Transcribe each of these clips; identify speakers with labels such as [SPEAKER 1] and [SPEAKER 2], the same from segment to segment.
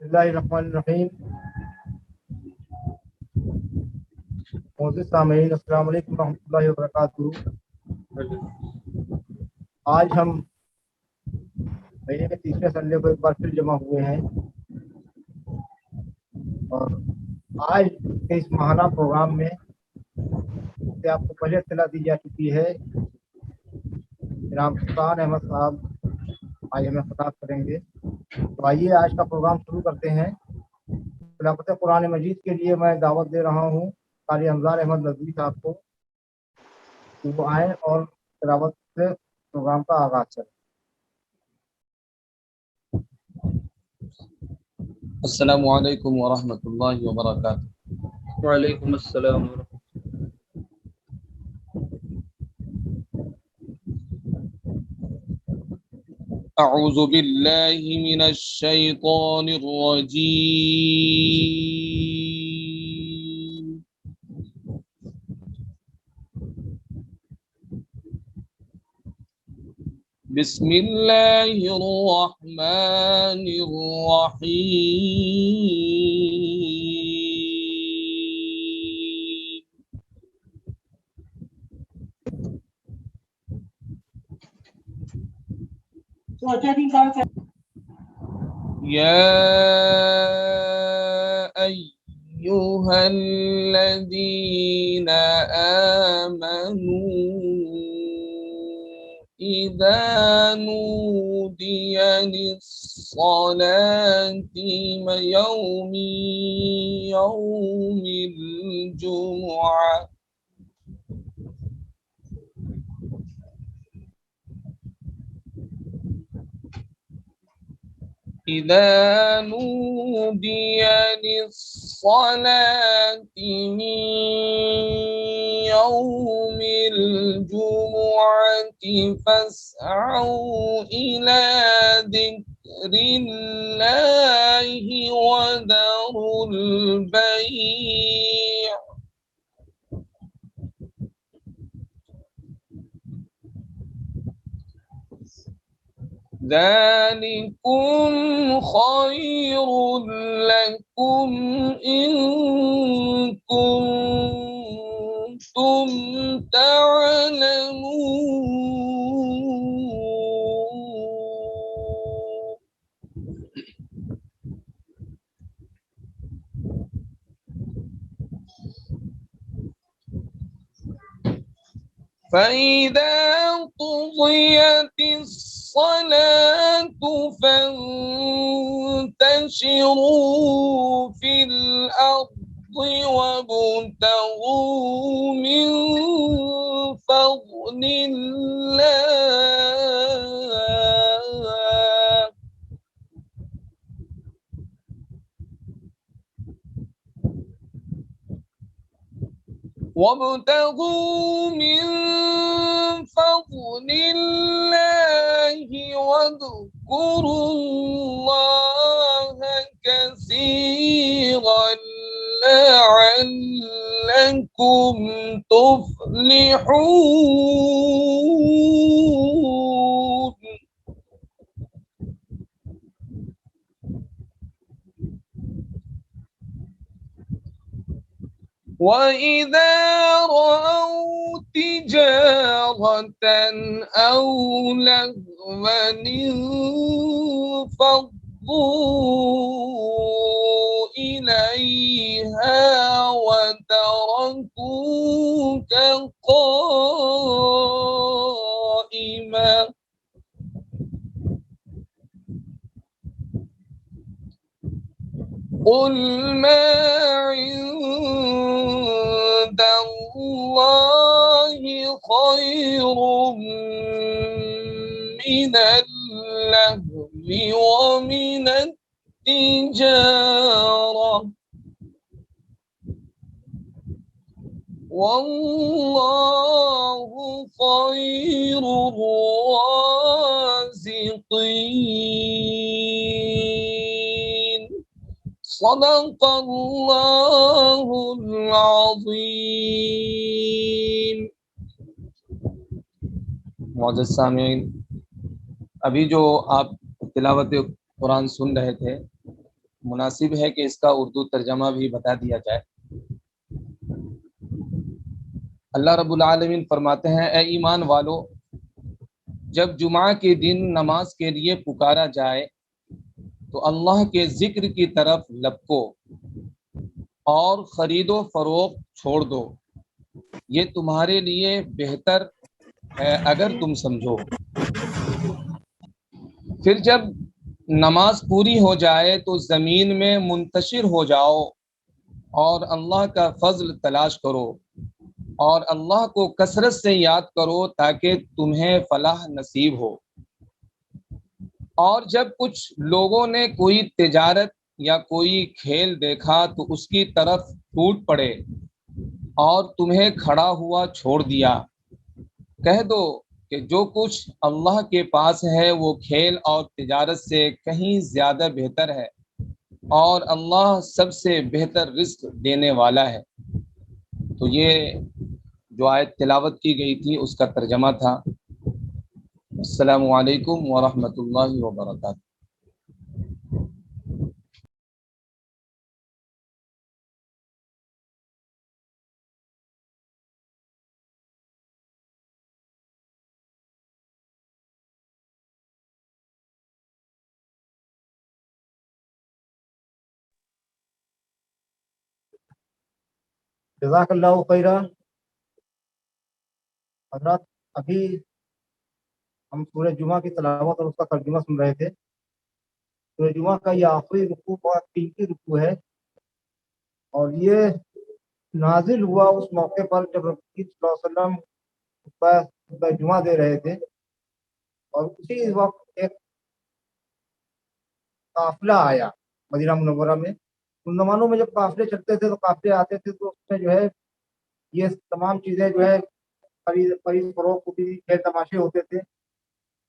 [SPEAKER 1] اللہ الرحمن الرحیم۔ معزز سامعین، السلام علیکم ورحمۃ اللہ وبرکاتہ۔ آج ہم مہینے کے تیسرے سنڈے کو ایک بار پھر جمع ہوئے ہیں اور آج کے اس ماہانہ پروگرام میں سے آپ کو پہلے اطلاع دی جا چکی ہے۔ جناب سلطان احمد صاحب آج ہمیں خطاب کریں گے، تو آئیے آج کا پروگرام شروع کرتے ہیں۔ تلاوت قرآن مجید کے لیے میں دعوت دے رہا ہوں قاری حمزہ احمد نظوی صاحب کو کہ وہ آئیں اور تلاوت سے پروگرام کا آغاز کریں۔
[SPEAKER 2] السلام علیکم ورحمۃ اللہ وبرکاتہ۔
[SPEAKER 3] وعلیکم السلام ورحمۃ
[SPEAKER 2] اعوذ باللہ من الشیطان الرجیم۔ بسم اللہ الرحمن الرحیم۔ یا ایہا الذین آمنوا اذا نودی للصلاة یوم الجمعہ إذا نودي للصلاة من يوم الجمعة فاسعوا إلى ذكر الله وذروا البيع ذلكم خير لكم إن كنتم تعلمون۔ فإذا قضيت الصلاة فانتشروا في الأرض وابتغوا من فضل الله واذكروا الله كثيرا لعلكم تفلحون۔ وَإِذَا رَأَوْا تِجَارَةً أَوْ لَهْوًا انفَضُّوا إِلَيْهَا وَتَرَكُوكَ قَائِمًا قُلْ مَا عِندَ اللَّهِ خَيْرٌ مِّنَ اللَّهْوِ وَمِنَ التِّجَارَةِ وَاللَّهُ خَيْرُ الرَّازِقِينَ۔ صدق اللہ العظیم۔ معزز سامعین، ابھی جو آپ تلاوت قرآن سن رہے تھے مناسب ہے کہ اس کا اردو ترجمہ بھی بتا دیا جائے۔ اللہ رب العالمین فرماتے ہیں اے ایمان والو، جب جمعہ کے دن نماز کے لیے پکارا جائے تو اللہ کے ذکر کی طرف لپکو اور خرید و فروخت چھوڑ دو، یہ تمہارے لیے بہتر ہے اگر تم سمجھو۔ پھر جب نماز پوری ہو جائے تو زمین میں منتشر ہو جاؤ اور اللہ کا فضل تلاش کرو اور اللہ کو کثرت سے یاد کرو تاکہ تمہیں فلاح نصیب ہو۔ اور جب کچھ لوگوں نے کوئی تجارت یا کوئی کھیل دیکھا تو اس کی طرف ٹوٹ پڑے اور تمہیں کھڑا ہوا چھوڑ دیا، کہہ دو کہ جو کچھ اللہ کے پاس ہے وہ کھیل اور تجارت سے کہیں زیادہ بہتر ہے، اور اللہ سب سے بہتر رزق دینے والا ہے۔ تو یہ جو آیت تلاوت کی گئی تھی اس کا ترجمہ تھا۔ السلام علیکم ورحمۃ اللہ وبرکاتہ۔
[SPEAKER 1] جزاک اللہ خیرہ۔ حضرات ابھی ہم سورہ جمعہ کی تلاوت اور اس کا ترجمہ سن رہے تھے۔ سورہ جمعہ کا یہ آخری رکوع بہت قیمتی رکوع ہے، اور یہ نازل ہوا اس موقع پر جب رسول صلی اللہ علیہ وسلم خطبہ جمعہ دے رہے تھے، اور اسی وقت ایک قافلہ آیا مدینہ منورہ میں۔ ان زمانوں میں جب قافلے چلتے تھے تو قافلے آتے تھے تو اس میں جو ہے یہ تمام چیزیں جو ہے خرید فروخت ہوتی تھی، کھیل تماشے ہوتے تھے۔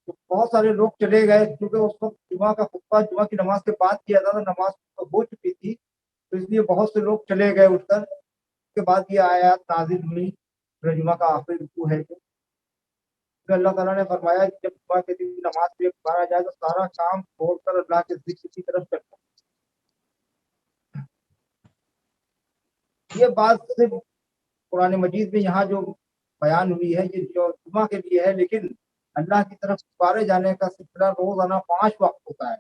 [SPEAKER 1] تو بہت سارے لوگ چلے گئے کیونکہ اس وقت جمعہ کا خطبہ جمعہ کی نماز کے بعد کیا تھا، تو نماز ہو چکی تھی، تو اس لیے بہت سے لوگ چلے گئے اٹھ کر۔ اس کے بعد یہ آیات نازل ہوئی، سورہ جمعہ کا آخری رکوع ہے۔ تو اللہ تعالیٰ نے فرمایا کہ جب جمعہ کے دن نماز کے لیے پکارا جائے تو سارا کام چھوڑ کر اللہ کے ذکر کی طرف چلنا۔ یہ بات صرف قرآن مجید میں یہاں جو بیان ہوئی ہے یہ جو جمعہ کے لیے ہے، لیکن اللہ کی طرف پکارے جانے کا سلسلہ روزانہ 5 وقت ہوتا ہے۔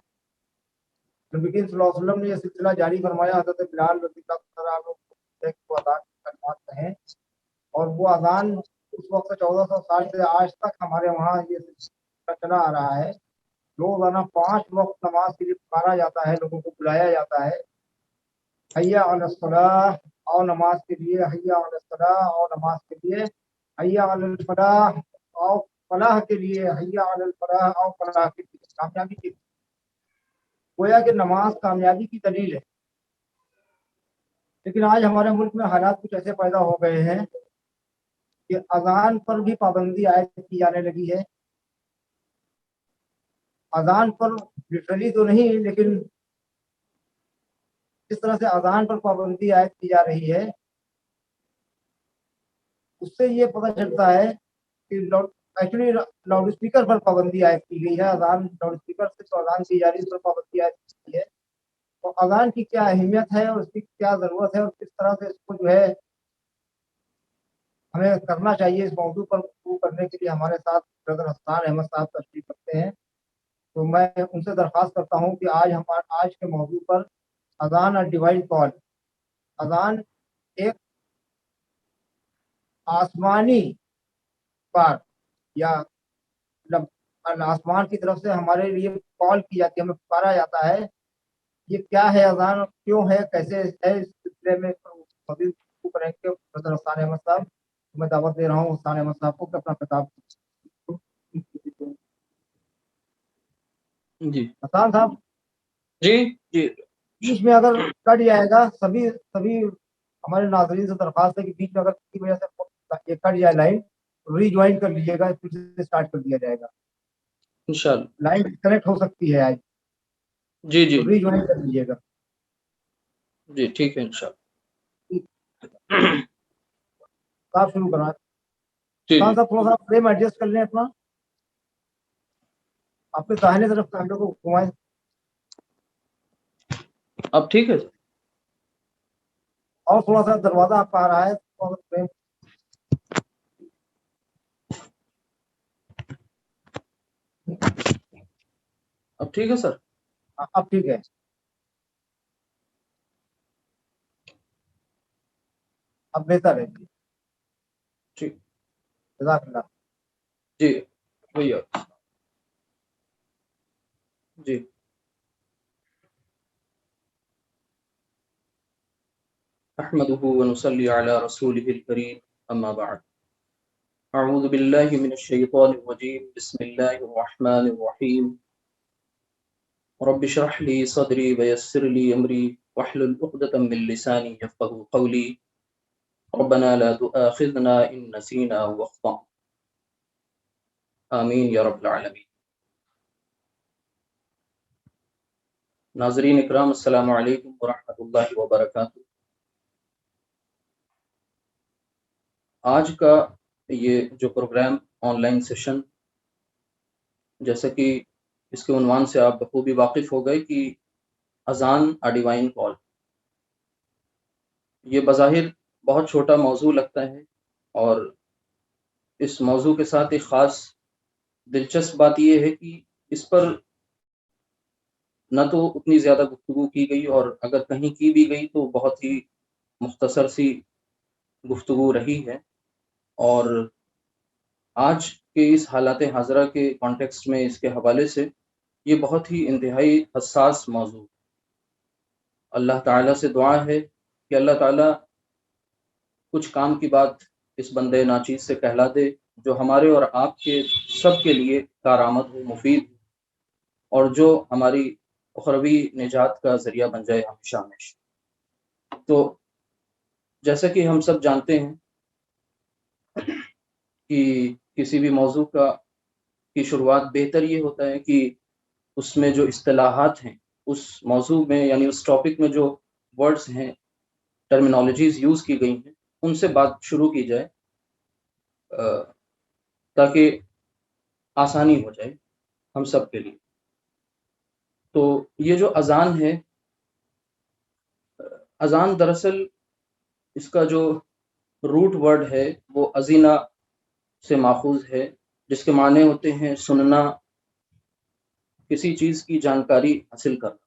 [SPEAKER 1] نبی کریم صلی اللہ علیہ وسلم نے یہ سلسلہ جاری فرمایا۔ حضرت بلال رضی اللہ عنہ کو اذان کی کلمات کہیں، اور وہ اذان اس وقت 1400 سال سے آج تک ہمارے وہاں یہ سلسلہ چلا آ رہا ہے۔ روزانہ 5 وقت نماز کے لیے پکارا جاتا ہے، لوگوں کو بلایا جاتا ہے۔ حیا علی الصلاۃ، اور نماز کے لیے، حیا علی الصلاۃ، اور نماز کے لیے، حیا علی الفلاح، اور فلاح کے لیے، حیا علی الفلاح، اور فلاح کے لیے، کامیابی کے لیے۔ گویا کہ نماز کامیابی کی دلیل ہے۔ لیکن آج ہمارے ملک میں حالات کچھ ایسے پیدا ہو گئے ہیں کہ اذان پر بھی پابندی عائد کی جانے لگی ہے۔ اذان پر لٹرلی تو نہیں، لیکن جس طرح سے اذان پر پابندی عائد کی جا رہی ہے اس سے یہ پتہ چلتا ہے کہ ایکچولی لاؤڈ اسپیکر پر پابندی عائد کی گئی ہے۔ اذان لاؤڈ اسپیکر سے تو اذان کی جا رہی ہے، اس پر پابندی عائد کی گئی ہے۔ تو اذان کی کیا اہمیت ہے اور اس کی کیا ضرورت ہے، اور کس طرح سے اس کو جو ہے ہمیں کرنا چاہیے، اس موضوع پر گفتگو کرنے کے لیے ہمارے ساتھ برادر حسان احمد صاحب تشریف رکھتے ہیں۔ تو میں ان سے درخواست کرتا ہوں کہ آج کے موضوع پر اذان اور ڈیوائن کال، اذان ایک آسمانی بات یا آسمان کی طرف سے ہمارے لیے کال کی جاتی ہے، ہمیں پکارا جاتا ہے۔ یہ کیا ہے اذان، کیوں ہے، کیسے ہے، اس سلسلے میں مزید گفتگو کریں گے برادر حسان احمد صاحب۔ میں دعوت دے رہا ہوں حسان احمد صاحب کو کہ اپنا خطاب۔
[SPEAKER 3] جی
[SPEAKER 1] حسان صاحب
[SPEAKER 3] جی جی
[SPEAKER 1] بیچ میں اگر کٹ جائے گا، سبھی ہمارے ناظرین سے درخواست ہے کہ بیچ میں اگر کسی وجہ سے یہ کٹ جائے لائن، ری جوائن کر لیجیے گا، پھر سے اسٹارٹ کر دیا جائے گا۔
[SPEAKER 3] انشاءاللہ
[SPEAKER 1] لائن ڈسکنیکٹ ہو سکتی ہے آج،
[SPEAKER 3] جی جی
[SPEAKER 1] ری جوائن کر لیجیے گا۔
[SPEAKER 3] جی ٹھیک ہے انشاءاللہ۔
[SPEAKER 1] صاحب شروع کرنا
[SPEAKER 3] جی
[SPEAKER 1] خان صاحب، تھوڑا سا فریم ایڈجسٹ کر لیں اپنا، اپنے داہنے طرف کیمرے کو گھمائیں۔
[SPEAKER 3] اب ٹھیک ہے سر؟
[SPEAKER 1] اور تھوڑا سا دروازہ آپ کا آ رہا ہے تو
[SPEAKER 3] اب ٹھیک ہے سر؟
[SPEAKER 1] اب ٹھیک ہے. اب بہتر ہے.
[SPEAKER 3] ٹھیک.
[SPEAKER 1] جزاک اللہ.
[SPEAKER 3] جی بھیا. جی. احمده ونصلي على رسوله الكريم اما بعد. اعوذ بالله من الشيطان الرجيم. بسم الله الرحمن الرحيم. رب اشرح لي صدري ويسر لي امري واحلل عقدة من لساني يفقهوا قولي. ربنا لا تؤاخذنا ان نسينا او اخطأنا. آمین یا رب العالمین. ناظرین اکرام، السلام علیکم ورحمۃ اللہ وبرکاتہ. آج کا یہ جو پروگرام آن لائن سیشن، جیسا کہ اس کے عنوان سے آپ بخوبی واقف ہو گئے کہ اذان ا ڈیوائن کال، یہ بظاہر بہت چھوٹا موضوع لگتا ہے، اور اس موضوع کے ساتھ ایک خاص دلچسپ بات یہ ہے کہ اس پر نہ تو اتنی زیادہ گفتگو کی گئی، اور اگر کہیں کی بھی گئی تو بہت ہی مختصر سی گفتگو رہی ہے. اور آج کے اس حالات حاضرہ کے کانٹیکسٹ میں اس کے حوالے سے یہ بہت ہی انتہائی حساس موضوع. اللہ تعالیٰ سے دعا ہے کہ اللہ تعالیٰ کچھ کام کی بات اس بندے ناچیز سے کہلا دے جو ہمارے اور آپ کے سب کے لیے کارآمد ہو، مفید ہو، اور جو ہماری اخروی نجات کا ذریعہ بن جائے ہمیشہ ہمیشہ. تو جیسا کہ ہم سب جانتے ہیں کہ کسی بھی موضوع کی شروعات بہتر یہ ہوتا ہے کہ اس میں جو اصطلاحات ہیں، اس موضوع میں یعنی اس ٹاپک میں جو ورڈز ہیں، ٹرمینالوجیز یوز کی گئی ہیں، ان سے بات شروع کی جائے تاکہ آسانی ہو جائے ہم سب کے لیے. تو یہ جو اذان ہے، اذان دراصل اس کا جو روٹ ورڈ ہے وہ ازینا سے ماخوذ ہے، جس کے معنی ہوتے ہیں سننا، کسی چیز کی جانکاری حاصل کرنا.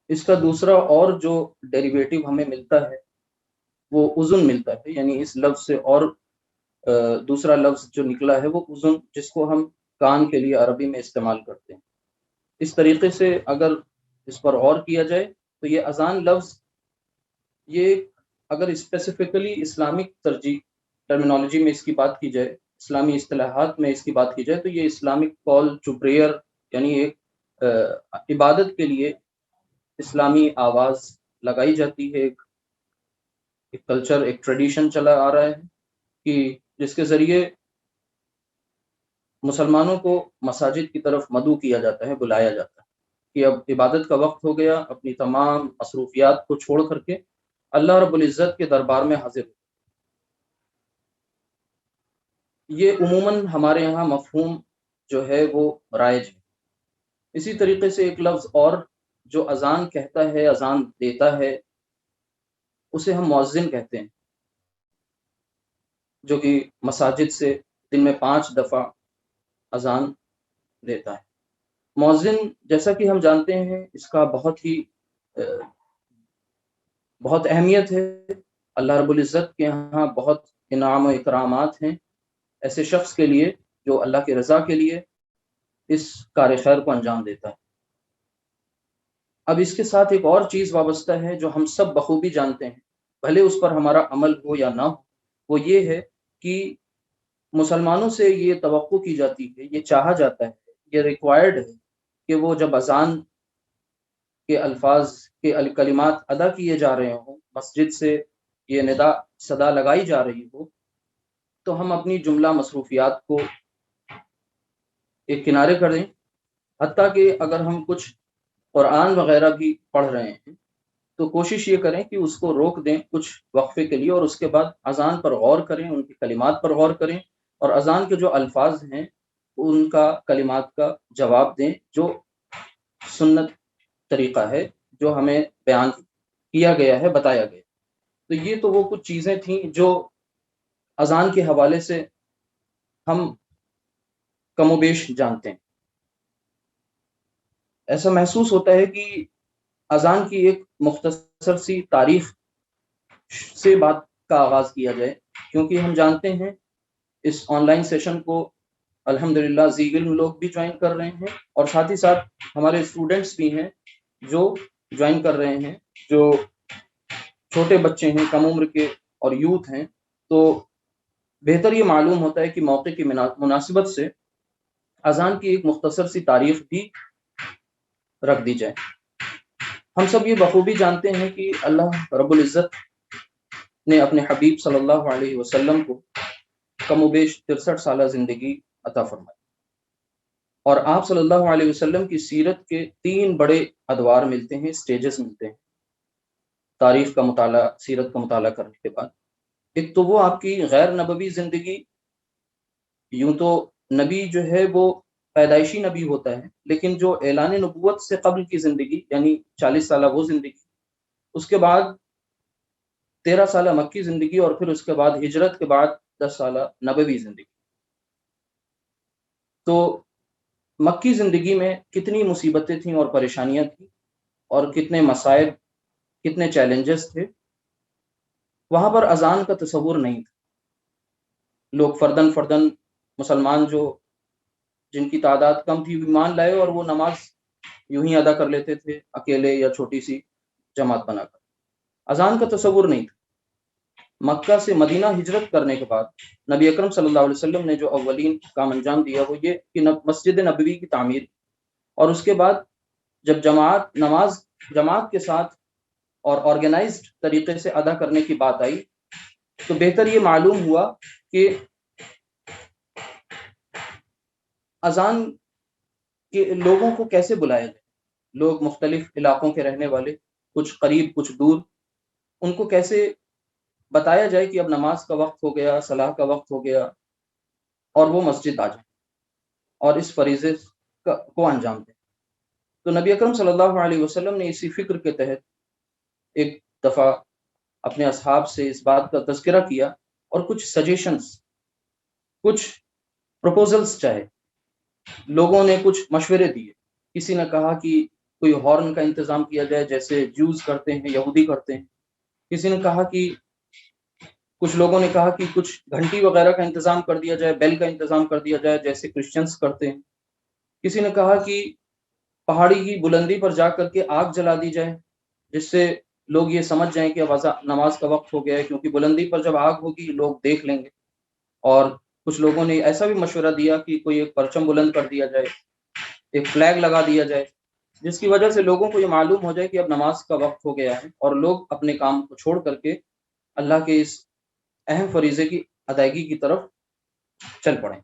[SPEAKER 3] اس کا دوسرا اور جو ڈیریویٹو ہمیں ملتا ہے وہ اذن ملتا ہے، یعنی اس لفظ سے اور دوسرا لفظ جو نکلا ہے وہ اذن، جس کو ہم کان کے لیے عربی میں استعمال کرتے ہیں. اس طریقے سے اگر اس پر غور کیا جائے تو یہ اذان لفظ، یہ اگر اسپیسیفکلی اسلامک ٹرمینالوجی میں اس کی بات کی جائے، اسلامی اصطلاحات میں اس کی بات کی جائے، تو یہ اسلامک کال ٹو پریئر، یعنی ایک عبادت کے لیے اسلامی آواز لگائی جاتی ہے. ایک کلچر، ایک ٹریڈیشن چلا آ رہا ہے کہ جس کے ذریعے مسلمانوں کو مساجد کی طرف مدعو کیا جاتا ہے، بلایا جاتا ہے کہ اب عبادت کا وقت ہو گیا، اپنی تمام مصروفیات کو چھوڑ کر کے اللہ رب العزت کے دربار میں حاضر ہو. یہ عموماً ہمارے یہاں مفہوم جو ہے وہ رائج ہے. اسی طریقے سے ایک لفظ اور جو اذان کہتا ہے، اذان دیتا ہے، اسے ہم مؤذن کہتے ہیں، جو کہ مساجد سے دن میں 5 دفعہ اذان دیتا ہے. مؤذن، جیسا کہ ہم جانتے ہیں، اس کا بہت اہمیت ہے. اللہ رب العزت کے یہاں بہت انعام و اکرامات ہیں ایسے شخص کے لیے جو اللہ کی رضا کے لیے اس کار خیر کو انجام دیتا ہے. اب اس کے ساتھ ایک اور چیز وابستہ ہے جو ہم سب بخوبی جانتے ہیں، بھلے اس پر ہمارا عمل ہو یا نہ ہو، وہ یہ ہے کہ مسلمانوں سے یہ توقع کی جاتی ہے، یہ چاہا جاتا ہے، یہ ریکوائرڈ ہے کہ وہ جب اذان کے الفاظ کے کلمات ادا کیے جا رہے ہوں، مسجد سے یہ ندا صدا لگائی جا رہی ہو، تو ہم اپنی جملہ مصروفیات کو ایک کنارے کر دیں. حتیٰ کہ اگر ہم کچھ قرآن وغیرہ بھی پڑھ رہے ہیں تو کوشش یہ کریں کہ اس کو روک دیں کچھ وقفے کے لیے، اور اس کے بعد اذان پر غور کریں، ان کی کلمات پر غور کریں، اور اذان کے جو الفاظ ہیں ان کا کلمات کا جواب دیں، جو سنت طریقہ ہے جو ہمیں بیان کیا گیا ہے، بتایا گیا. تو یہ تو وہ کچھ چیزیں تھیں جو اذان کے حوالے سے ہم کم و بیش جانتے ہیں. ایسا محسوس ہوتا ہے کہ اذان کی ایک مختصر سی تاریخ سے بات کا آغاز کیا جائے، کیونکہ ہم جانتے ہیں اس آن لائن سیشن کو الحمدللہ ذی علم لوگ بھی جوائن کر رہے ہیں، اور ساتھ ہی ساتھ ہمارے اسٹوڈنٹس بھی ہیں جو جوائن کر رہے ہیں، جو چھوٹے بچے ہیں، کم عمر کے اور یوتھ ہیں. تو بہتر یہ معلوم ہوتا ہے کہ موقع کی مناسبت سے اذان کی ایک مختصر سی تاریخ بھی رکھ دی جائے. ہم سب یہ بخوبی جانتے ہیں کہ اللہ رب العزت نے اپنے حبیب صلی اللہ علیہ وسلم کو کم و بیش 63 سالہ زندگی عطا فرمائی، اور آپ صلی اللہ علیہ وسلم کی سیرت کے 3 بڑے ادوار ملتے ہیں، سٹیجز ملتے ہیں تاریخ کا مطالعہ، سیرت کا مطالعہ کرنے کے بعد. ایک تو وہ آپ کی غیر نبوی زندگی. یوں تو نبی جو ہے وہ پیدائشی نبی ہوتا ہے، لیکن جو اعلان نبوت سے قبل کی زندگی یعنی 40 سالہ وہ زندگی، اس کے بعد 13 سالہ مکی زندگی، اور پھر اس کے بعد ہجرت کے بعد 10 سالہ نبوی زندگی. تو مکی زندگی میں کتنی مصیبتیں تھیں اور پریشانیاں تھیں، اور کتنے مسائل، کتنے چیلنجز تھے. وہاں پر اذان کا تصور نہیں تھا. لوگ فردن فردن مسلمان جو جن کی تعداد کم تھی ایمان لائے، اور وہ نماز یوں ہی ادا کر لیتے تھے اکیلے یا چھوٹی سی جماعت بنا کر. اذان کا تصور نہیں تھا. مکہ سے مدینہ ہجرت کرنے کے بعد نبی اکرم صلی اللہ علیہ وسلم نے جو اولین کام انجام دیا وہ یہ کہ مسجد نبوی کی تعمیر، اور اس کے بعد جب نماز جماعت کے ساتھ اور آرگنائزڈ طریقے سے ادا کرنے کی بات آئی، تو بہتر یہ معلوم ہوا کہ اذان کے لوگوں کو کیسے بلایا جائے. لوگ مختلف علاقوں کے رہنے والے، کچھ قریب کچھ دور، ان کو کیسے بتایا جائے کہ اب نماز کا وقت ہو گیا، صلاح کا وقت ہو گیا، اور وہ مسجد آ جائیں اور اس فریضے کو انجام دیں. تو نبی اکرم صلی اللہ علیہ وسلم نے اسی فکر کے تحت ایک دفعہ اپنے اصحاب سے اس بات کا تذکرہ کیا، اور کچھ سجیشنز، کچھ پروپوزلز چاہے. لوگوں نے کچھ مشورے دیے. کسی نے کہا کہ کوئی ہارن کا انتظام کیا جائے جیسے جوز کرتے ہیں، یہودی کرتے ہیں. کسی نے کہا کہ کچھ لوگوں نے کہا کہ کچھ گھنٹی وغیرہ کا انتظام کر دیا جائے، بیل کا انتظام کر دیا جائے جیسے کرسچنز کرتے ہیں. کسی نے کہا کہ پہاڑی کی بلندی پر جا کر کے آگ جلا دی جائے، جس سے لوگ یہ سمجھ جائیں کہ اب نماز کا وقت ہو گیا ہے، کیونکہ بلندی پر جب آگ ہوگی لوگ دیکھ لیں گے. اور کچھ لوگوں نے ایسا بھی مشورہ دیا کہ کوئی ایک پرچم بلند کر دیا جائے، ایک فلیگ لگا دیا جائے، جس کی وجہ سے لوگوں کو یہ معلوم ہو جائے کہ اب نماز کا وقت ہو گیا ہے، اور لوگ اپنے کام کو چھوڑ کر کے اللہ کے اس اہم فریضے کی ادائیگی کی طرف چل پڑیں.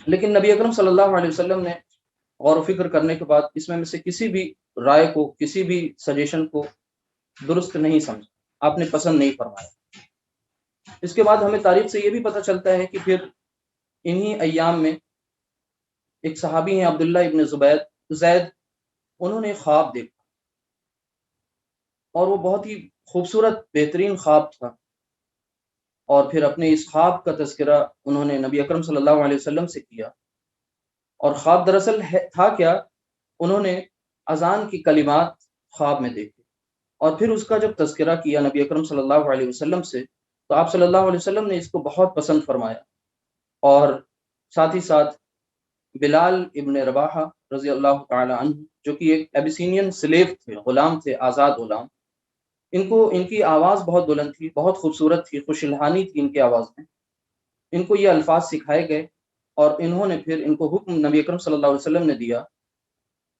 [SPEAKER 3] لیکن نبی اکرم صلی اللہ علیہ وسلم نے غور و فکر کرنے کے بعد اس میں سے کسی بھی رائے کو، کسی بھی سجیشن کو درست نہیں سمجھا، آپ نے پسند نہیں فرمایا. اس کے بعد ہمیں تاریخ سے یہ بھی پتہ چلتا ہے کہ پھر انہی ایام میں ایک صحابی ہیں عبداللہ ابن زید، انہوں نے خواب دیکھا، اور وہ بہت ہی خوبصورت بہترین خواب تھا. اور پھر اپنے اس خواب کا تذکرہ انہوں نے نبی اکرم صلی اللہ علیہ وسلم سے کیا. اور خواب دراصل تھا کیا، انہوں نے اذان کی کلمات خواب میں دیکھے، اور پھر اس کا جب تذکرہ کیا نبی اکرم صلی اللہ علیہ وسلم سے، تو آپ صلی اللہ علیہ وسلم نے اس کو بہت پسند فرمایا. اور ساتھ ہی ساتھ بلال ابن رباحہ رضی اللہ تعالی عنہ، جو کہ ایک ایبیسینین سلیو تھے، غلام تھے، آزاد غلام، ان کی آواز بہت بلند تھی، بہت خوبصورت تھی، خوش الحانی تھی ان کی آواز میں. ان کو یہ الفاظ سکھائے گئے، اور انہوں نے پھر ان کو حکم نبی اکرم صلی اللہ علیہ وسلم نے دیا.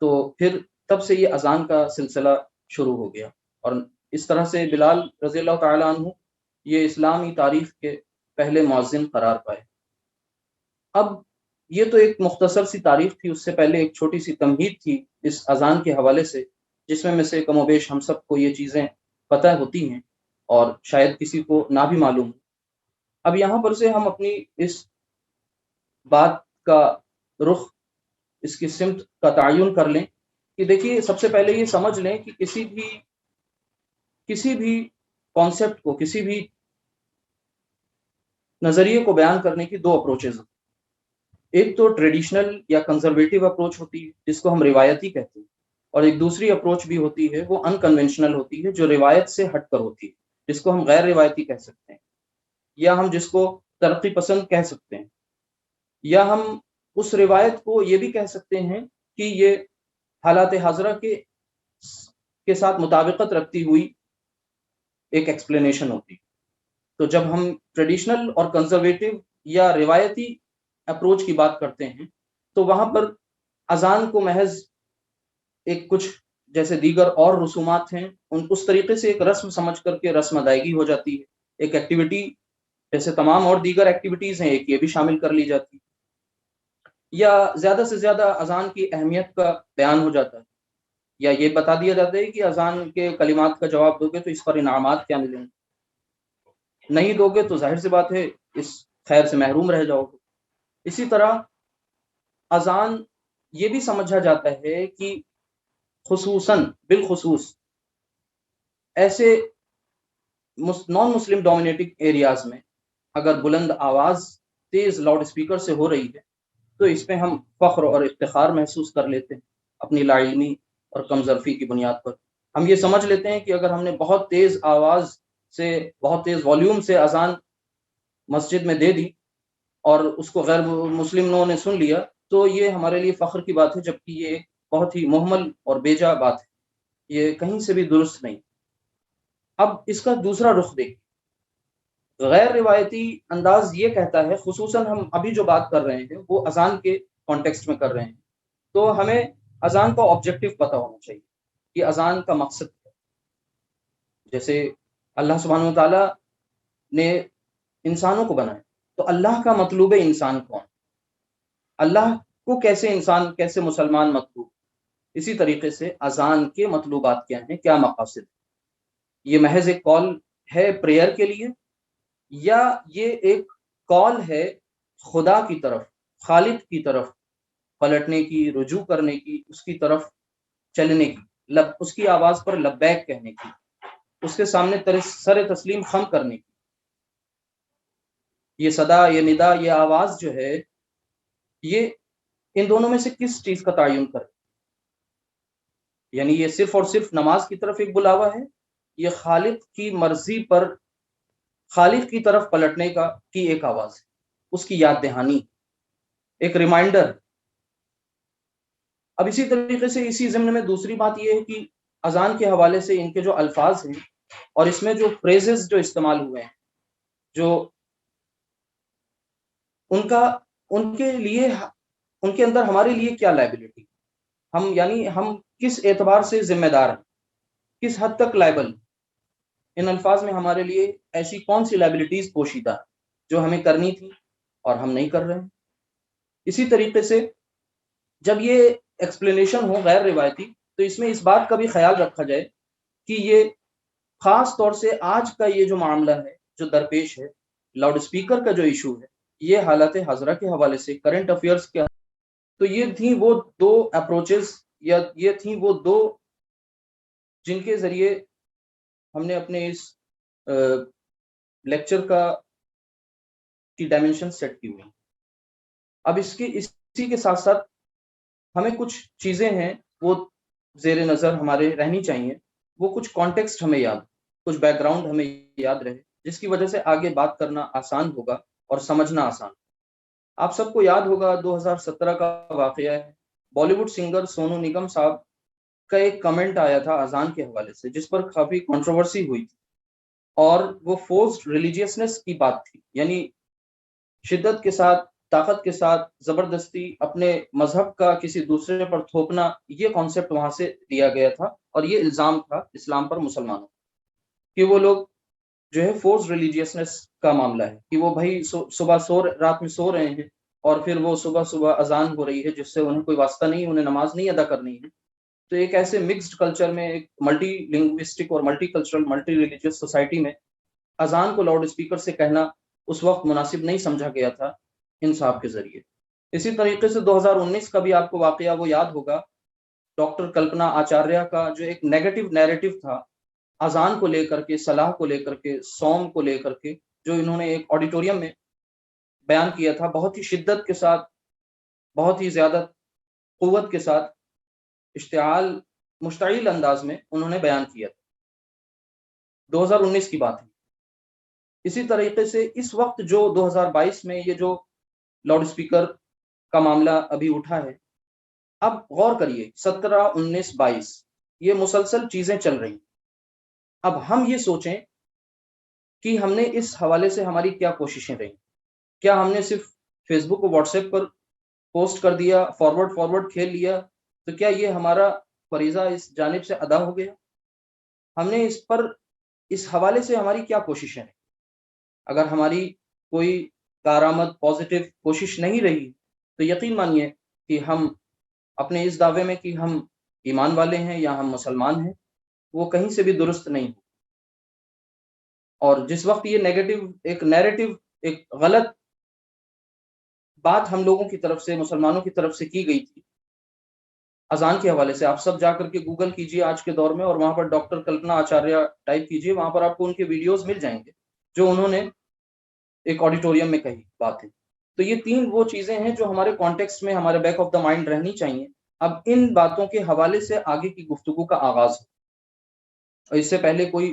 [SPEAKER 3] تو پھر تب سے یہ اذان کا سلسلہ شروع ہو گیا، اور اس طرح سے بلال رضی اللہ تعالی عنہ یہ اسلامی تاریخ کے پہلے مؤذن قرار پائے. اب یہ تو ایک مختصر سی تاریخ تھی، اس سے پہلے ایک چھوٹی سی تمہید تھی اس اذان کے حوالے سے، جس میں سے کم و بیش ہم سب کو یہ چیزیں پتہ ہوتی ہیں، اور شاید کسی کو نہ بھی معلوم ہو. اب یہاں پر سے ہم اپنی اس بات کا رخ، اس کی سمت کا تعین کر لیں کہ دیکھیے سب سے پہلے یہ سمجھ لیں کہ کسی بھی کانسیپٹ کو، کسی بھی نظریے کو بیان کرنے کی دو اپروچز ہیں. ایک تو ٹریڈیشنل یا کنزرویٹو اپروچ ہوتی ہے جس کو ہم روایتی کہتے ہیں، اور ایک دوسری اپروچ بھی ہوتی ہے وہ انکنونشنل ہوتی ہے جو روایت سے ہٹ کر ہوتی ہے، جس کو ہم غیر روایتی کہہ سکتے ہیں، یا ہم جس کو ترقی پسند کہہ سکتے ہیں، یا ہم اس روایت کو یہ بھی کہہ سکتے ہیں کہ یہ حالات حاضرہ کے ساتھ مطابقت رکھتی ہوئی ایک ایکسپلینیشن ہوتی. تو جب ہم ٹریڈیشنل اور کنزرویٹو یا روایتی اپروچ کی بات کرتے ہیں تو وہاں پر اذان کو محض ایک کچھ جیسے دیگر اور رسومات ہیں اس طریقے سے ایک رسم سمجھ کر کے رسم ادائیگی ہو جاتی ہے. ایک ایکٹیویٹی جیسے تمام اور دیگر ایکٹیویٹیز ہیں ایک یہ بھی شامل کر لی جاتی ہے، یا زیادہ سے زیادہ اذان کی اہمیت کا بیان ہو جاتا ہے، یا یہ بتا دیا جاتا ہے کہ اذان کے کلمات کا جواب دو گے تو اس پر انعامات کیا ملیں گے، نہیں دو گے تو ظاہر سی بات ہے اس خیر سے محروم رہ جاؤ گے. اسی طرح اذان یہ بھی سمجھا جاتا ہے کہ خصوصاً بالخصوص ایسے نان مسلم ڈومینیٹنگ ایریاز میں اگر بلند آواز تیز لاؤڈ اسپیکر سے ہو رہی ہے تو اس پہ ہم فخر اور افتخار محسوس کر لیتے ہیں اپنی لا علمی اور کم ظرفی کی بنیاد پر. ہم یہ سمجھ لیتے ہیں کہ اگر ہم نے بہت تیز آواز سے، بہت تیز والیوم سے اذان مسجد میں دے دی اور اس کو غیر مسلم لوگوں نے سن لیا تو یہ ہمارے لیے فخر کی بات ہے، جبکہ یہ ایک بہت ہی محمل اور بیجا بات ہے، یہ کہیں سے بھی درست نہیں. اب اس کا دوسرا رخ دیکھیں، غیر روایتی انداز یہ کہتا ہے، خصوصاً ہم ابھی جو بات کر رہے ہیں وہ اذان کے کانٹیکسٹ میں کر رہے ہیں، تو ہمیں اذان کا آبجیکٹو پتہ ہونا چاہیے کہ اذان کا مقصد ہے. جیسے اللہ سبحانہ و تعالیٰ نے انسانوں کو بنایا تو اللہ کا مطلوب انسان کون، اللہ کو کیسے انسان، کیسے مسلمان مطلوب، اسی طریقے سے اذان کے مطلوبات کیا ہیں، کیا مقاصد. یہ محض ایک کال ہے پریئر کے لیے، یا یہ ایک کال ہے خدا کی طرف، خالق کی طرف پلٹنے کی، رجوع کرنے کی، اس کی طرف چلنے کی، اس کی آواز پر لبیک کہنے کی، اس کے سامنے سر تسلیم خم کرنے کی. یہ صدا، یہ ندا، یہ آواز جو ہے یہ ان دونوں میں سے کس چیز کا تعین کرے؟ یعنی یہ صرف اور صرف نماز کی طرف ایک بلاوا ہے، یہ خالق کی مرضی پر، خالق کی طرف پلٹنے کی ایک آواز ہے، اس کی یاد دہانی، ایک ریمائنڈر. اب اسی طریقے سے اسی ضمن میں دوسری بات یہ ہے کہ اذان کے حوالے سے ان کے جو الفاظ ہیں اور اس میں جو فریزز جو استعمال ہوئے ہیں، جو ان کے لیے، ان کے اندر ہمارے لیے کیا لائبلٹی، ہم یعنی ہم کس اعتبار سے ذمہ دار ہیں، کس حد تک لائبل. ان الفاظ میں ہمارے لیے ایسی کون سی لائبلٹیز پوشیدہ جو ہمیں کرنی تھی اور ہم نہیں کر رہے ہیں. اسی طریقے سے جب یہ ایکسپلینیشن ہو غیر روایتی تو اس میں اس بات کا بھی خیال رکھا جائے کہ یہ خاص طور سے آج کا یہ جو معاملہ ہے جو درپیش ہے، لاؤڈ اسپیکر کا جو ایشو ہے، یہ حالات حاضرہ کے حوالے سے، کرنٹ افیئرس کے، تو یہ تھیں وہ دو اپروچز، یا یہ تھیں وہ دو جن کے ذریعے ہم نے اپنے اس لیکچر کی ڈائمینشن سیٹ کی ہوئی. اب اسی کے ساتھ ساتھ ہمیں کچھ چیزیں ہیں وہ زیر نظر ہمارے رہنی چاہیے، وہ کچھ کانٹیکسٹ ہمیں یاد، کچھ بیک گراؤنڈ ہمیں یاد رہے، جس کی وجہ سے آگے بات کرنا آسان ہوگا اور سمجھنا آسان. آپ سب کو یاد ہوگا 2017 کا واقعہ ہے، بالی ووڈ سنگر سونو نگم صاحب کا ایک کمنٹ آیا تھا اذان کے حوالے سے جس پر کافی کنٹروورسی ہوئی تھی، اور وہ فورسڈ ریلیجیسنس کی بات تھی، یعنی شدت کے ساتھ، طاقت کے ساتھ، زبردستی اپنے مذہب کا کسی دوسرے پر تھوپنا، یہ کانسیپٹ وہاں سے دیا گیا تھا، اور یہ الزام تھا اسلام پر مسلمانوں کہ وہ لوگ جو ہے فورس ریلیجیسنس کا معاملہ ہے کہ وہ بھائی رات میں سو رہے ہیں اور پھر وہ صبح اذان ہو رہی ہے جس سے انہیں کوئی واسطہ نہیں، انہیں نماز نہیں ادا کرنی ہے. تو ایک ایسے مکسڈ کلچر میں، ایک ملٹی لنگوسٹک اور multi cultural multi religious society میں اذان کو لاؤڈ اسپیکر سے کہنا اس وقت مناسب نہیں سمجھا گیا تھا انصاف کے ذریعے. اسی طریقے سے 2019 کا بھی آپ کو واقعہ وہ یاد ہوگا، ڈاکٹر کلپنا آچاریہ کا جو ایک نیگیٹو نیریٹو تھا اذان کو لے کر کے، صلاح کو لے کر کے، صوم کو لے کر کے، جو انہوں نے ایک آڈیٹوریم میں بیان کیا تھا، بہت ہی شدت کے ساتھ، بہت ہی زیادہ قوت کے ساتھ، مشتعل انداز میں انہوں نے بیان کیا تھا. 2019 کی بات ہے. اسی طریقے سے اس وقت جو 2022 میں یہ جو لاؤڈ اسپیکر کا معاملہ ابھی اٹھا ہے، اب غور کریے، 17 19 22 یہ مسلسل چیزیں چل رہی. اب ہم یہ سوچیں کہ ہم نے اس حوالے سے ہماری کیا کوششیں رہیں. کیا ہم نے صرف فیس بک اور واٹس ایپ پر پوسٹ کر دیا، فارورڈ کھیل لیا، تو کیا یہ ہمارا فریضہ اس جانب سے ادا ہو گیا؟ ہم نے اس حوالے سے ہماری کیا کوششیں رہیں؟ اگر ہماری کوئی کارآمد پازیٹیو کوشش نہیں رہی تو یقین مانیے کہ ہم اپنے اس دعوے میں کہ ہم ایمان والے ہیں یا ہم مسلمان ہیں، وہ کہیں سے بھی درست نہیں ہو. اور جس وقت یہ نیریٹو، ایک غلط بات ہم لوگوں کی طرف سے، مسلمانوں کی طرف سے کی گئی تھی اذان کے حوالے سے، آپ سب جا کر کے گوگل کیجئے آج کے دور میں، اور وہاں پر ڈاکٹر کلپنا آچاریہ ٹائپ کیجئے، وہاں پر آپ کو ان کے ویڈیوز مل جائیں گے جو انہوں نے ایک آڈیٹوریم میں کہی بات ہے. تو یہ 3 وہ چیزیں ہیں جو ہمارے کانٹیکسٹ میں، ہمارے بیک آف دا مائنڈ رہنی چاہیے. اب ان باتوں کے حوالے سے آگے کی گفتگو کا آغاز ہے. اور اس سے پہلے کوئی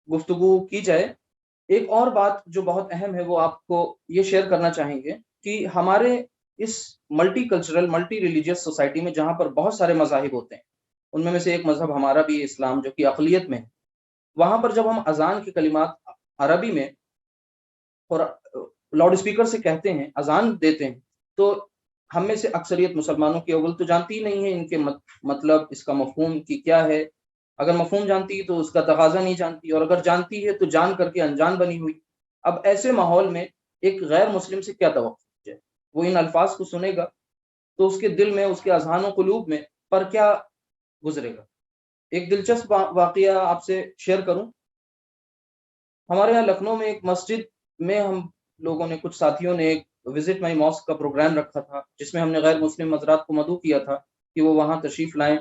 [SPEAKER 3] گفتگو کی جائے، ایک اور بات جو بہت اہم ہے وہ آپ کو یہ شیئر کرنا چاہیں گے کہ ہمارے اس multi cultural, multi religious society میں، جہاں پر بہت سارے مذاہب ہوتے ہیں، ان میں سے ایک مذہب ہمارا بھی اسلام جو کہ اقلیت میں ہے، وہاں پر جب ہم اذان کے کلمات عربی میں اور لاؤڈ اسپیکر سے کہتے ہیں، اذان دیتے ہیں، تو ہم میں سے اکثریت مسلمانوں کی اول تو جانتی ہی نہیں ہے ان کے مطلب، اس کا مفہوم کی کیا ہے. اگر مفہوم جانتی ہے تو اس کا تقاضا نہیں جانتی، اور اگر جانتی ہے تو جان کر کے انجان بنی ہوئی. اب ایسے ماحول میں ایک غیر مسلم سے کیا توقع ہے؟ وہ ان الفاظ کو سنے گا تو اس کے دل میں، اس کے اذہان و قلوب میں پر کیا گزرے گا؟ ایک دلچسپ واقعہ آپ سے شیئر کروں. ہمارے یہاں لکھنؤ میں ایک مسجد میں ہم لوگوں نے، کچھ ساتھیوں نے، ایک وزٹ مائی ماسک کا پروگرام رکھا تھا، جس میں ہم نے غیر مسلم حضرات کو مدعو کیا تھا کہ وہ وہاں تشریف لائیں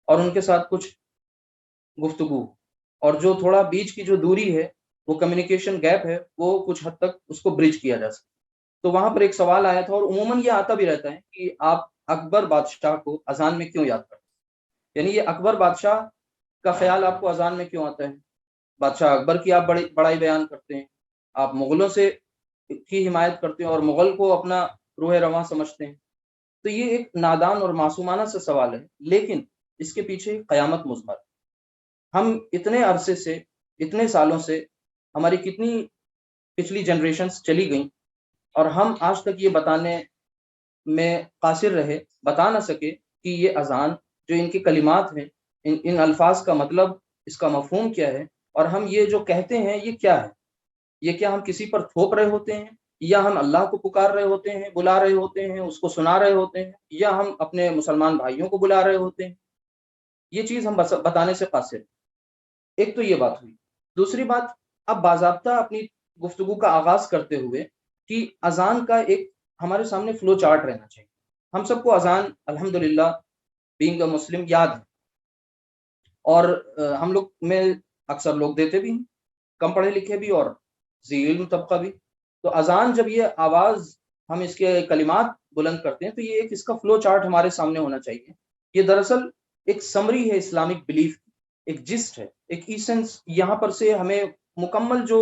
[SPEAKER 3] اور ان کے ساتھ کچھ گفتگو، اور جو تھوڑا بیچ کی جو دوری ہے، وہ کمیونیکیشن گیپ ہے، وہ کچھ حد تک اس کو برج کیا جا سکے. تو وہاں پر ایک سوال آیا تھا، اور عموماً یہ آتا بھی رہتا ہے کہ آپ اکبر بادشاہ کو اذان میں کیوں یاد کرتے ہیں؟ یعنی یہ اکبر بادشاہ کا خیال آپ کو اذان میں کیوں آتا ہے؟ بادشاہ اکبر کی آپ بڑائی بیان کرتے ہیں، آپ مغلوں سے کی حمایت کرتے ہیں اور مغل کو اپنا روح رواں سمجھتے ہیں. تو یہ ایک نادان اور معصومانہ سے سوال ہے، لیکن اس کے پیچھے قیامت مضمر. ہم اتنے عرصے سے، اتنے سالوں سے، ہماری کتنی پچھلی جنریشنز چلی گئیں، اور ہم آج تک یہ بتانے میں قاصر رہے، بتا نہ سکے کہ یہ اذان جو ان کے کلمات ہیں، ان الفاظ کا مطلب، اس کا مفہوم کیا ہے، اور ہم یہ جو کہتے ہیں یہ کیا ہے. یہ کیا ہم کسی پر تھوپ رہے ہوتے ہیں، یا ہم اللہ کو پکار رہے ہوتے ہیں، بلا رہے ہوتے ہیں، اس کو سنا رہے ہوتے ہیں، یا ہم اپنے مسلمان بھائیوں کو بلا رہے ہوتے ہیں؟ یہ چیز ہم بتانے سے قاصر. ایک تو یہ بات ہوئی. دوسری بات، اب باضابطہ اپنی گفتگو کا آغاز کرتے ہوئے کہ اذان کا ایک ہمارے سامنے فلو چارٹ رہنا چاہیے. ہم سب کو اذان الحمدللہ بینگ اے مسلم یاد ہے، اور ہم لوگ میں اکثر لوگ دیتے بھی ہیں، کم پڑھے لکھے بھی اور ذی علم طبقہ بھی. تو اذان جب یہ آواز، ہم اس کے کلمات بلند کرتے ہیں، تو یہ ایک اس کا فلو چارٹ ہمارے سامنے ہونا چاہیے. یہ دراصل ایک سمری ہے اسلامک بلیف، ایک جسٹ ہے، ایک ایسنس. یہاں پر سے ہمیں مکمل جو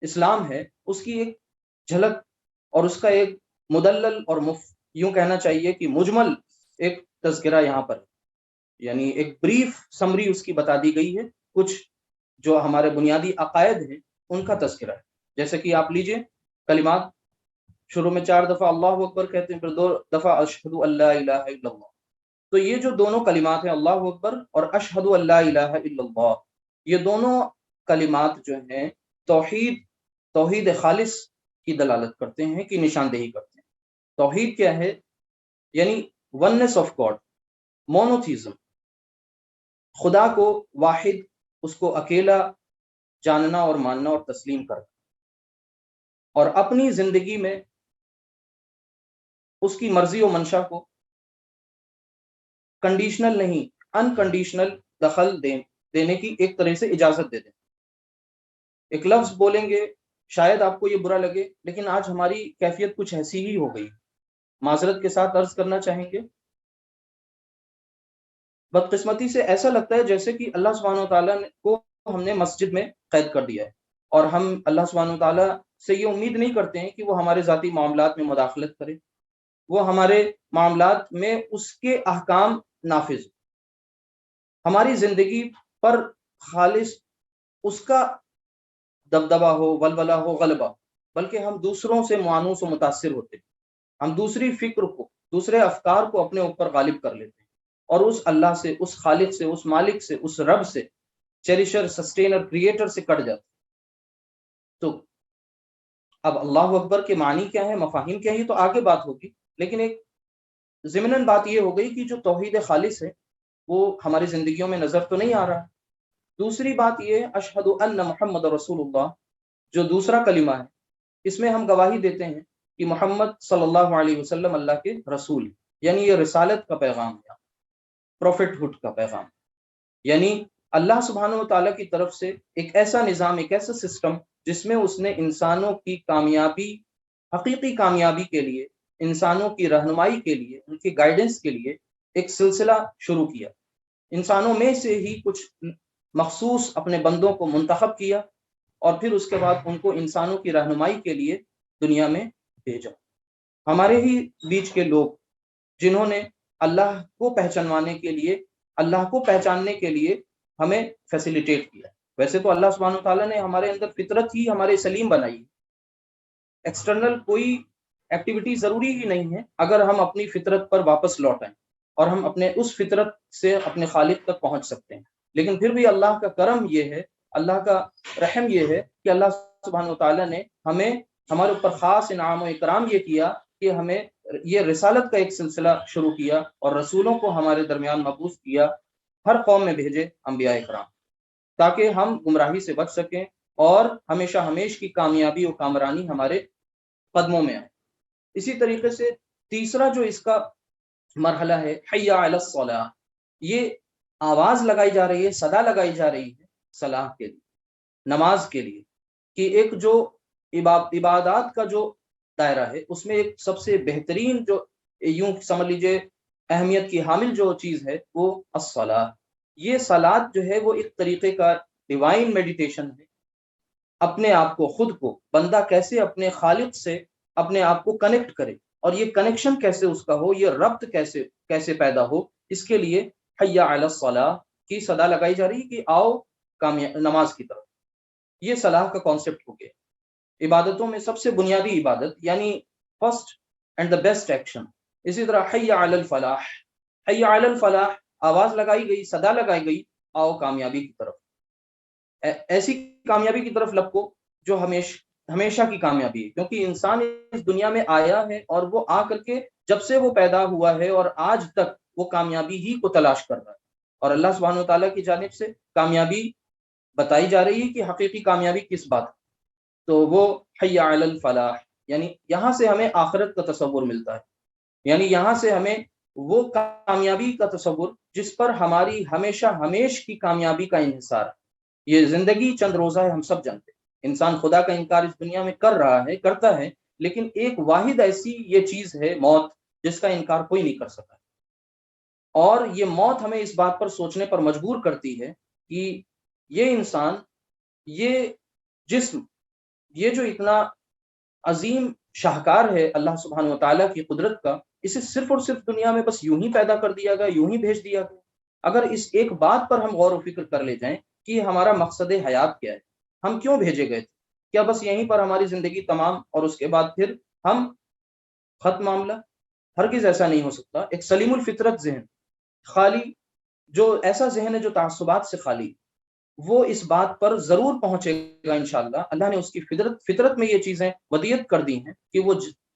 [SPEAKER 3] اسلام ہے اس کی ایک جھلک، اور اس کا ایک مدلل اور یوں کہنا چاہیے کہ مجمل ایک تذکرہ یہاں پر، یعنی ایک بریف سمری اس کی بتا دی گئی ہے. کچھ جو ہمارے بنیادی عقائد ہیں ان کا تذکرہ ہے. جیسے کہ آپ لیجئے کلمات، شروع میں 4 دفعہ اللہ اکبر کہتے ہیں، پھر 2 دفعہ اشہد ان لا الہ الا اللہ. تو یہ جو دونوں کلمات ہیں، اللہ اکبر اور اشہد ان لا الہ الا اللہ، یہ دونوں کلمات جو ہیں توحید خالص کی دلالت کرتے ہیں، کی نشاندہی کرتے ہیں. توحید کیا ہے؟ یعنی وننس آف گاڈ، مونوتھیزم، خدا کو واحد، اس کو اکیلا جاننا اور ماننا اور تسلیم کرنا، اور اپنی زندگی میں اس کی مرضی و منشا کو کنڈیشنل نہیں انکنڈیشنل دخل دینے کی ایک طرح سے اجازت دے دیں. ایک لفظ بولیں گے، شاید آپ کو یہ برا لگے، لیکن آج ہماری کیفیت کچھ ایسی ہی ہو گئی. معذرت کے ساتھ عرض کرنا چاہیں گے، بدقسمتی سے ایسا لگتا ہے جیسے کہ اللہ سبحانہ وتعالیٰ کو ہم نے مسجد میں قید کر دیا ہے، اور ہم اللہ سبحانہ وتعالیٰ سے یہ امید نہیں کرتے ہیں کہ وہ ہمارے ذاتی معاملات میں مداخلت کرے، وہ ہمارے معاملات میں اس کے احکام نافذ، ہماری زندگی پر خالص اس کا دبدبہ ہو، ولولہ ہو، غلبہ، بلکہ ہم دوسروں سے مانوس و متاثر ہوتے ہیں. ہم دوسری فکر کو، دوسرے افکار کو اپنے اوپر غالب کر لیتے ہیں، اور اس اللہ سے، اس خالق سے، اس مالک سے، اس رب سے، چیریشر، سسٹینر، کریٹر سے کٹ جاتے. تو اب اللہ اکبر کے معنی کیا ہے، مفاہیم کیا ہے، یہ تو آگے بات ہوگی، لیکن ایک ضمناً بات یہ ہو گئی کہ جو توحید خالص ہے وہ ہماری زندگیوں میں نظر تو نہیں آ رہا. دوسری بات یہ اشہد ان محمد رسول اللہ، جو دوسرا کلمہ ہے، اس میں ہم گواہی دیتے ہیں کہ محمد صلی اللہ علیہ وسلم اللہ کے رسول، یعنی یہ رسالت کا پیغام ہے، پروفٹ ہوڈ کا پیغام، یعنی اللہ سبحانہ و تعالیٰ کی طرف سے ایک ایسا نظام، ایک ایسا سسٹم جس میں اس نے انسانوں کی کامیابی، حقیقی کامیابی کے لیے، انسانوں کی رہنمائی کے لیے، ان کی گائیڈنس کے لیے ایک سلسلہ شروع کیا. انسانوں میں سے ہی کچھ مخصوص اپنے بندوں کو منتخب کیا، اور پھر اس کے بعد ان کو انسانوں کی رہنمائی کے لیے دنیا میں بھیجا. ہمارے ہی بیچ کے لوگ جنہوں نے اللہ کو پہچانوانے کے لیے، اللہ کو پہچاننے کے لیے ہمیں فیسیلیٹیٹ کیا. ویسے تو اللہ سبحانہ وتعالیٰ نے ہمارے اندر فطرت ہی ہمارے سلیم بنائی، ایکسٹرنل کوئی ایکٹیویٹی ضروری ہی نہیں ہے اگر ہم اپنی فطرت پر واپس لوٹ آئیں اور ہم اپنے اس فطرت سے اپنے خالق تک پہنچ سکتے ہیں. لیکن پھر بھی اللہ کا کرم یہ ہے، اللہ کا رحم یہ ہے کہ اللہ سبحانہ وتعالیٰ نے ہمیں، ہمارے اوپر خاص انعام و اکرام یہ کیا کہ ہمیں یہ رسالت کا ایک سلسلہ شروع کیا اور رسولوں کو ہمارے درمیان مبعوث کیا، ہر قوم میں بھیجے انبیاء اکرام، تاکہ ہم گمراہی سے بچ سکیں اور ہمیشہ ہمیش کی کامیابی و کامرانی ہمارے قدموں میں آئے. اسی طریقے سے تیسرا جو اس کا مرحلہ ہے، حی علی الصلاۃ، یہ آواز لگائی جا رہی ہے، صدا لگائی جا رہی ہے صلاح کے لیے، نماز کے لیے، کہ ایک جو عبادات کا جو دائرہ ہے اس میں ایک سب سے بہترین، جو یوں سمجھ لیجئے اہمیت کی حامل جو چیز ہے وہ الصلاۃ. یہ صلاۃ جو ہے وہ ایک طریقے کا ڈیوائن میڈیٹیشن ہے. اپنے آپ کو، خود کو بندہ کیسے اپنے خالق سے اپنے آپ کو کنیکٹ کرے، اور یہ کنیکشن کیسے اس کا ہو، یہ ربط کیسے پیدا ہو، اس کے لیے حی علی الصلاۃ کی صدا لگائی جا رہی ہے کہ آؤ نماز کی طرف. یہ صلاح کا کانسیپٹ ہو گیا. عبادتوں میں سب سے بنیادی عبادت، یعنی first and the best action. اسی طرح حی علی الفلاح، حی علی الفلاح، آواز لگائی گئی، صدا لگائی گئی، آؤ کامیابی کی طرف. ایسی کامیابی کی طرف لپکو جو ہمیشہ کی کامیابی ہے، کیونکہ انسان اس دنیا میں آیا ہے اور وہ آ کر کے جب سے وہ پیدا ہوا ہے اور آج تک وہ کامیابی ہی کو تلاش کر رہا ہے. اور اللہ سبحانہ وتعالیٰ کی جانب سے کامیابی بتائی جا رہی ہے کہ حقیقی کامیابی کس بات ہے، تو وہ حی علی الفلاح، یعنی یہاں سے ہمیں آخرت کا تصور ملتا ہے، یعنی یہاں سے ہمیں وہ کامیابی کا تصور جس پر ہماری ہمیشہ ہمیش کی کامیابی کا انحصار ہے. یہ زندگی چند روزہ ہے، ہم سب جانتے ہیں. انسان خدا کا انکار اس دنیا میں کر رہا ہے، کرتا ہے، لیکن ایک واحد ایسی یہ چیز ہے موت، جس کا انکار کوئی نہیں کر سکتا. اور یہ موت ہمیں اس بات پر سوچنے پر مجبور کرتی ہے کہ یہ انسان، یہ جسم، یہ جو اتنا عظیم شاہکار ہے اللہ سبحانہ وتعالیٰ کی قدرت کا، اسے صرف اور صرف دنیا میں بس یوں ہی پیدا کر دیا گیا، یوں ہی بھیج دیا گیا. اگر اس ایک بات پر ہم غور و فکر کر لے جائیں کہ ہمارا مقصد حیات کیا ہے، ہم کیوں بھیجے گئے تھے، کیا بس یہیں پر ہماری زندگی تمام اور اس کے بعد پھر ہم ختم معاملہ؟ ہرگز ایسا نہیں ہو سکتا. ایک سلیم الفطرت ذہن، خالی، جو ایسا ذہن ہے جو تعصبات سے خالی، وہ اس بات پر ضرور پہنچے گا انشاءاللہ. اللہ نے اس کی فطرت میں یہ چیزیں ودیت کر دی ہیں کہ وہ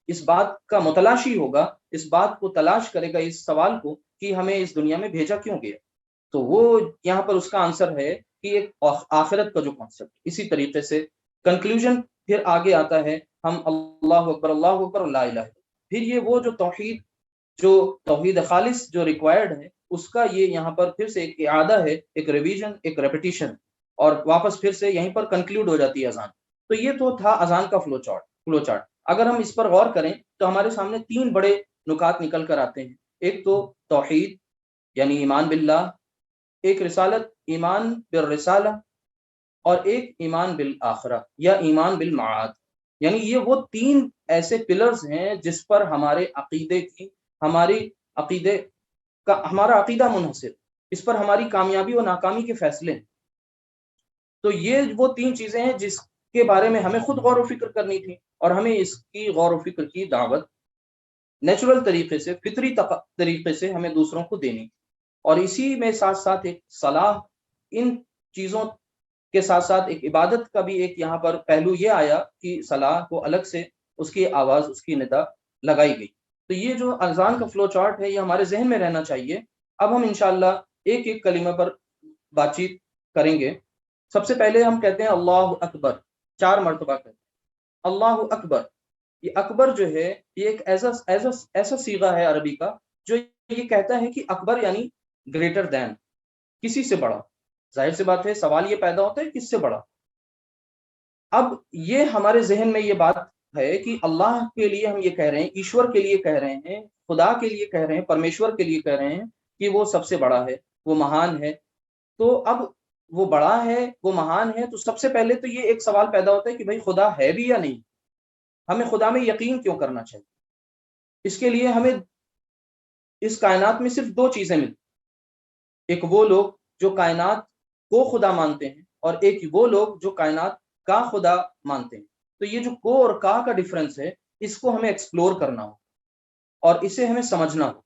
[SPEAKER 3] اس بات کا متلاشی ہوگا، اس بات کو تلاش کرے گا، اس سوال کو کہ ہمیں اس دنیا میں بھیجا کیوں گیا. تو وہ یہاں پر اس کا آنسر ہے کہ ایک آخرت کا جو کانسیپٹ. اسی طریقے سے کنکلوژن پھر آگے آتا ہے، ہم اللہ اکبر، اللہ اکبر، لا الہ الا اللہ. پھر یہ وہ جو توحید خالص جو ریکوائرڈ ہے، اس کا یہ یہاں پر پھر سے ایک اعادہ ہے، ایک ریویژن، ایک ریپیٹیشن، اور واپس پھر سے یہیں پر کنکلیوڈ ہو جاتی ہے اذان۔ تو یہ تو تھا اذان کا فلو چارٹ۔ اگر ہم اس پر غور کریں تو ہمارے سامنے تین بڑے نکات نکل کر آتے ہیں۔ ایک تو توحید یعنی ایمان باللہ، ایک رسالت ایمان بالرسالہ، اور ایک ایمان بالآخرہ یا ایمان بالمعاد۔ یعنی یہ وہ تین ایسے پلرز ہیں جس پر ہمارے عقیدہ منحصر، اس پر ہماری کامیابی و ناکامی کے فیصلے ہیں۔ تو یہ وہ تین چیزیں ہیں جس کے بارے میں ہمیں خود غور و فکر کرنی تھی، اور ہمیں اس کی غور و فکر کی دعوت نیچرل طریقے سے، فطری طریقے سے ہمیں دوسروں کو دینی تھی۔ اور اسی میں ساتھ ساتھ ایک صلاح، ان چیزوں کے ساتھ ساتھ ایک عبادت کا بھی ایک یہاں پر پہلو یہ آیا کہ صلاح کو الگ سے اس کی آواز، اس کی ندا لگائی گئی۔ تو یہ جو اذان کا فلو چارٹ ہے یہ ہمارے ذہن میں رہنا چاہیے۔ اب ہم انشاءاللہ ایک ایک کلمہ پر بات چیت کریں گے۔ سب سے پہلے ہم کہتے ہیں اللہ اکبر، 4 مرتبہ کہتے ہیں اللہ اکبر۔ یہ اکبر جو ہے یہ ایک ایسا صیغہ ہے عربی کا جو یہ کہتا ہے کہ اکبر یعنی گریٹر دین، کسی سے بڑا۔ ظاہر سی بات ہے، سوال یہ پیدا ہوتا ہے کس سے بڑا۔ اب یہ ہمارے ذہن میں یہ بات ہے کہ اللہ کے لیے ہم یہ کہہ رہے ہیں، ایشور کے لیے کہہ رہے ہیں، خدا کے لیے کہہ رہے ہیں، پرمیشور کے لیے کہہ رہے ہیں کہ وہ سب سے بڑا ہے، وہ مہان ہے۔ تو اب وہ بڑا ہے، وہ مہان ہے، تو سب سے پہلے تو یہ ایک سوال پیدا ہوتا ہے کہ بھئی خدا ہے بھی یا نہیں؟ ہمیں خدا میں یقین کیوں کرنا چاہیے؟ اس کے لیے ہمیں اس کائنات میں صرف 2 چیزیں ملتی، ایک وہ لوگ جو کائنات کو خدا مانتے ہیں، اور ایک وہ لوگ جو کائنات کا خدا مانتے ہیں۔ تو یہ جو کو اور کا ڈیفرنس ہے، اس کو ہمیں ایکسپلور کرنا ہو اور اسے ہمیں سمجھنا ہو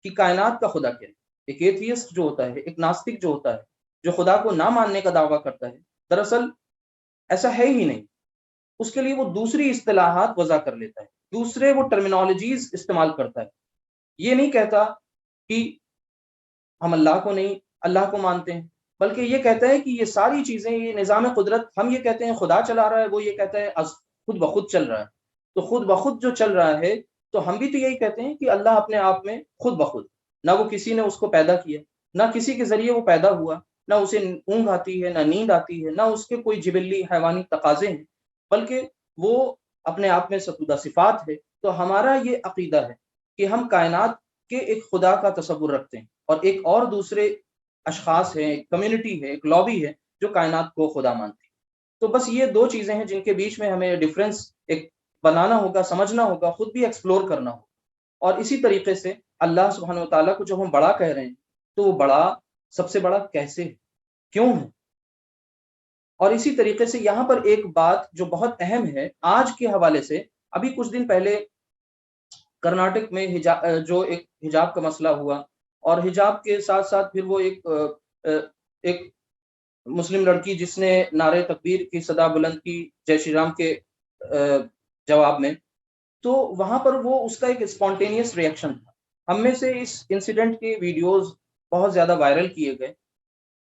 [SPEAKER 3] کہ کائنات کا خدا کیا ہے۔ ایک ایتھیسٹ جو ہوتا ہے، ایک ناستک جو ہوتا ہے، جو خدا کو نہ ماننے کا دعویٰ کرتا ہے، دراصل ایسا ہے ہی نہیں۔ اس کے لیے وہ دوسری اصطلاحات وضع کر لیتا ہے، دوسرے وہ ٹرمینالوجیز استعمال کرتا ہے۔ یہ نہیں کہتا کہ ہم اللہ کو مانتے ہیں، بلکہ یہ کہتا ہے کہ یہ ساری چیزیں، یہ نظام قدرت، ہم یہ کہتے ہیں خدا چلا رہا ہے، وہ یہ کہتا ہے خود بخود چل رہا ہے۔ تو خود بخود جو چل رہا ہے، تو ہم بھی تو یہی کہتے ہیں کہ اللہ اپنے آپ میں خود بخود، نہ وہ کسی نے اس کو پیدا کیا، نہ کسی کے ذریعے وہ پیدا ہوا، نہ اسے اونگ آتی ہے، نہ نیند آتی ہے، نہ اس کے کوئی جبلی حیوانی تقاضے ہیں، بلکہ وہ اپنے آپ میں ستودہ صفات ہے۔ تو ہمارا یہ عقیدہ ہے کہ ہم کائنات کے ایک خدا کا تصور رکھتے ہیں، اور ایک اور دوسرے اشخاص ہیں، ایک کمیونٹی ہے، ایک لابی ہے جو کائنات کو خدا مانتی ہے۔ تو بس یہ 2 چیزیں ہیں جن کے بیچ میں ہمیں ڈفرینس ایک بنانا ہوگا، سمجھنا ہوگا، خود بھی ایکسپلور کرنا ہوگا۔ اور اسی طریقے سے اللہ سبحانہ و تعالیٰ کو جب ہم بڑا کہہ رہے ہیں تو وہ بڑا، سب سے بڑا کیسے ہے، کیوں ہے؟ اور اسی طریقے سے یہاں پر ایک بات جو بہت اہم ہے آج کے حوالے سے، ابھی کچھ دن پہلے کرناٹک میں جو ایک حجاب کا مسئلہ ہوا، اور حجاب کے ساتھ ساتھ پھر وہ ایک مسلم لڑکی جس نے نعرہ تکبیر کی صدا بلند کی جے شری رام کے جواب میں، تو وہاں پر وہ اس کا ایک اسپونٹینیس ریئیکشن تھا۔ ہم میں سے اس انسیڈنٹ کے ویڈیوز بہت زیادہ وائرل کیے گئے،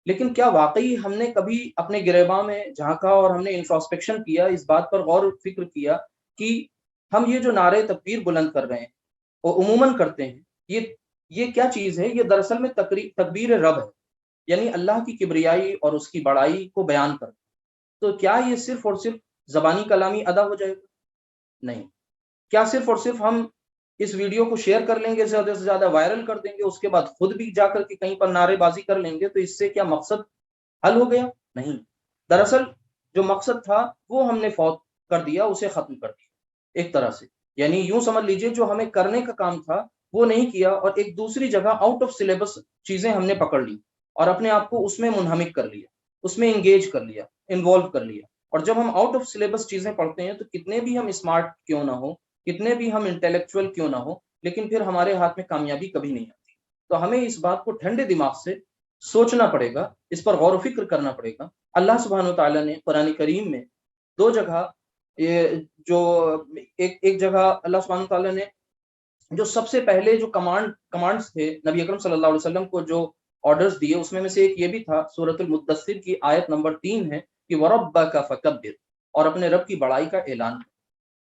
[SPEAKER 3] لیکن کیا واقعی ہم نے کبھی اپنے گریباں میں جھانکا اور ہم نے انٹروسپیکشن کیا، اس بات پر غور و فکر کیا کہ ہم یہ جو نعرہ تکبیر بلند کر رہے ہیں اور عموماً کرتے ہیں، یہ کیا چیز ہے؟ یہ دراصل میں تکبیر رب ہے، یعنی اللہ کی کبریائی اور اس کی بڑائی کو بیان کرتا۔ تو کیا یہ صرف اور صرف زبانی کلامی ادا ہو جائے گا؟ نہیں۔ کیا صرف اور صرف ہم اس ویڈیو کو شیئر کر لیں گے، زیادہ سے زیادہ وائرل کر دیں گے، اس کے بعد خود بھی جا کر کے کہیں پر نعرے بازی کر لیں گے، تو اس سے کیا مقصد حل ہو گیا؟ نہیں۔ دراصل جو مقصد تھا وہ ہم نے فوت کر دیا، اسے ختم کر دیا ایک طرح سے۔ یعنی یوں سمجھ لیجئے جو ہمیں کرنے کا کام تھا وہ نہیں کیا، اور ایک دوسری جگہ آؤٹ آف سلیبس چیزیں ہم نے پکڑ لی اور اپنے آپ کو اس میں منہمک کر لیا، اس میں انگیج کر لیا، انوالو کر لیا۔ اور جب ہم آؤٹ آف سلیبس چیزیں پڑھتے ہیں تو کتنے بھی ہم اسمارٹ کیوں نہ ہو، کتنے بھی ہم انٹلیکچوئل کیوں نہ ہو، لیکن پھر ہمارے ہاتھ میں کامیابی کبھی نہیں آتی۔ تو ہمیں اس بات کو ٹھنڈے دماغ سے سوچنا پڑے گا، اس پر غور و فکر کرنا پڑے گا۔ اللہ سبحانہ و تعالیٰ نے قرآن کریم میں 2 جگہ، جو ایک جگہ اللہ سبحانہ و تعالیٰ نے جو سب سے پہلے جو کمانڈز تھے نبی اکرم صلی اللہ علیہ وسلم کو جو آرڈرز دیے، اس میں سے ایک یہ بھی تھا، سورۃ المدثر کی آیت نمبر 3 ہے کہ وَرَبَّكَ فَكَبِّرْ، اور اپنے رب کی بڑائی کا اعلان۔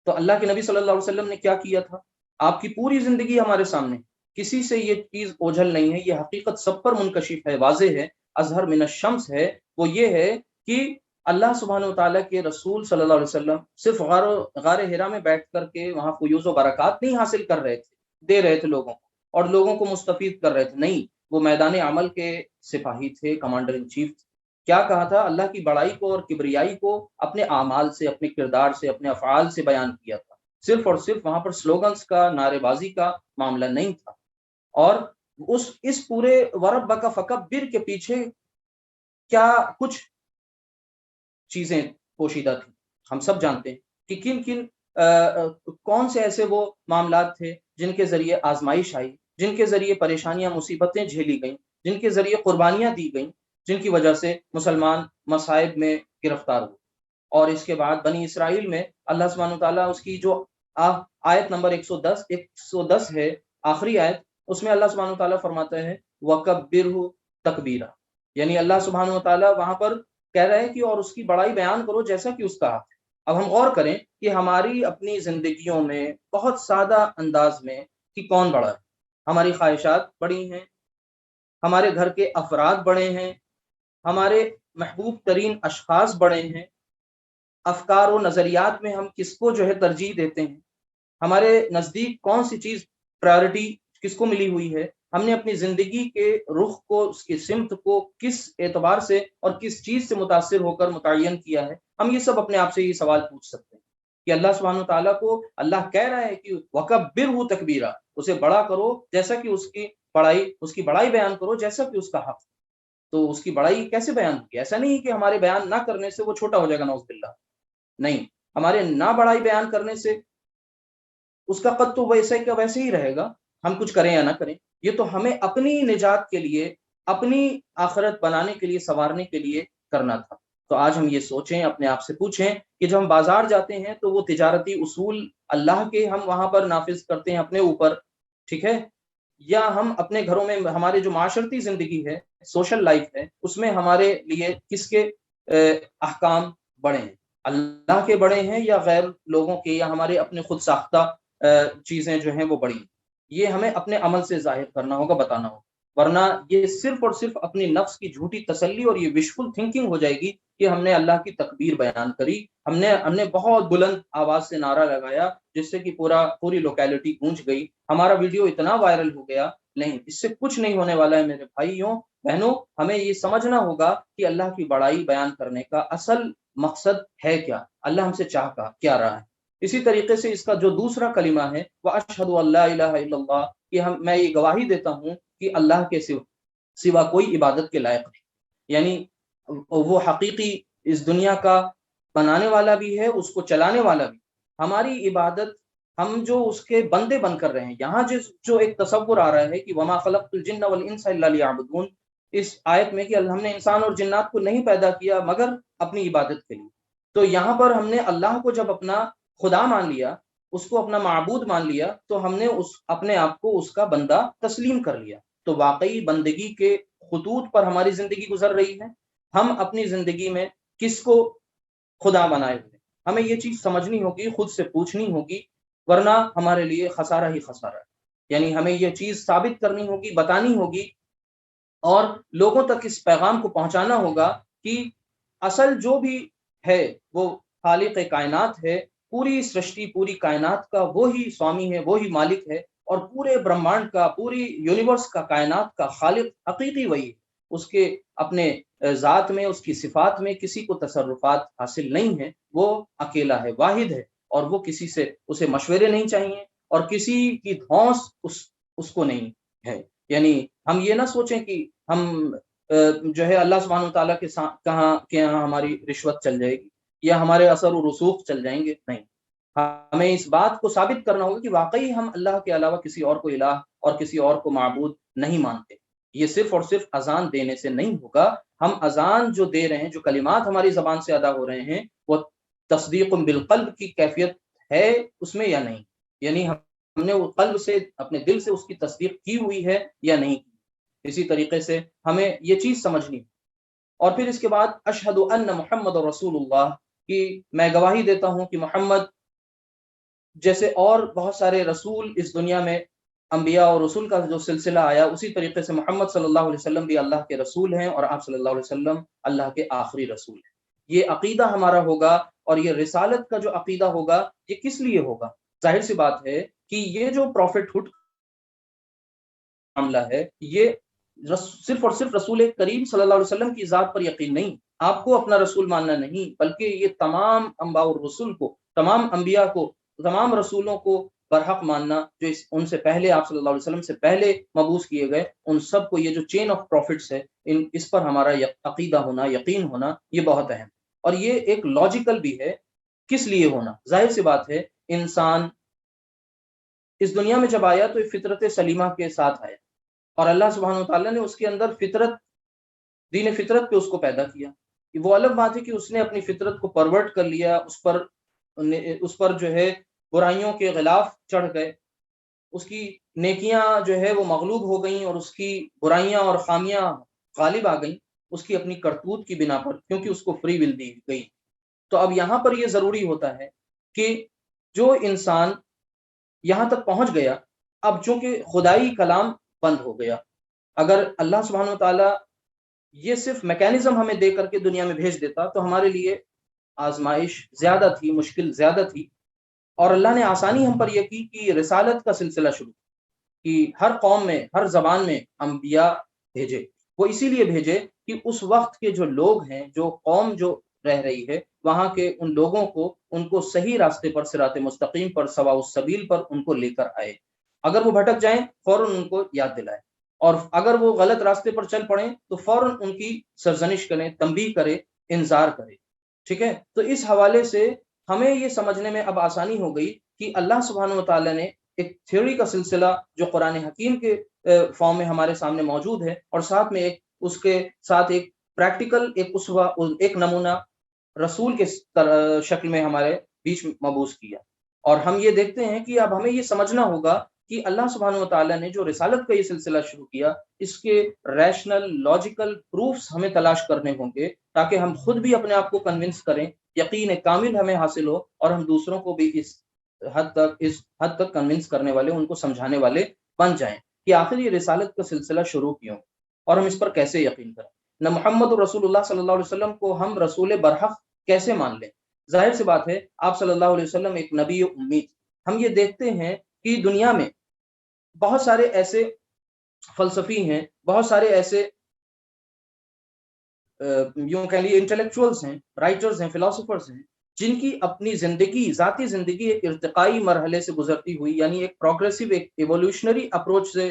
[SPEAKER 3] تو اللہ کے نبی صلی اللہ علیہ وسلم نے کیا کیا تھا؟ آپ کی پوری زندگی ہمارے سامنے، کسی سے یہ چیز اوجھل نہیں ہے، یہ حقیقت سب پر منکشف ہے، واضح ہے، اظہر من الشمس ہے، وہ یہ ہے کہ اللہ سبحانہ و تعالیٰ کے رسول صلی اللہ علیہ وسلم صرف غار ہرا میں بیٹھ کر کے وہاں فیوز و برکات نہیں حاصل کر رہے تھے، دے رہے تھے لوگوں کو اور لوگوں کو مستفید کر رہے تھے، نہیں، وہ میدان عمل کے سپاہی تھے، کمانڈر ان چیف تھے۔ کیا کہا تھا؟ اللہ کی بڑائی کو اور کبریائی کو اپنے اعمال سے، اپنے کردار سے، اپنے افعال سے بیان کیا تھا، صرف اور صرف وہاں پر سلوگنز کا، نعرے بازی کا معاملہ نہیں تھا۔ اور اس پورے وربک فکبر کے پیچھے کیا کچھ چیزیں پوشیدہ تھیں، ہم سب جانتے ہیں کہ کن کون سے ایسے وہ معاملات تھے جن کے ذریعے آزمائش آئی، جن کے ذریعے پریشانیاں، مصیبتیں جھیلی گئیں، جن کے ذریعے قربانیاں دی گئیں، جن کی وجہ سے مسلمان مصائب میں گرفتار ہوئے۔ اور اس کے بعد بنی اسرائیل میں اللہ سبحانہ تعالیٰ اس کی جو آیت نمبر 110 ہے، آخری آیت، اس میں اللہ سبحانہ تعالیٰ فرماتا ہے وَكَبِّرْهُ تَكْبِيرًا، یعنی اللہ سبحانہ تعالیٰ وہاں پر کہہ رہا ہے کہ اور اس کی بڑائی بیان کرو جیسا کہ اس کا حق ہے۔ اب ہم غور کریں کہ ہماری اپنی زندگیوں میں بہت سادہ انداز میں کہ کون بڑا ہے؟ ہماری خواہشات بڑی ہیں، ہمارے گھر کے افراد بڑے ہیں، ہمارے محبوب ترین اشخاص بڑے ہیں، افکار و نظریات میں ہم کس کو جو ہے ترجیح دیتے ہیں، ہمارے نزدیک کون سی چیز پرائورٹی کس کو ملی ہوئی ہے، ہم نے اپنی زندگی کے رخ کو، اس کی سمت کو کس اعتبار سے اور کس چیز سے متاثر ہو کر متعین کیا ہے۔ ہم یہ سب اپنے آپ سے یہ سوال پوچھ سکتے ہیں کہ اللہ سبحانہ تعالیٰ کو اللہ کہہ رہا ہے کہ وَكَبِّرْهُ تَكْبِيرًا، اسے بڑا کرو جیسا کہ اس کی بڑائی بیان کرو جیسا کہ اس کا حق۔ تو اس کی بڑائی کیسے بیان ہوگی؟ ایسا نہیں کہ ہمارے بیان نہ کرنے سے وہ چھوٹا ہو جائے گا، نعوذ باللہ، نہیں، ہمارے نہ بڑائی بیان کرنے سے اس کا قد تو ویسے کا ویسے ہی رہے گا، ہم کچھ کریں یا نہ کریں۔ یہ تو ہمیں اپنی نجات کے لیے، اپنی آخرت بنانے کے لیے، سنوارنے کے لیے کرنا تھا۔ تو آج ہم یہ سوچیں، اپنے آپ سے پوچھیں کہ جب ہم بازار جاتے ہیں تو وہ تجارتی اصول اللہ کے ہم وہاں پر نافذ کرتے ہیں اپنے اوپر، ٹھیک ہے، یا ہم اپنے گھروں میں ہمارے جو معاشرتی زندگی ہے، سوشل لائف ہے، اس میں ہمارے لیے کس کے احکام بڑے ہیں؟ اللہ کے بڑے ہیں یا غیر لوگوں کے، یا ہمارے اپنے خود ساختہ چیزیں جو ہیں وہ بڑی ہیں؟ یہ ہمیں اپنے عمل سے ظاہر کرنا ہوگا، بتانا ہوگا، ورنہ یہ صرف اور صرف اپنی نفس کی جھوٹی تسلی اور یہ وشفل تھنکنگ ہو جائے گی کہ ہم نے اللہ کی تکبیر بیان کری، ہم نے بہت بلند آواز سے نعرہ لگایا جس سے کہ پوری لوکیلٹی گونج گئی، ہمارا ویڈیو اتنا وائرل ہو گیا۔ نہیں، اس سے کچھ نہیں ہونے والا ہے میرے بھائیوں بہنوں۔ ہمیں یہ سمجھنا ہوگا کہ اللہ کی بڑائی بیان کرنے کا اصل مقصد ہے کیا، اللہ ہم سے چاہ کیا رہا ہے۔ اسی طریقے سے اس کا جو دوسرا کلمہ ہے وہ اشہد ان لا الہ الا اللہ، کہ میں یہ گواہی دیتا ہوں کہ اللہ کے سوا کوئی عبادت کے لائق نہیں، یعنی وہ حقیقی اس دنیا کا بنانے والا بھی ہے، اس کو چلانے والا بھی۔ ہماری عبادت ہم جو اس کے بندے بن کر رہے ہیں، یہاں جو ایک تصور آ رہا ہے کہ وما خلقت الجن والانس الا لیعبدون، اس آیت میں کہ ہم نے انسان اور جنات کو نہیں پیدا کیا مگر اپنی عبادت کے لیے، تو یہاں پر ہم نے اللہ کو جب اپنا خدا مان لیا، اس کو اپنا معبود مان لیا، تو ہم نے اپنے آپ کو اس کا بندہ تسلیم کر لیا۔ تو واقعی بندگی کے خطوط پر ہماری زندگی گزر رہی ہے۔ ہم اپنی زندگی میں کس کو خدا بنائے ہوئے، ہمیں یہ چیز سمجھنی ہوگی، خود سے پوچھنی ہوگی، ورنہ ہمارے لیے خسارہ ہی خسارہ ہے۔ یعنی ہمیں یہ چیز ثابت کرنی ہوگی، بتانی ہوگی، اور لوگوں تک اس پیغام کو پہنچانا ہوگا کہ اصل جو بھی ہے وہ خالق کائنات ہے، پوری سرشٹی، پوری کائنات کا وہی سوامی ہے، وہی مالک ہے، اور پورے برہمانڈ کا، پوری یونیورس کا، کائنات کا خالق حقیقی وہی ہے۔ اس کے اپنے ذات میں، اس کی صفات میں کسی کو تصرفات حاصل نہیں ہے، وہ اکیلا ہے، واحد ہے، اور وہ کسی سے اسے مشورے نہیں چاہیے، اور کسی کی دھونس اس کو نہیں ہے۔ یعنی ہم یہ نہ سوچیں کہ ہم جو ہے اللہ سبحانہ تعالیٰ کے یہاں ہماری رشوت چل جائے گی یا ہمارے اثر و رسوخ چل جائیں گے، نہیں، ہمیں اس بات کو ثابت کرنا ہوگا کہ واقعی ہم اللہ کے علاوہ کسی اور کو الہ اور کسی اور کو معبود نہیں مانتے۔ یہ صرف اور صرف اذان دینے سے نہیں ہوگا۔ ہم اذان جو دے رہے ہیں، جو کلمات ہماری زبان سے ادا ہو رہے ہیں، وہ تصدیق بالقلب کی کیفیت ہے اس میں یا نہیں، یعنی ہم نے وہ قلب سے، اپنے دل سے اس کی تصدیق کی ہوئی ہے یا نہیں۔ اسی طریقے سے ہمیں یہ چیز سمجھنی ہے۔ اور پھر اس کے بعد اشہد ان محمد رسول اللہ، کہ میں گواہی دیتا ہوں کہ محمد جیسے اور بہت سارے رسول اس دنیا میں انبیاء اور رسول کا جو سلسلہ آیا اسی طریقے سے محمد صلی اللہ علیہ وسلم بھی اللہ کے رسول ہیں اور آپ صلی اللہ علیہ وسلم اللہ کے آخری رسول ہیں. یہ عقیدہ ہمارا ہوگا اور یہ رسالت کا جو عقیدہ ہوگا یہ کس لیے ہوگا؟ ظاہر سی بات ہے کہ یہ جو پروفٹ ہوڈ معاملہ ہے یہ صرف اور صرف رسول کریم صلی اللہ علیہ وسلم کی ذات پر یقین نہیں، آپ کو اپنا رسول ماننا نہیں، بلکہ یہ تمام انبیاء اور رسول کو، تمام انبیاء کو، تمام رسولوں کو برحق ماننا جو ان سے پہلے آپ صلی اللہ علیہ وسلم سے پہلے مبعوث کیے گئے، ان سب کو، یہ جو چین آف پروفٹس ہے اس پر ہمارا عقیدہ ہونا، یقین ہونا، یہ بہت اہم. اور یہ ایک لاجیکل بھی ہے. کس لیے ہونا؟ ظاہر سی بات ہے انسان اس دنیا میں جب آیا تو فطرت سلیمہ کے ساتھ آیا اور اللہ سبحانہ وتعالیٰ نے اس کے اندر فطرت، دین فطرت پہ اس کو پیدا کیا. وہ الگ بات ہے کہ اس نے اپنی فطرت کو پرورٹ کر لیا، اس پر جو ہے برائیوں کے غلاف چڑھ گئے، اس کی نیکیاں جو ہے وہ مغلوب ہو گئیں اور اس کی برائیاں اور خامیاں غالب آ گئیں اس کی اپنی کرتوت کی بنا پر، کیونکہ اس کو فری ول دی گئی. تو اب یہاں پر یہ ضروری ہوتا ہے کہ جو انسان یہاں تک پہنچ گیا، اب چونکہ خدائی کلام بند ہو گیا، اگر اللہ سبحانہ وتعالیٰ یہ صرف میکینزم ہمیں دے کر کے دنیا میں بھیج دیتا تو ہمارے لیے آزمائش زیادہ تھی، مشکل زیادہ تھی. اور اللہ نے آسانی ہم پر یہ کی کہ رسالت کا سلسلہ شروع کہ ہر قوم میں، ہر زبان میں انبیاء بھیجے. وہ اسی لیے بھیجے کہ اس وقت کے جو لوگ ہیں، جو قوم جو رہ رہی ہے، وہاں کے ان لوگوں کو، ان کو صحیح راستے پر، صراط مستقیم پر، سواء السبیل پر ان کو لے کر آئے. اگر وہ بھٹک جائیں فوراً ان کو یاد دلائے، اور اگر وہ غلط راستے پر چل پڑیں تو فوراً ان کی سرزنش کریں، تنبیہ کرے، انذار کرے. ٹھیک ہے؟ تو اس حوالے سے ہمیں یہ سمجھنے میں اب آسانی ہو گئی کہ اللہ سبحانہ وتعالیٰ نے ایک تھیوری کا سلسلہ جو قرآن حکیم کے فارم میں ہمارے سامنے موجود ہے، اور ساتھ میں اس کے ساتھ ایک پریکٹیکل، ایک اسوہ، ایک نمونہ رسول کے شکل میں ہمارے بیچ مبعوث کیا. اور ہم یہ دیکھتے ہیں کہ اب ہمیں یہ سمجھنا ہوگا کہ اللہ سبحانہ وتعالیٰ نے جو رسالت کا یہ سلسلہ شروع کیا، اس کے ریشنل، لاجیکل پروفس ہمیں تلاش کرنے ہوں گے تاکہ ہم خود بھی اپنے آپ کو کنونس کریں، یقین کامل ہمیں حاصل ہو، اور ہم دوسروں کو بھی اس حد تک کنونس کرنے والے، ان کو سمجھانے والے بن جائیں کہ آخر یہ رسالت کا سلسلہ شروع کیوں اور ہم اس پر کیسے یقین کریں. نہ محمد رسول اللہ صلی اللہ علیہ وسلم کو ہم رسول برحق کیسے مان لیں؟ ظاہر سی بات ہے آپ صلی اللہ علیہ وسلم ایک نبی امی. ہم یہ دیکھتے ہیں کہ دنیا میں بہت سارے ایسے فلسفی ہیں، بہت سارے ایسے یوں کہہ لیے انٹلیکچوئلس ہیں، رائٹرز ہیں، فلاسفرز ہیں، جن کی اپنی زندگی، ذاتی زندگی ایک ارتقائی مرحلے سے گزرتی ہوئی، یعنی ایک پروگریسو، ایک ایولیوشنری اپروچ سے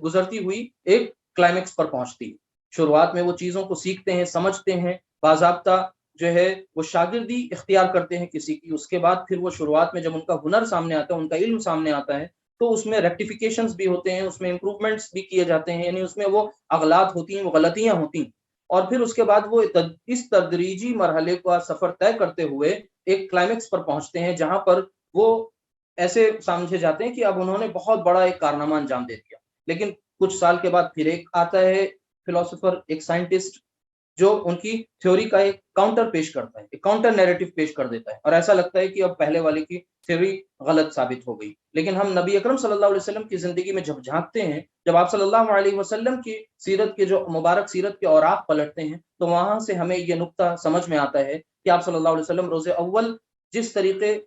[SPEAKER 3] گزرتی ہوئی ایک کلائمیکس پر پہنچتی ہے. شروعات میں وہ چیزوں کو سیکھتے ہیں، سمجھتے ہیں، باضابطہ جو ہے وہ شاگردی اختیار کرتے ہیں کسی کی. اس کے بعد پھر وہ شروعات میں جب ان کا ہنر سامنے آتا ہے، ان کا علم سامنے آتا ہے، تو اس میں ریکٹیفیکیشنز بھی ہوتے ہیں، اس میں امپروومنٹس بھی کیے جاتے ہیں، یعنی اس میں وہ اغلاط ہوتی ہیں، وہ غلطیاں ہوتی ہیں. اور پھر اس کے بعد وہ اس تدریجی مرحلے کا سفر طے کرتے ہوئے ایک کلائمیکس پر پہنچتے ہیں جہاں پر وہ ایسے سمجھے جاتے ہیں کہ اب انہوں نے بہت بڑا ایک کارنامہ انجام دے دیا. لیکن کچھ سال کے بعد پھر ایک آتا ہے فلاسفر، ایک سائنٹسٹ، جو ان کی تھیوری کا ایک کاؤنٹر پیش کرتا ہے، ایک کاؤنٹر نیریٹو پیش کر دیتا ہے، اور ایسا لگتا ہے کہ اب پہلے والے کی تھیوری غلط ثابت ہو گئی. لیکن ہم نبی اکرم صلی اللہ علیہ وسلم کی زندگی میں جب جھانکتے ہیں، جب آپ صلی اللہ علیہ وسلم کی سیرت کے جو مبارک سیرت کے اوراق پلٹتے ہیں، تو وہاں سے ہمیں یہ نقطہ سمجھ میں آتا ہے کہ آپ صلی اللہ علیہ وسلم روز اول جس طریقے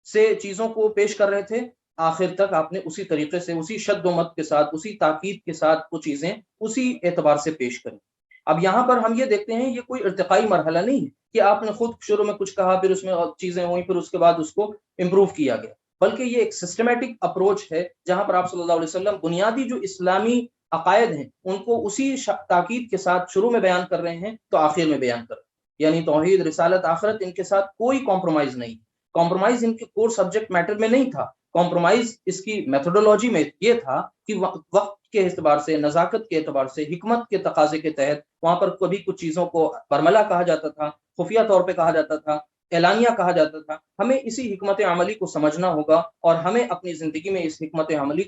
[SPEAKER 3] سے چیزوں کو پیش کر رہے تھے، آخر تک آپ نے اسی طریقے سے، اسی شد و مت کے ساتھ، اسی تاکید کے ساتھ وہ چیزیں اسی اعتبار سے پیش کریں. اب یہاں پر ہم یہ دیکھتے ہیں یہ کوئی ارتقائی مرحلہ نہیں ہے کہ آپ نے خود شروع میں کچھ کہا، پھر اس میں چیزیں ہوئیں، پھر اس کے بعد اس کو امپروو کیا گیا، بلکہ یہ ایک سسٹمیٹک اپروچ ہے جہاں پر آپ صلی اللہ علیہ وسلم بنیادی جو اسلامی عقائد ہیں ان کو اسی تاکید کے ساتھ شروع میں بیان کر رہے ہیں تو آخر میں بیان کر رہے ہیں. یعنی توحید، رسالت، آخرت، ان کے ساتھ کوئی کمپرومائز نہیں. کمپرومائز ان کے کور سبجیکٹ میٹر میں نہیں تھا، کمپرومائز اس کی میتھڈولوجی میں یہ تھا کہ وقت کے اعتبار سے، نزاکت کے اعتبار سے، حکمت کے تقاضے کے تحت وہاں پر کبھی کچھ چیزوں کو برملہ کہا جاتا تھا، خفیہ طور پہ کہا جاتا تھا، اعلانیہ کہا جاتا تھا. ہمیں اسی حکمت عملی کو سمجھنا ہوگا اور ہمیں اپنی زندگی میں اس حکمت عملی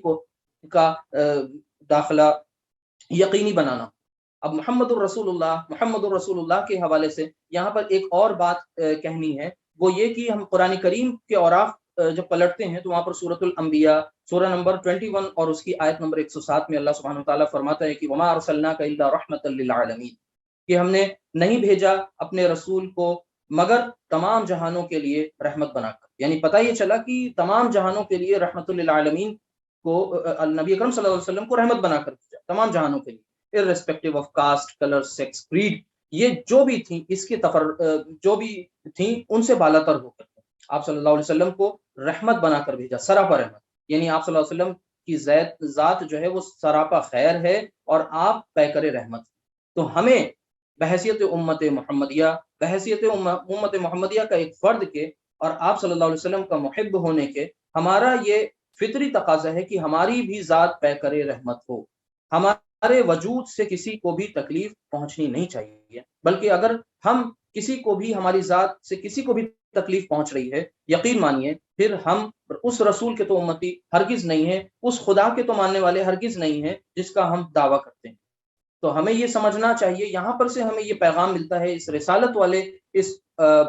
[SPEAKER 3] کا داخلہ یقینی بنانا. اب محمد الرسول اللہ کے حوالے سے یہاں پر ایک اور بات کہنی ہے، وہ یہ کہ ہم قرآن کریم کے اوراق جب پلٹتے ہیں تو وہاں پر سورۃ الانبیاء سورہ نمبر 21 اور اس کی آیت نمبر 107 میں اللہ سبحانہ وتعالیٰ فرماتا ہے کہ وما ارسلناک الا رحمۃ للعالمین، کہ ہم نے نہیں بھیجا اپنے رسول کو مگر تمام جہانوں کے لیے رحمت بنا کر. یعنی پتہ یہ چلا کہ تمام جہانوں کے لیے رحمت للعالمین کو نبی اکرم صلی اللہ علیہ وسلم کو رحمت بنا کر بھیجا، تمام جہانوں کے لیے، irrespective of caste, colour, sex, creed، یہ جو بھی تھیں اس کے جو بھی تھیں ان سے بالا تر ہو کر آپ صلی اللہ علیہ وسلم کو رحمت بنا کر بھیجا، سراپا رحمت. یعنی آپ صلی اللہ علیہ وسلم کی ذات جو ہے وہ سراپا خیر ہے اور آپ پیکر رحمت. تو ہمیں بحیثیت امت محمدیہ، بحیثیت امت محمدیہ کا ایک فرد کے اور آپ صلی اللہ علیہ وسلم کا محب ہونے کے، ہمارا یہ فطری تقاضا ہے کہ ہماری بھی ذات پیکر رحمت ہو. ہمارے وجود سے کسی کو بھی تکلیف پہنچنی نہیں چاہیے، بلکہ اگر ہم کسی کو بھی، ہماری ذات سے کسی کو بھی تکلیف پہنچ رہی ہے، یقین مانیے پھر ہم اس رسول کے تو امتی ہرگز نہیں ہیں، اس خدا کے تو ماننے والے ہرگز نہیں ہیں جس کا ہم دعویٰ کرتے ہیں. تو ہمیں یہ سمجھنا چاہیے، یہاں پر سے ہمیں یہ پیغام ملتا ہے اس رسالت والے اس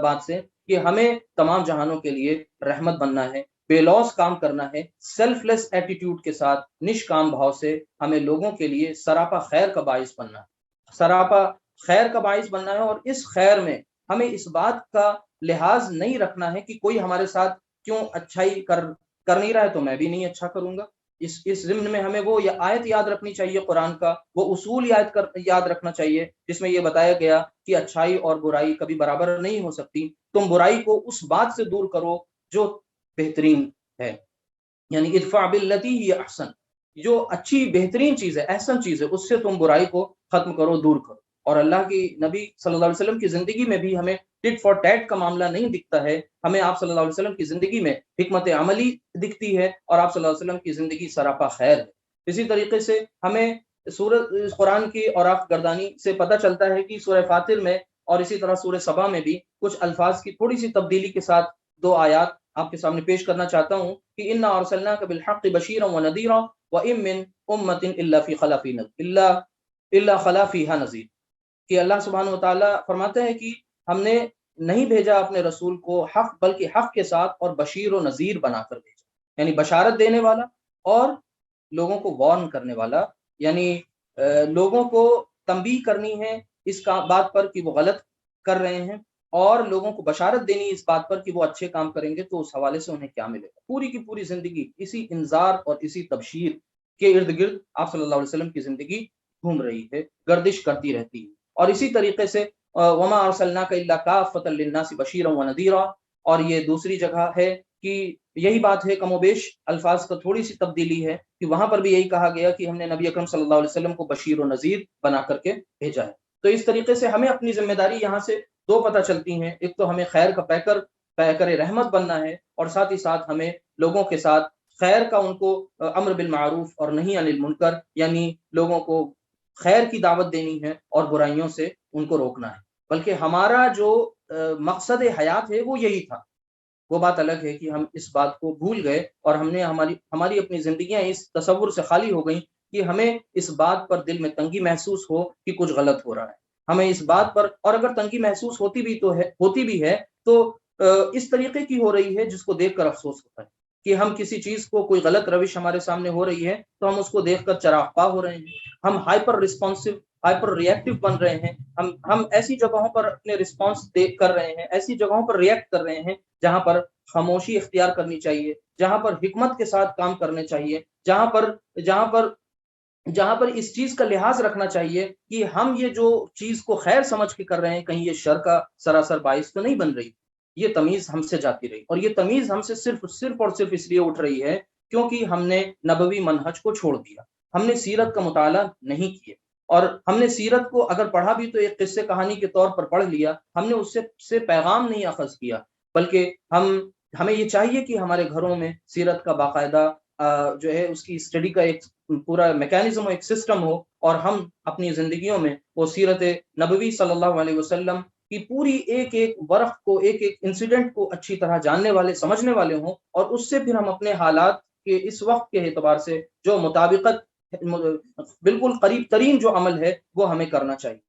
[SPEAKER 3] بات سے کہ ہمیں تمام جہانوں کے لیے رحمت بننا ہے، بے لوث کام کرنا ہے، سیلف لیس ایٹیٹیوڈ کے ساتھ، نشکام بھاؤ سے ہمیں لوگوں کے لیے سراپا خیر کا باعث بننا ہے، سراپا خیر کا باعث بننا ہے. اور اس خیر میں ہمیں اس بات کا لحاظ نہیں رکھنا ہے کہ کوئی ہمارے ساتھ کیوں اچھائی کر نہیں رہا ہے تو میں بھی نہیں اچھا کروں گا. اس ضمن میں ہمیں وہ آیت یاد رکھنی چاہیے، قرآن کا وہ اصول یاد رکھنا چاہیے جس میں یہ بتایا گیا کہ اچھائی اور برائی کبھی برابر نہیں ہو سکتی. تم برائی کو اس بات سے دور کرو جو بہترین ہے، یعنی ادفع باللتی ہی احسن، جو اچھی بہترین چیز ہے، احسن چیز ہے، اس سے تم برائی کو ختم کرو، دور کرو. اور اللہ کی نبی صلی اللہ علیہ وسلم کی زندگی میں بھی ہمیں ٹٹ فار ٹیٹ کا معاملہ نہیں دکھتا ہے، ہمیں آپ صلی اللہ علیہ وسلم کی زندگی میں حکمت عملی دکھتی ہے اور آپ صلی اللہ علیہ وسلم کی زندگی سراپا خیر ہے. اسی طریقے سے ہمیں سورۃ قرآن کی اوراق گردانی سے پتہ چلتا ہے کہ سورہ فاطر میں اور اسی طرح سورہ سبا میں بھی کچھ الفاظ کی تھوڑی سی تبدیلی کے ساتھ دو آیات آپ کے سامنے پیش کرنا چاہتا ہوں کہ انا ارسلناک بالحق بشیرا ونذیرا وان من امۃ الا خلا فیہا نذیر، کہ اللہ سبحانہ وتعالیٰ فرماتا ہے کہ ہم نے نہیں بھیجا اپنے رسول کو حق بلکہ حق کے ساتھ اور بشیر و نذیر بنا کر بھیجا، یعنی بشارت دینے والا اور لوگوں کو وارن کرنے والا، یعنی لوگوں کو تنبیہ کرنی ہے اس بات پر کہ وہ غلط کر رہے ہیں اور لوگوں کو بشارت دینی اس بات پر کہ وہ اچھے کام کریں گے تو اس حوالے سے انہیں کیا ملے گا. پوری کی پوری زندگی اسی انذار اور اسی تبشیر کے ارد گرد آپ صلی اللہ علیہ وسلم کی زندگی گھوم رہی ہے، گردش کرتی رہتی ہے. اور اسی طریقے سے وما ارسلناک الا کافۃ للناس بشیرا ونذیرا، اور یہ دوسری جگہ ہے کہ یہی بات ہے، کم و بیش الفاظ کا تھوڑی سی تبدیلی ہے کہ وہاں پر بھی یہی کہا گیا کہ ہم نے نبی اکرم صلی اللہ علیہ وسلم کو بشیر و نذیر بنا کر کے بھیجا ہے. تو اس طریقے سے ہمیں اپنی ذمہ داری یہاں سے دو پتہ چلتی ہیں، ایک تو ہمیں خیر کا پیکر رحمت بننا ہے اور ساتھ ہی ساتھ ہمیں لوگوں کے ساتھ خیر کا، ان کو امر بالمعروف اور نہی عن المنکر، یعنی لوگوں کو خیر کی دعوت دینی ہے اور برائیوں سے ان کو روکنا ہے. بلکہ ہمارا جو مقصد حیات ہے وہ یہی تھا. وہ بات الگ ہے کہ ہم اس بات کو بھول گئے اور ہم نے ہماری اپنی زندگیاں اس تصور سے خالی ہو گئیں کہ ہمیں اس بات پر دل میں تنگی محسوس ہو کہ کچھ غلط ہو رہا ہے. ہمیں اس بات پر، اور اگر تنگی محسوس ہوتی بھی ہے تو اس طریقے کی ہو رہی ہے جس کو دیکھ کر افسوس ہوتا ہے کہ ہم کسی چیز کو، کوئی غلط روش ہمارے سامنے ہو رہی ہے تو ہم اس کو دیکھ کر چراغ ہو رہے ہیں، ہم ہائپر رسپانسو، ہائپر ری ایکٹیو بن رہے ہیں، ہم ایسی جگہوں پر اپنے رسپانس کر رہے ہیں، ایسی جگہوں پر ریئیکٹ کر رہے ہیں جہاں پر خاموشی اختیار کرنی چاہیے، جہاں پر حکمت کے ساتھ کام کرنے چاہیے، جہاں پر اس چیز کا لحاظ رکھنا چاہیے کہ ہم یہ جو چیز کو خیر سمجھ کے کر رہے ہیں کہیں یہ شر کا سراسر باعث تو نہیں بن رہی. یہ تمیز ہم سے جاتی رہی اور یہ تمیز ہم سے صرف اور صرف اس لیے اٹھ رہی ہے کیونکہ ہم نے نبوی منہج کو چھوڑ دیا، ہم نے سیرت کا مطالعہ نہیں کیا، اور ہم نے سیرت کو اگر پڑھا بھی تو ایک قصے کہانی کے طور پر پڑھ لیا، ہم نے اس سے پیغام نہیں اخذ کیا. بلکہ ہمیں یہ چاہیے کہ ہمارے گھروں میں سیرت کا باقاعدہ جو ہے اس کی اسٹڈی کا ایک پورا میکینزم، ایک سسٹم ہو، اور ہم اپنی زندگیوں میں وہ سیرت نبوی صلی اللہ علیہ وسلم کی پوری ایک ورق کو، ایک انسیڈنٹ کو اچھی طرح جاننے والے، سمجھنے والے ہوں، اور اس سے پھر ہم اپنے حالات کے اس وقت کے اعتبار سے جو مطابقت بالکل قریب ترین جو عمل ہے وہ ہمیں کرنا چاہیے.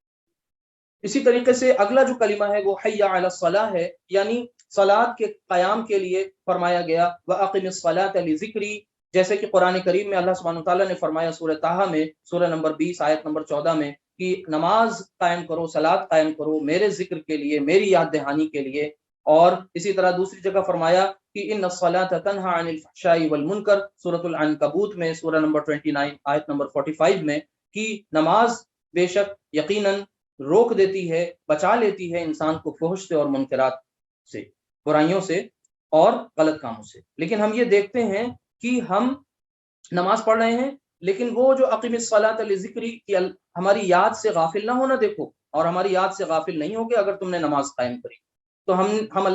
[SPEAKER 3] اسی طریقے سے اگلا جو کلمہ ہے وہ حی علی الصلاح ہے، یعنی صلاۃ کے قیام کے لیے فرمایا گیا وَأَقِمِ الصَّلَاةَ لِذِكْرِي، جیسے کہ قرآن کریم میں اللہ سبحانہ تعالیٰ نے فرمایا سورہ طٰہٰ میں سورہ نمبر 20 آیت نمبر 14 میں کہ نماز قائم کرو، صلاۃ قائم کرو میرے ذکر کے لیے، میری یاد دہانی کے لیے۔ اور اسی طرح دوسری جگہ فرمایا کہ ان الصلاۃ تنہی عن الفحشاء والمنکر، سورۃ العنکبوت میں سورہ نمبر 29 آیت نمبر 45 میں، کہ نماز بے شک یقیناً روک دیتی ہے، بچا لیتی ہے انسان کو فحش سے اور منکرات سے، برائیوں سے اور غلط کاموں سے۔ لیکن ہم یہ دیکھتے ہیں کہ ہم نماز پڑھ رہے ہیں، لیکن وہ جو اقیم الصلاۃ لذکری کی ہماری یاد سے غافل نہ ہونا دیکھو، اور ہماری یاد سے غافل نہیں ہوگے اگر تم نے نماز قائم کری تو ہم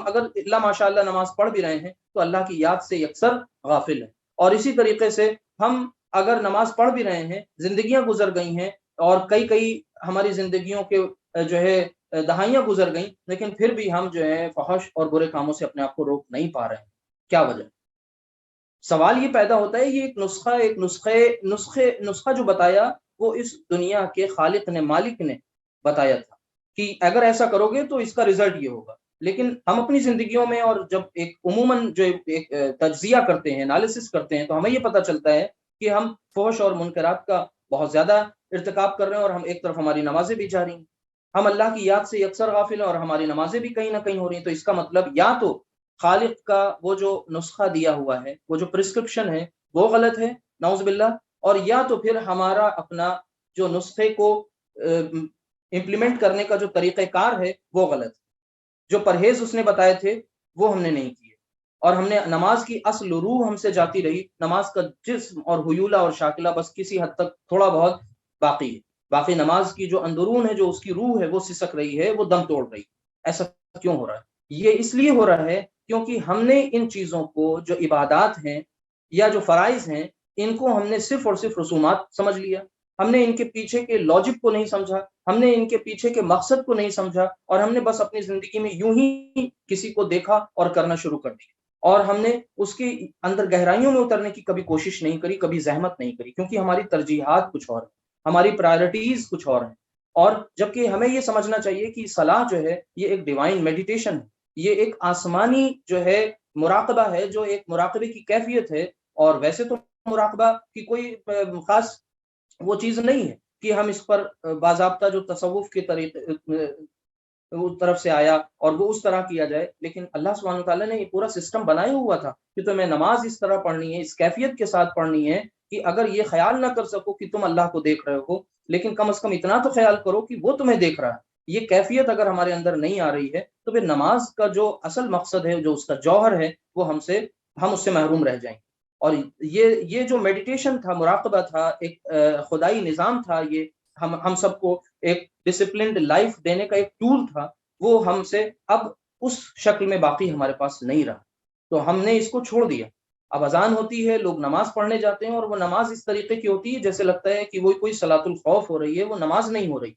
[SPEAKER 3] اگر اللہ ماشاء اللہ نماز پڑھ بھی رہے ہیں تو اللہ کی یاد سے یکسر غافل ہیں۔ اور اسی طریقے سے ہم اگر نماز پڑھ بھی رہے ہیں، زندگیاں گزر گئی ہیں اور کئی ہماری زندگیوں کے جو ہے دہائیاں گزر گئیں، لیکن پھر بھی ہم جو ہے فحش اور برے کاموں سے اپنے آپ کو روک نہیں پا رہے ہیں، کیا وجہ؟ سوال یہ پیدا ہوتا ہے، یہ ایک نسخہ جو بتایا وہ اس دنیا کے خالق نے، مالک نے بتایا تھا کہ اگر ایسا کرو گے تو اس کا رزلٹ یہ ہوگا، لیکن ہم اپنی زندگیوں میں اور جب ایک عموماً جو ایک تجزیہ کرتے ہیں، انالیسس کرتے ہیں، تو ہمیں یہ پتہ چلتا ہے کہ ہم فحش اور منکرات کا بہت زیادہ ارتکاب کر رہے ہیں، اور ہم ایک طرف ہماری نمازیں بھی جاری ہیں، ہم اللہ کی یاد سے یکسر غافل ہیں اور ہماری نمازیں بھی کہیں نہ کہیں ہو رہی ہیں۔ تو اس کا مطلب یا تو خالق کا وہ جو نسخہ دیا ہوا ہے، وہ جو پرسکرپشن ہے وہ غلط ہے نعوذ باللہ، اور یا تو پھر ہمارا اپنا جو نسخے کو امپلیمنٹ کرنے کا جو طریقہ کار ہے وہ غلط ہے۔ جو پرہیز اس نے بتائے تھے وہ ہم نے نہیں کیے، اور ہم نے نماز کی اصل روح ہم سے جاتی رہی، نماز کا جسم اور حیولہ اور شاکلہ بس کسی حد تک تھوڑا بہت باقی ہے، باقی نماز کی جو اندرون ہے، جو اس کی روح ہے، وہ سسک رہی ہے، وہ دم توڑ رہی ہے۔ ایسا کیوں ہو رہا ہے؟ یہ اس لیے ہو رہا ہے کیونکہ ہم نے ان چیزوں کو، جو عبادات ہیں یا جو فرائض ہیں، ان کو ہم نے صرف اور صرف رسومات سمجھ لیا، ہم نے ان کے پیچھے کے لاجک کو نہیں سمجھا، ہم نے ان کے پیچھے کے مقصد کو نہیں سمجھا، اور ہم نے بس اپنی زندگی میں یوں ہی کسی کو دیکھا اور کرنا شروع کر دیا، اور ہم نے اس کے اندر گہرائیوں میں اترنے کی کبھی کوشش نہیں کری، کبھی زحمت نہیں کری، کیونکہ ہماری ترجیحات کچھ اور ہیں، ہماری پرائرٹیز کچھ اور ہیں۔ اور جبکہ ہمیں یہ سمجھنا چاہیے کہ صلاح جو ہے یہ ایک ڈیوائن میڈیٹیشن ہے، یہ ایک آسمانی جو ہے مراقبہ ہے، جو ایک مراقبے کی کیفیت ہے۔ اور ویسے تو مراقبہ کی کوئی خاص وہ چیز نہیں ہے کہ ہم اس پر باضابطہ جو تصوف کے طریقے طرف سے آیا اور وہ اس طرح کیا جائے، لیکن اللہ سبحانہ تعالیٰ نے یہ پورا سسٹم بنایا ہوا تھا کہ تمہیں نماز اس طرح پڑھنی ہے، اس کیفیت کے ساتھ پڑھنی ہے کہ اگر یہ خیال نہ کر سکو کہ تم اللہ کو دیکھ رہے ہو، لیکن کم از کم اتنا تو خیال کرو کہ وہ تمہیں دیکھ رہا ہے۔ یہ کیفیت اگر ہمارے اندر نہیں آ رہی ہے تو پھر نماز کا جو اصل مقصد ہے، جو اس کا جوہر ہے، وہ ہم اس سے محروم رہ جائیں گے۔ اور یہ جو میڈیٹیشن تھا، مراقبہ تھا، ایک خدائی نظام تھا، یہ ہم سب کو ایک ڈسپلنڈ لائف دینے کا ایک ٹول تھا، وہ ہم سے اب اس شکل میں باقی ہمارے پاس نہیں رہا، تو ہم نے اس کو چھوڑ دیا۔ اب اذان ہوتی ہے، لوگ نماز پڑھنے جاتے ہیں، اور وہ نماز اس طریقے کی ہوتی ہے جیسے لگتا ہے کہ وہ کوئی صلاۃ الخوف ہو رہی ہے، وہ نماز نہیں ہو رہی،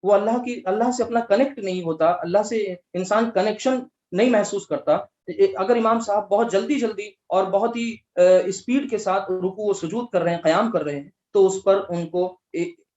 [SPEAKER 3] وہ اللہ سے اپنا کنیکٹ نہیں ہوتا، اللہ سے انسان کنیکشن نہیں محسوس کرتا۔ اگر امام صاحب بہت جلدی اور بہت ہی اسپیڈ کے ساتھ رکوع و سجود کر رہے ہیں، قیام کر رہے ہیں، تو اس پر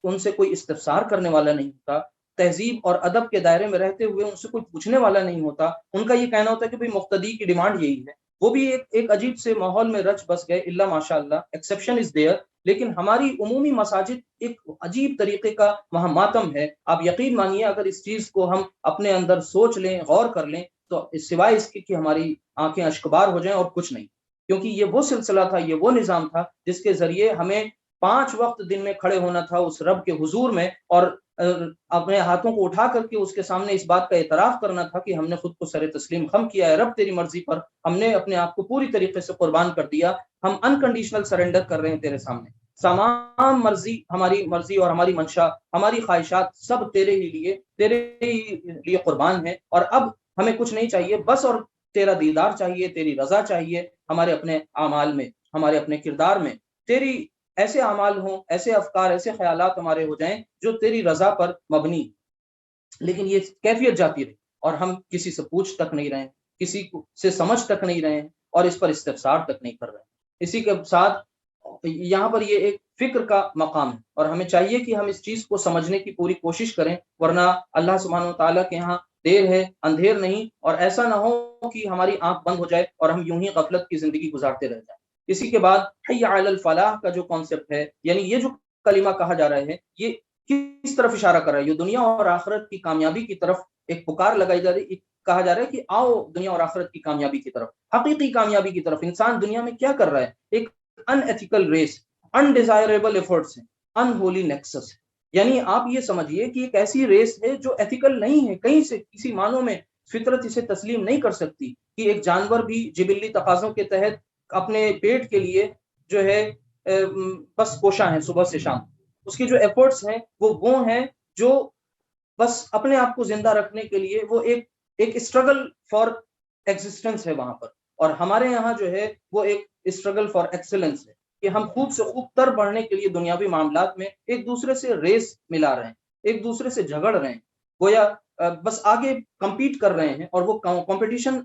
[SPEAKER 3] ان سے کوئی استفسار کرنے والا نہیں ہوتا، تہذیب اور ادب کے دائرے میں رہتے ہوئے ان سے کوئی پوچھنے والا نہیں ہوتا۔ ان کا یہ کہنا ہوتا ہے کہ بھئی مقتدی کی ڈیمانڈ یہی ہے۔ وہ بھی ایک عجیب سے ماحول میں رچ بس گئے، اللہ ماشاء اللہ، ایکسیپشن از دیئر، لیکن ہماری عمومی مساجد ایک عجیب طریقے کا وہاں ماتم ہے۔ آپ یقین مانیے اگر اس چیز کو ہم اپنے اندر سوچ لیں، غور کر لیں، تو سوائے اس کے کہ ہماری آنکھیں اشکبار ہو جائیں اور کچھ نہیں، کیونکہ یہ وہ سلسلہ تھا، یہ وہ نظام تھا جس کے ذریعے ہمیں 5 وقت دن میں کھڑے ہونا تھا اس رب کے حضور میں، اور اپنے ہاتھوں کو اٹھا کر کے اس کے سامنے اس بات کا اعتراف کرنا تھا کہ ہم نے خود کو سر تسلیم خم کیا ہے، رب تیری مرضی پر ہم نے اپنے آپ کو پوری طریقے سے قربان کر دیا، ہم انکنڈیشنل سرنڈر کر رہے ہیں تیرے سامنے، تمام مرضی، ہماری مرضی اور ہماری منشا، ہماری خواہشات سب تیرے ہی لیے قربان ہے، اور اب ہمیں کچھ نہیں چاہیے بس، اور تیرا دیدار چاہیے، تیری رضا چاہیے، ہمارے اپنے اعمال میں، ہمارے اپنے کردار میں تیری ایسے اعمال ہوں، ایسے افکار، ایسے خیالات ہمارے ہو جائیں جو تیری رضا پر مبنی۔ لیکن یہ کیفیت جاتی رہی اور ہم کسی سے پوچھ تک نہیں رہے، کسی سے سمجھ تک نہیں رہے، اور اس پر استفسار تک نہیں کر رہے۔ اسی کے ساتھ یہاں پر یہ ایک فکر کا مقام ہے، اور ہمیں چاہیے کہ ہم اس چیز کو سمجھنے کی پوری کوشش کریں، ورنہ اللہ سبحانہ وتعالیٰ کے یہاں دیر ہے اندھیر نہیں، اور ایسا نہ ہو کہ ہماری آنکھ بند ہو جائے اور ہم یوں ہی غفلت کی زندگی گزارتے رہ جائیں۔ اسی کے بعد حی علی الفلاح کا جو کانسیپٹ ہے، یعنی یہ جو کلمہ کہا جا رہا ہے، یہ کس طرف اشارہ کر رہا ہے؟ یہ دنیا اور آخرت کی کامیابی کی طرف ایک پکار لگائی جا رہی ہے، کہا جا رہا ہے کہ آؤ دنیا اور آخرت کی کامیابی کی طرف، حقیقی کامیابی کی طرف۔ انسان دنیا میں کیا کر رہا ہے؟ ایک ان ایتھیکل ریس، انڈیزائریبل ایفرٹس ہیں، ان ہولی نیکسس ہے۔ یعنی آپ یہ سمجھیے کہ ایک ایسی ریس ہے جو ایتھیکل نہیں ہے، کہیں سے کسی معنوں میں فطرت اسے تسلیم نہیں کر سکتی کہ ایک جانور بھی جبلی تقاضوں کے تحت اپنے پیٹ کے لیے جو ہے بس کوشاں ہے صبح سے شام۔ اس کی جو ایفرٹس ہیں وہ ہیں جو بس اپنے آپ کو زندہ رکھنے کے لیے وہ ایک اسٹرگل فار ایگزسٹنس ہے وہاں پر، اور ہمارے یہاں جو ہے وہ ایک اسٹرگل فار ایکسلنس ہے کہ ہم خوب سے خوب تر بڑھنے کے لیے دنیاوی معاملات میں ایک دوسرے سے ریس ملا رہے ہیں، ایک دوسرے سے جھگڑ رہے ہیں، گویا بس آگے کمپیٹ کر رہے ہیں، اور وہ کمپٹیشن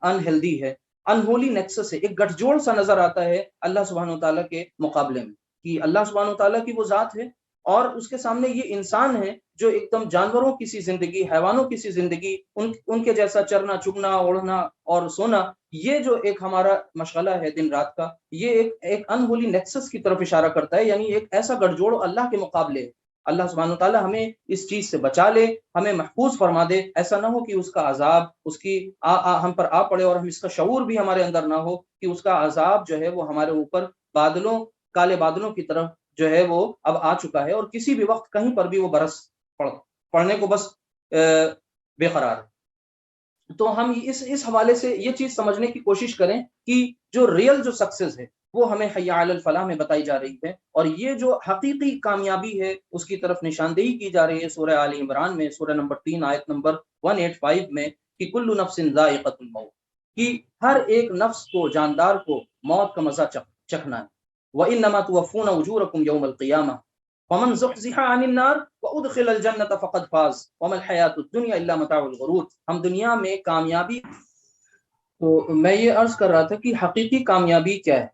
[SPEAKER 3] انہیلدی ہے، انہولی نیکسس ہے، ایک گٹھ جوڑ سا نظر آتا ہے اللہ سبحانہ وتعالیٰ کے مقابلے میں، کہ اللہ سبحانہ وتعالیٰ کی وہ ذات ہے اور اس کے سامنے یہ انسان ہے جو ایک دم جانوروں کی سی زندگی، حیوانوں کی سی زندگی، ان کے جیسا چرنا چگنا اوڑھنا اور سونا، یہ جو ایک ہمارا مشغلہ ہے دن رات کا، یہ ایک انہولی نیکسس کی طرف اشارہ کرتا ہے، یعنی ایک ایسا گٹھ جوڑ اللہ کے مقابلے ہے۔ اللہ سبحانہ وتعالیٰ ہمیں اس چیز سے بچا لے، ہمیں محفوظ فرما دے، ایسا نہ ہو کہ اس کا عذاب اس کی ہم پر آ پڑے اور ہم اس کا شعور بھی ہمارے اندر نہ ہو کہ اس کا عذاب جو ہے وہ ہمارے اوپر کالے بادلوں کی طرف جو ہے وہ اب آ چکا ہے، اور کسی بھی وقت کہیں پر بھی وہ برس پڑھنے کو بس بے قرار ہے۔ تو ہم اس حوالے سے یہ چیز سمجھنے کی کوشش کریں کہ جو ریل جو سکسیس ہے وہ ہمیں حی علی الفلاح میں بتائی جا رہی ہے، اور یہ جو حقیقی کامیابی ہے اس کی طرف نشاندہی کی جا رہی ہے سورہ آل عمران میں، سورہ نمبر 3 آیت نمبر 185 میں، کہ کل نفس ذائقۃ الموت، کہ ہر ایک نفس کو، جاندار کو موت کا مزہ چکھنا ہے۔ وَإِنَّمَا تُوَفُّونَ أُجُورَكُمْ يَوْمَ الْقِيَامَةِ وَمَنْ زُحْزِحَ عَنِ النَّارِ وَأُدْخِلَ الْجَنَّةَ فَقَدْ فَازَ وَمَا الْحَيَاةُ الدُّنْيَا إِلَّا مَتَاعُ الْغُرُورِ۔ ہم دنیا میں کامیابی، تو میں یہ عرض کر رہا تھا کہ حقیقی کامیابی کیا ہے؟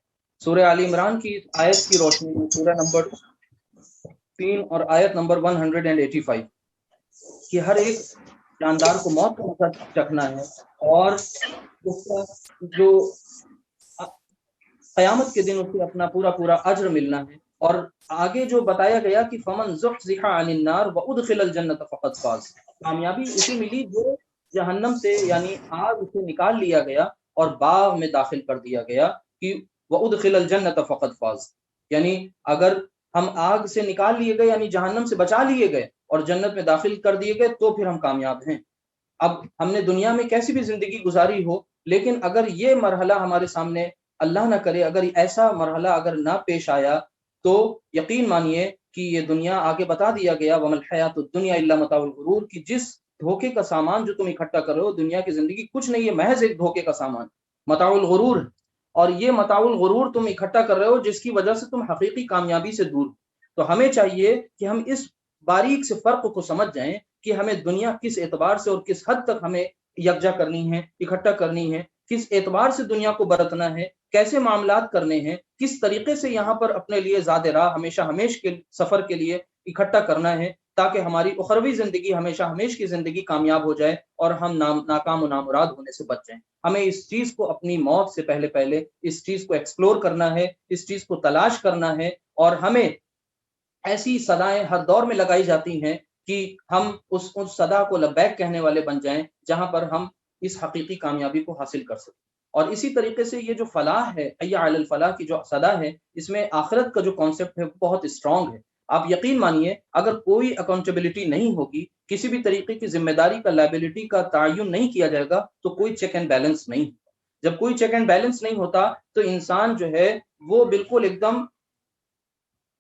[SPEAKER 3] سورہ آل عمران کی آیت کی روشنی میں، سورہ نمبر 3 اور آیت نمبر 185، کہ ہر ایک جاندار کو موت کا مزہ چکھنا ہے، اور اس کا جو قیامت کے دن اسے اپنا پورا اجر ملنا ہے۔ اور آگے جو بتایا گیا کہ فمن زحزح عن النار وادخل الجنۃ فقد فاز، کامیابی اسے ملی جو جہنم سے یعنی آگ سے نکال لیا گیا اور باغ میں داخل کر دیا گیا، کہ وادخل الجنۃ فقد فاز، یعنی اگر ہم آگ سے نکال لیے گئے یعنی جہنم سے بچا لیے گئے اور جنت میں داخل کر دیے گئے تو پھر ہم کامیاب ہیں۔ اب ہم نے دنیا میں کیسی بھی زندگی گزاری ہو، لیکن اگر یہ مرحلہ ہمارے سامنے، اللہ نہ کرے اگر ایسا مرحلہ اگر نہ پیش آیا، تو یقین مانیے کہ یہ دنیا آگے بتا دیا گیا وَمَا الْحَيَاةُ الدُّنْيَا إِلَّا مَتَاعُ الْغُرُورِ، کہ جس دھوکے کا سامان جو تم اکٹھا کر رہے ہو، دنیا کی زندگی کچھ نہیں ہے، محض ایک دھوکے کا سامان، متاع الغرور، اور یہ متاع الغرور تم اکٹھا کر رہے ہو جس کی وجہ سے تم حقیقی کامیابی سے دور۔ تو ہمیں چاہیے کہ ہم اس باریک سے فرق کو سمجھ جائیں کہ ہمیں دنیا کس اعتبار سے اور کس حد تک ہمیں یکجا کرنی ہے، اکٹھا کرنی ہے، کس اعتبار سے دنیا کو برتنا ہے، کیسے معاملات کرنے ہیں، کس طریقے سے یہاں پر اپنے لیے زاد راہ ہمیشہ ہمیش کے سفر کے لیے اکٹھا کرنا ہے، تاکہ ہماری اخروی زندگی ہمیشہ ہمیش کی زندگی کامیاب ہو جائے اور ہم ناکام و نامراد ہونے سے بچ جائیں۔ ہمیں اس چیز کو اپنی موت سے پہلے اس چیز کو ایکسپلور کرنا ہے، اس چیز کو تلاش کرنا ہے، اور ہمیں ایسی صدائیں ہر دور میں لگائی جاتی ہیں کہ ہم اس صدا کو لبیک کہنے والے بن جائیں، جہاں پر ہم اس حقیقی کامیابی کو حاصل کر سکیں۔ اور اسی طریقے سے یہ جو فلاح ہے، حی علی الفلاح کی جو صدا ہے، اس میں آخرت کا جو کانسیپٹ ہے وہ بہت اسٹرانگ ہے۔ آپ یقین مانیے اگر کوئی اکاؤنٹیبلٹی نہیں ہوگی، کسی بھی طریقے کی ذمہ داری کا، لائبلٹی کا تعین نہیں کیا جائے گا، تو کوئی چیک اینڈ بیلنس نہیں ہوگا۔ جب کوئی چیک اینڈ بیلنس نہیں ہوتا تو انسان جو ہے وہ بالکل ایک دم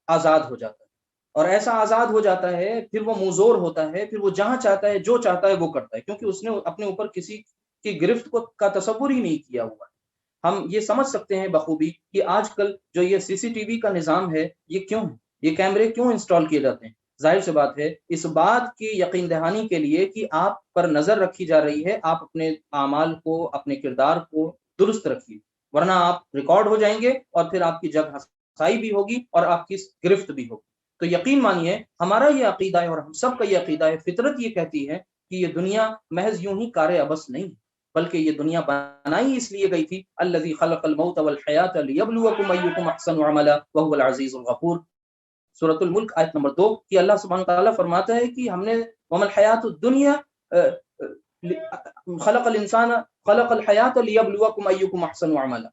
[SPEAKER 3] آزاد ہو جاتا ہے، اور ایسا آزاد ہو جاتا ہے پھر وہ موزور ہوتا ہے، پھر وہ جہاں چاہتا ہے جو چاہتا ہے وہ کرتا ہے، کیونکہ اس نے اپنے اوپر کسی کی گرفت کا تصور ہی نہیں کیا ہوا ہے۔ ہم یہ سمجھ سکتے ہیں بخوبی کہ آج کل جو یہ CCTV کا نظام ہے یہ کیوں ہے، یہ کیمرے کیوں انسٹال کیے جاتے ہیں؟ ظاہر سی بات ہے اس بات کی یقین دہانی کے لیے کہ آپ پر نظر رکھی جا رہی ہے، آپ اپنے اعمال کو، اپنے کردار کو درست رکھیے، ورنہ آپ ریکارڈ ہو جائیں گے اور پھر آپ کی جگہ رسائی بھی ہوگی اور آپ کی گرفت بھی ہوگی۔ تو یقین مانیے ہمارا یہ عقیدہ ہے اور ہم سب کا یہ عقیدہ ہے، فطرت یہ کہتی ہے کہ یہ دنیا محض یوں ہی کار عبث نہیں، بلکہ یہ دنیا بنائی اس لیے گئی تھی، الذی خلق الموت والحیات لیبلوکم ایکم احسن عملا وهو العزیز الغفور، سورۃ الملک آیت نمبر 2 کہ اللہ سبحانہ تعالیٰ فرماتا ہے کہ ہم نے وما الحیات الدنیا خلق الانسان خلق الحیات لیبلوکم ایکم احسن عملا،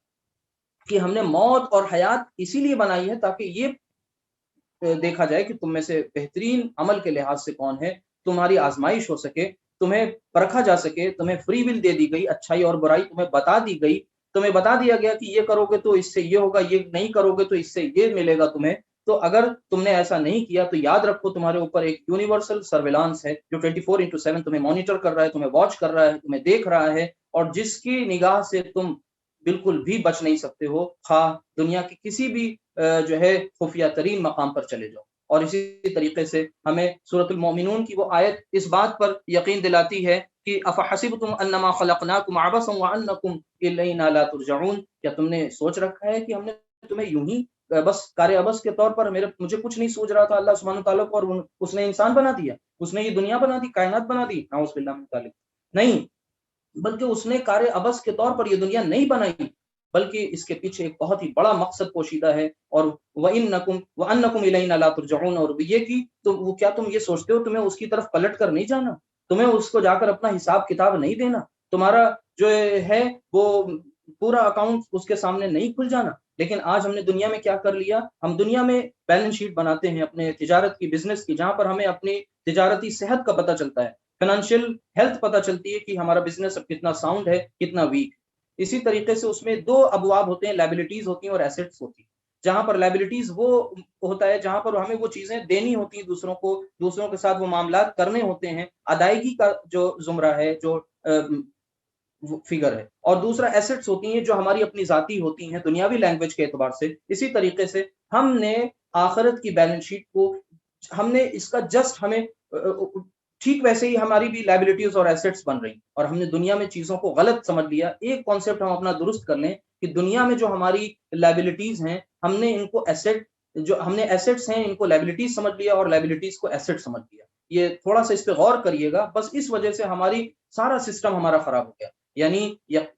[SPEAKER 3] کہ ہم نے موت اور حیات اسی لیے بنائی ہے تاکہ یہ دیکھا جائے کہ تم میں سے بہترین عمل کے لحاظ سے کون ہے، تمہاری آزمائش ہو سکے، تمہیں پرکھا جا سکے، تمہیں فری ول دے دی گئی، اچھائی اور برائی تمہیں بتا دی گئی، تمہیں بتا دیا گیا کہ یہ کرو گے تو اس سے یہ ہوگا، یہ نہیں کرو گے تو اس سے یہ ملے گا تمہیں۔ تو اگر تم نے ایسا نہیں کیا تو یاد رکھو تمہارے اوپر ایک یونیورسل سرویلانس ہے جو 24/7 تمہیں مانیٹر کر رہا ہے، تمہیں واچ کر رہا ہے، تمہیں دیکھ رہا ہے، اور جس کی نگاہ سے تم بالکل بھی بچ نہیں سکتے ہو، خواہ دنیا کے کسی بھی جو ہے خفیہ ترین مقام پر چلے جاؤ۔ اور اسی طریقے سے ہمیں سورۃ المؤمنون کی وہ آیت اس بات پر یقین دلاتی ہے کہ افحسبتم انما خلقناکم عبثا وانکم الینا لا ترجعون، کیا تم نے سوچ رکھا ہے کہ ہم نے تمہیں یوں ہی بس کار عبث کے طور پر، مجھے کچھ نہیں سوچ رہا تھا اللہ سبحانہ تعالیٰ کو، اور اس نے انسان بنا دیا، اس نے یہ دنیا بنا دی، کائنات بنا دی، نعوذ باللہ من ذلک، نہیں، بلکہ اس نے کار عبث کے طور پر یہ دنیا نہیں بنائی، بلکہ اس کے پیچھے ایک بہت ہی بڑا مقصد پوشیدہ ہے، اور وَأَنَّكُمْ إِلَيْنَا لَا تُرْجَعُونَ، اور یہ کہ کیا تم یہ سوچتے ہو تمہیں اس کی طرف پلٹ کر نہیں جانا، تمہیں اس کو جا کر اپنا حساب کتاب نہیں دینا، تمہارا جو ہے وہ پورا اکاؤنٹ اس کے سامنے نہیں کھل جانا۔ لیکن آج ہم نے دنیا میں کیا کر لیا، ہم دنیا میں بیلنس شیٹ بناتے ہیں اپنے تجارت کی، بزنس کی، جہاں پر ہمیں اپنی تجارتی صحت کا پتہ چلتا ہے، فائنینشیل ہیلتھ پتہ چلتی ہے کہ ہمارا بزنس اب کتنا ساؤنڈ ہے، کتنا ویک۔ اسی طریقے سے اس میں دو ابواب ہوتے ہیں، لائبلٹیز ہوتی ہیں اور ایسٹس ہوتی ہیں۔ جہاں پر لائبلٹیز وہ ہوتا ہے جہاں پر ہمیں وہ چیزیں دینی ہوتی ہیں دوسروں کو، دوسروں کے ساتھ وہ معاملات کرنے ہوتے ہیں، ادائیگی کا جو زمرہ ہے، جو فگر ہے، اور دوسرا ایسٹس ہوتی ہیں جو ہماری اپنی ذاتی ہوتی ہیں دنیاوی لینگویج کے اعتبار سے۔ اسی طریقے سے ہم نے آخرت کی بیلنس شیٹ کو، ہم نے اس کا جسٹ ہمیں ٹھیک ویسے ہی ہماری بھی لائبلٹیز اور ایسٹس بن رہی، اور ہم نے دنیا میں چیزوں کو غلط سمجھ لیا۔ ایک کانسیپٹ ہم اپنا درست کر لیں کہ دنیا میں جو ہماری لائبلٹیز ہیں، ہم نے ان کو ہم نے ایسٹس ہیں ان کو لائبلٹیز سمجھ لیا، اور لائبلٹیز کو ایسٹ سمجھ لیا۔ یہ تھوڑا سا اس پہ غور کریے گا، بس اس وجہ سے ہماری سارا سسٹم ہمارا خراب ہو گیا۔ یعنی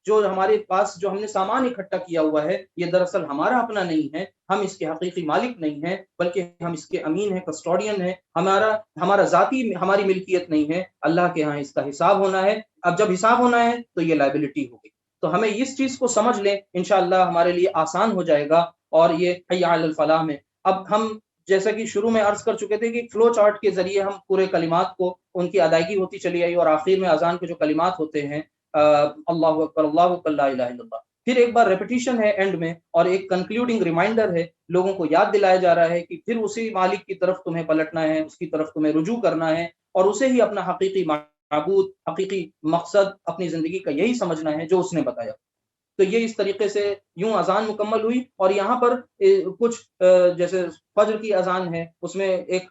[SPEAKER 3] جو ہمارے پاس جو ہم نے سامان اکٹھا کیا ہوا ہے، یہ دراصل ہمارا اپنا نہیں ہے، ہم اس کے حقیقی مالک نہیں ہیں، بلکہ ہم اس کے امین ہیں، کسٹوڈین ہیں، ہمارا ذاتی ہماری ملکیت نہیں ہے، اللہ کے ہاں اس کا حساب ہونا ہے۔ اب جب حساب ہونا ہے تو یہ لائبلٹی ہوگی، تو ہمیں اس چیز کو سمجھ لیں، انشاءاللہ ہمارے لیے آسان ہو جائے گا۔ اور یہ حی علی الفلاح میں اب ہم جیسا کہ شروع میں عرض کر چکے تھے کہ فلو چارٹ کے ذریعے ہم پورے کلمات کو ان کی ادائیگی ہوتی چلی آئی، اور آخر میں اذان کے جو کلمات ہوتے ہیں، اللہ اکبر اللہ اکبر لا الہ الا اللہ، پھر ایک بار ریپیٹیشن ہے اینڈ میں، اور ایک کنکلوڈنگ ریمائنڈر ہے، لوگوں کو یاد دلایا جا رہا ہے کہ پھر اسی مالک کی طرف تمہیں پلٹنا ہے، اس کی طرف تمہیں رجوع کرنا ہے، اور اسے ہی اپنا حقیقی معبود، حقیقی مقصد اپنی زندگی کا یہی سمجھنا ہے جو اس نے بتایا۔ تو یہ اس طریقے سے یوں اذان مکمل ہوئی، اور یہاں پر کچھ جیسے فجر کی اذان ہے، اس میں ایک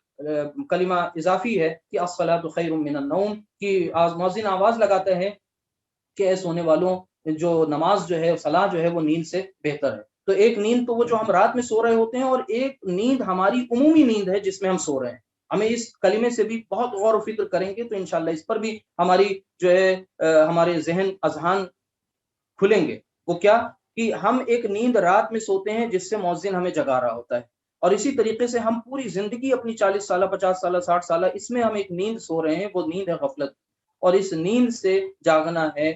[SPEAKER 3] کلمہ اضافی ہے کہ الصلاۃ خیر من النوم، کی مؤذن آواز لگاتا ہے کہ اے سونے والوں، جو نماز جو ہے، صلاح جو ہے، وہ نیند سے بہتر ہے۔ تو ایک نیند تو وہ جو ہم رات میں سو رہے ہوتے ہیں، اور ایک نیند ہماری عمومی نیند ہے جس میں ہم سو رہے ہیں۔ ہمیں اس کلمے سے بھی بہت غور و فکر کریں گے تو انشاءاللہ اس پر بھی ہماری جو ہے ہمارے ذہن اذہان کھلیں گے۔ وہ کیا کہ ہم ایک نیند رات میں سوتے ہیں جس سے مؤذن ہمیں جگا رہا ہوتا ہے، اور اسی طریقے سے ہم پوری زندگی اپنی 40 سالہ 50 سالہ 60 سالہ اس میں ہم ایک نیند سو رہے ہیں، وہ نیند ہے غفلت، اور اس نیند سے جاگنا ہے۔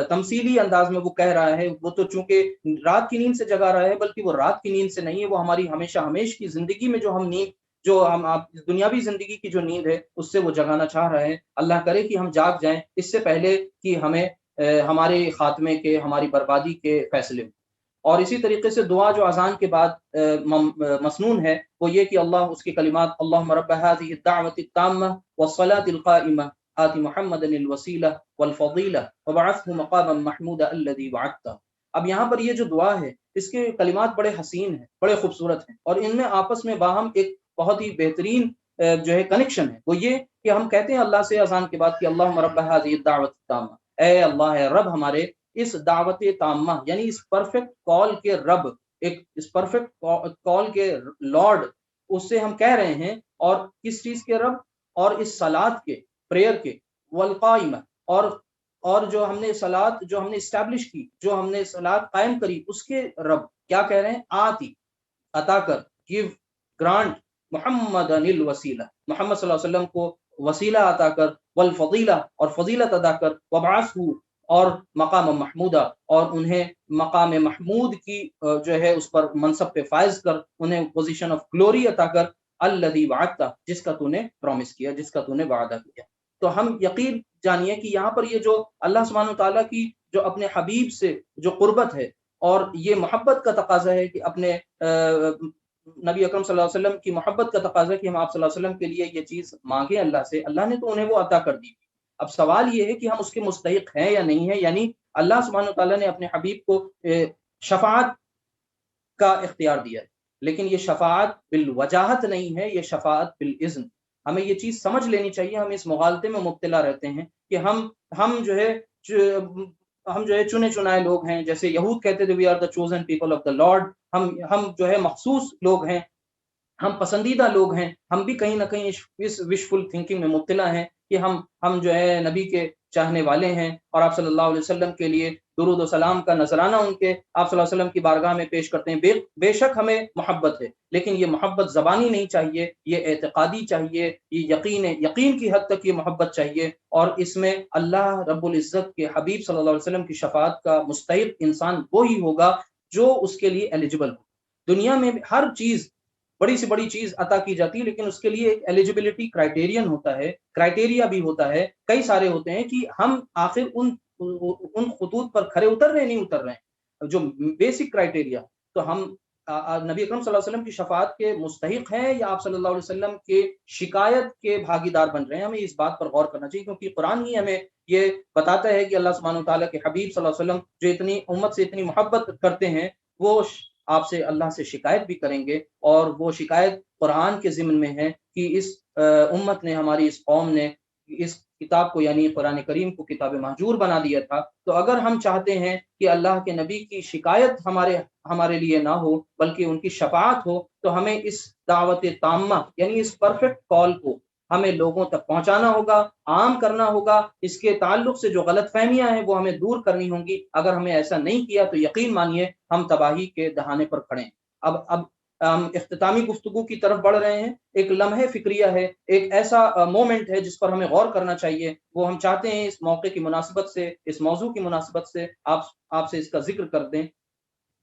[SPEAKER 3] تمثیلی انداز میں وہ کہہ رہا ہے، وہ تو چونکہ رات کی نیند سے جگا رہا ہے، بلکہ وہ رات کی نیند سے نہیں ہے، وہ ہماری ہمیشہ ہمیش کی زندگی میں جو ہم نیند، جو ہم دنیاوی زندگی کی جو نیند ہے، اس سے وہ جگانا چاہ رہا ہے۔ اللہ کرے کہ ہم جاگ جائیں اس سے پہلے کہ ہمیں ہمارے خاتمے کے، ہماری بربادی کے فیصلے ہوں۔ اور اسی طریقے سے دعا جو اذان کے بعد مسنون ہے، وہ یہ کہ اللہ، اس کی کلمات، اللہم رب هذه الدعوة التامة والصلاة القائمة آت محمد الوسیلہ والفضیلہ وبعثه مقاما محمودا الذی وعدتہ۔ اب یہاں پر یہ جو دعا ہے، اس کے کلمات بڑے حسین ہیں، بڑے خوبصورت ہیں، اور ان میں آپس میں باہم ایک بہت ہی بہترین جو ہے کنیکشن ہے۔ وہ یہ کہ ہم کہتے ہیں اللہ سے اذان کے بعد کہ اللہم رب هذه الدعوة التامة، اے اللہ، ہے رب ہمارے اس دعوت تامہ، یعنی اس پرفیکٹ کال کے رب، ایک اس پرفیکٹ کال کے لارڈ اس سے ہم کہہ رہے ہیں، اور کس چیز کے رب، اور اس صلات کے، پریئر کے، والقائمہ، اور جو ہم نے صلات جو ہم نے اسٹیبلش کی، جو ہم نے صلات قائم کری، اس کے رب کیا کہہ رہے ہیں؟ آتی، عطا کر، گیو، گرانٹ محمد الوسیلہ، محمد صلی اللہ علیہ وسلم کو وسیلہ عطا کر، والفضیلہ، اور فضیلت ادا کر، وابعثہ، اور مقام محمودہ، اور انہیں مقام محمود کی جو ہے اس پر منصب پہ فائز کر، انہیں پوزیشن آف گلوری عطا کر، الذی وعدتہ، جس کا تو نے پرومس کیا، جس کا تو نے وعدہ کیا۔ تو ہم یقین جانیے کہ یہاں پر یہ جو اللہ سبحانہ وتعالیٰ کی جو اپنے حبیب سے جو قربت ہے، اور یہ محبت کا تقاضا ہے کہ اپنے نبی اکرم صلی اللہ علیہ وسلم کی محبت کا تقاضا ہے کہ ہم آپ صلی اللہ علیہ وسلم کے لیے یہ چیز مانگیں اللہ سے، اللہ نے تو انہیں وہ عطا کر دی۔ اب سوال یہ ہے کہ ہم اس کے مستحق ہیں یا نہیں ہے، یعنی اللہ سبحانہ وتعالیٰ نے اپنے حبیب کو شفاعت کا اختیار دیا ہے، لیکن یہ شفاعت بالوجاہت نہیں ہے، یہ شفاعت بالاذن۔ ہمیں یہ چیز سمجھ لینی چاہیے، ہم اس مغالطے میں مبتلا رہتے ہیں کہ ہم جو ہے چنے چنائے لوگ ہیں، جیسے یہود کہتے تھے we are the chosen people of the lord, ہم جو ہے مخصوص لوگ ہیں، ہم پسندیدہ لوگ ہیں۔ ہم بھی کہیں نہ کہیں اس وشفل تھنکنگ میں مبتلا ہیں کہ ہم جو ہے نبی کے چاہنے والے ہیں، اور آپ صلی اللہ علیہ وسلم کے لیے درود و سلام کا نذرانہ ان کے آپ صلی اللہ علیہ وسلم کی بارگاہ میں پیش کرتے ہیں۔ بے شک ہمیں محبت ہے، لیکن یہ محبت زبانی نہیں چاہیے، یہ اعتقادی چاہیے، یہ یقین کی حد تک یہ محبت چاہیے، اور اس میں اللہ رب العزت کے حبیب صلی اللہ علیہ وسلم کی شفاعت کا مستحق انسان وہی ہوگا جو اس کے لیے ایلیجبل ہو۔ دنیا میں ہر چیز، بڑی سے بڑی چیز عطا کی جاتی ہے، لیکن اس کے لیے ایک ایلیجبلٹی کرائٹیرین ہوتا ہے، کرائٹیریا بھی ہوتا ہے، کئی سارے ہوتے ہیں کہ ہم آخر ان خطوط پر کھرے اتر رہے نہیں اتر رہے ہیں، جو بیسک کرائٹیریا۔ تو ہم نبی اکرم صلی اللہ علیہ وسلم کی شفاعت کے مستحق ہیں، یا آپ صلی اللہ علیہ وسلم کے شکایت کے بھاگیدار بن رہے ہیں؟ ہمیں اس بات پر غور کرنا چاہیے، کیونکہ قرآن ہی ہمیں یہ بتاتا ہے کہ اللہ سبحانہ وتعالیٰ کے حبیب صلی اللہ علیہ وسلم جو اتنی امت سے اتنی محبت کرتے ہیں، وہ آپ سے اللہ سے شکایت بھی کریں گے، اور وہ شکایت قرآن کے ضمن میں ہے کہ اس امت نے، ہماری اس قوم نے اس کتاب کو یعنی قرآن کریم کو کتاب مہجور بنا دیا تھا۔ تو اگر ہم چاہتے ہیں کہ اللہ کے نبی کی شکایت ہمارے لیے نہ ہو بلکہ ان کی شفاعت ہو، تو ہمیں اس دعوت تامہ یعنی اس پرفیکٹ کال کو ہمیں لوگوں تک پہنچانا ہوگا، عام کرنا ہوگا۔ اس کے تعلق سے جو غلط فہمیاں ہیں وہ ہمیں دور کرنی ہوں گی۔ اگر ہمیں ایسا نہیں کیا تو یقین مانیے ہم تباہی کے دہانے پر کھڑے ہیں۔ اب ہم اختتامی گفتگو کی طرف بڑھ رہے ہیں۔ ایک لمحہ فکریہ ہے، ایک ایسا مومنٹ ہے جس پر ہمیں غور کرنا چاہیے۔ وہ ہم چاہتے ہیں اس موقع کی مناسبت سے، اس موضوع کی مناسبت سے آپ سے اس کا ذکر کر دیں۔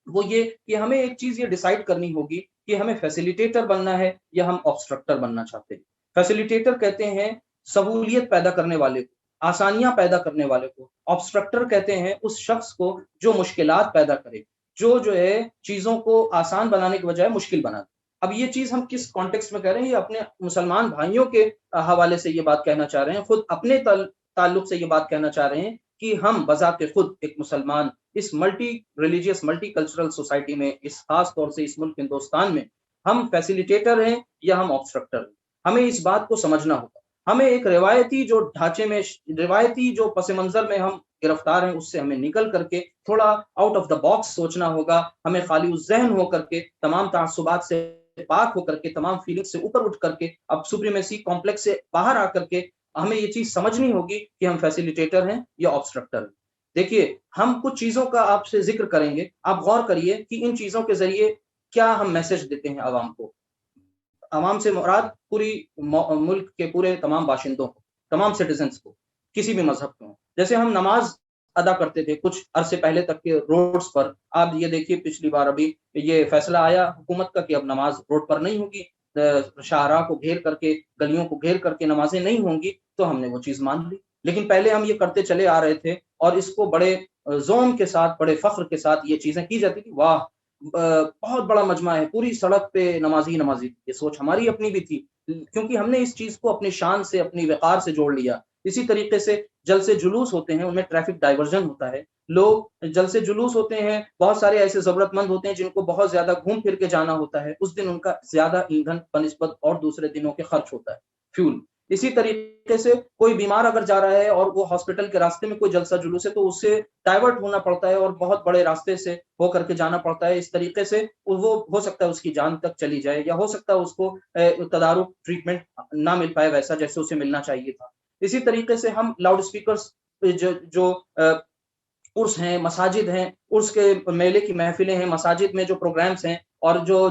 [SPEAKER 3] وہ یہ کہ ہمیں ایک چیز یہ ڈیسائیڈ کرنی ہوگی کہ ہمیں فیسیلیٹیٹر بننا ہے یا ہم آبسٹرکٹر بننا چاہتے ہیں۔ فیسیلیٹیٹر کہتے ہیں سہولیت پیدا کرنے والے کو، آسانیاں پیدا کرنے والے کو۔ آبسٹرکٹر کہتے ہیں اس شخص کو جو مشکلات پیدا کرے، جو ہے چیزوں کو آسان بنانے کے بجائے مشکل بنا دے۔ اب یہ چیز ہم کس کانٹیکسٹ میں کہہ رہے ہیں؟ یہ اپنے مسلمان بھائیوں کے حوالے سے یہ بات کہنا چاہ رہے ہیں، خود اپنے تعلق سے یہ بات کہنا چاہ رہے ہیں کہ ہم بذات خود ایک مسلمان اس multi religious multi cultural society میں، اس خاص طور سے اس ملک ہندوستان میں، ہم فیسیلیٹیٹر ہیں یا ہم آبسٹرکٹر ہیں۔ ہمیں اس بات کو سمجھنا ہوگا۔ ہمیں ایک روایتی جو ڈھانچے میں، روایتی جو پس منظر میں ہم گرفتار ہیں، اس سے ہمیں نکل کر کے تھوڑا آؤٹ آف دا باکس سوچنا ہوگا۔ ہمیں خالی الذہن ہو کر کے، تمام تعصبات سے پاک ہو کر کے، تمام فیلنگ سے اوپر اٹھ کر کے، اب سپریمیسی کمپلیکس سے باہر آ کر کے ہمیں یہ چیز سمجھنی ہوگی کہ ہم فیسیلیٹیٹر ہیں یا آبسٹرکٹر ہیں۔ دیکھیے، ہم کچھ چیزوں کا آپ سے ذکر کریں گے، آپ غور کریے کہ ان چیزوں کے ذریعے کیا ہم میسج دیتے ہیں عوام کو۔ عوام سے مراد پوری ملک کے پورے تمام باشندوں کو، تمام سٹیزنز کو، کسی بھی مذہب کو۔ جیسے ہم نماز ادا کرتے تھے کچھ عرصے پہلے تک کے روڈز پر، آپ یہ دیکھیے پچھلی بار ابھی یہ فیصلہ آیا حکومت کا کہ اب نماز روڈ پر نہیں ہوگی، شاہراہ کو گھیر کر کے، گلیوں کو گھیر کر کے نمازیں نہیں ہوں گی، تو ہم نے وہ چیز مان لی۔ لیکن پہلے ہم یہ کرتے چلے آ رہے تھے، اور اس کو بڑے زوم کے ساتھ، بڑے فخر کے ساتھ یہ چیزیں کی جاتی تھی۔ واہ، بہت بڑا مجمع ہے، پوری سڑک پہ نمازی نمازی۔ یہ سوچ ہماری اپنی بھی تھی، کیونکہ ہم نے اس چیز کو اپنی شان سے، اپنی وقار سے جوڑ لیا۔ اسی طریقے سے جلسے جلوس ہوتے ہیں، ان میں ٹریفک ڈائیورژن ہوتا ہے، لوگ جلسے جلوس ہوتے ہیں، بہت سارے ایسے ضرورت مند ہوتے ہیں جن کو بہت زیادہ گھوم پھر کے جانا ہوتا ہے، اس دن ان کا زیادہ ایندھن بنسبت اور دوسرے دنوں کے خرچ ہوتا ہے، فیول۔ اسی طریقے سے کوئی بیمار اگر جا رہا ہے اور وہ ہاسپٹل کے راستے میں کوئی جلسہ جلوس ہے تو اس سے ڈائیورٹ ہونا پڑتا ہے اور بہت بڑے راستے سے ہو کر کے جانا پڑتا ہے. اس طریقے سے وہ ہو سکتا ہے اس کی جان تک چلی جائے، یا ہو سکتا ہے اس کو تدارک ٹریٹمنٹ نہ مل پائے ویسا جیسے اسے ملنا چاہیے تھا. اسی طریقے سے ہم لاؤڈ اسپیکرز جو عرس ہیں، مساجد ہیں، عرس کے میلے کی محفلیں ہیں، مساجد میں جو پروگرامز ہیں اور جو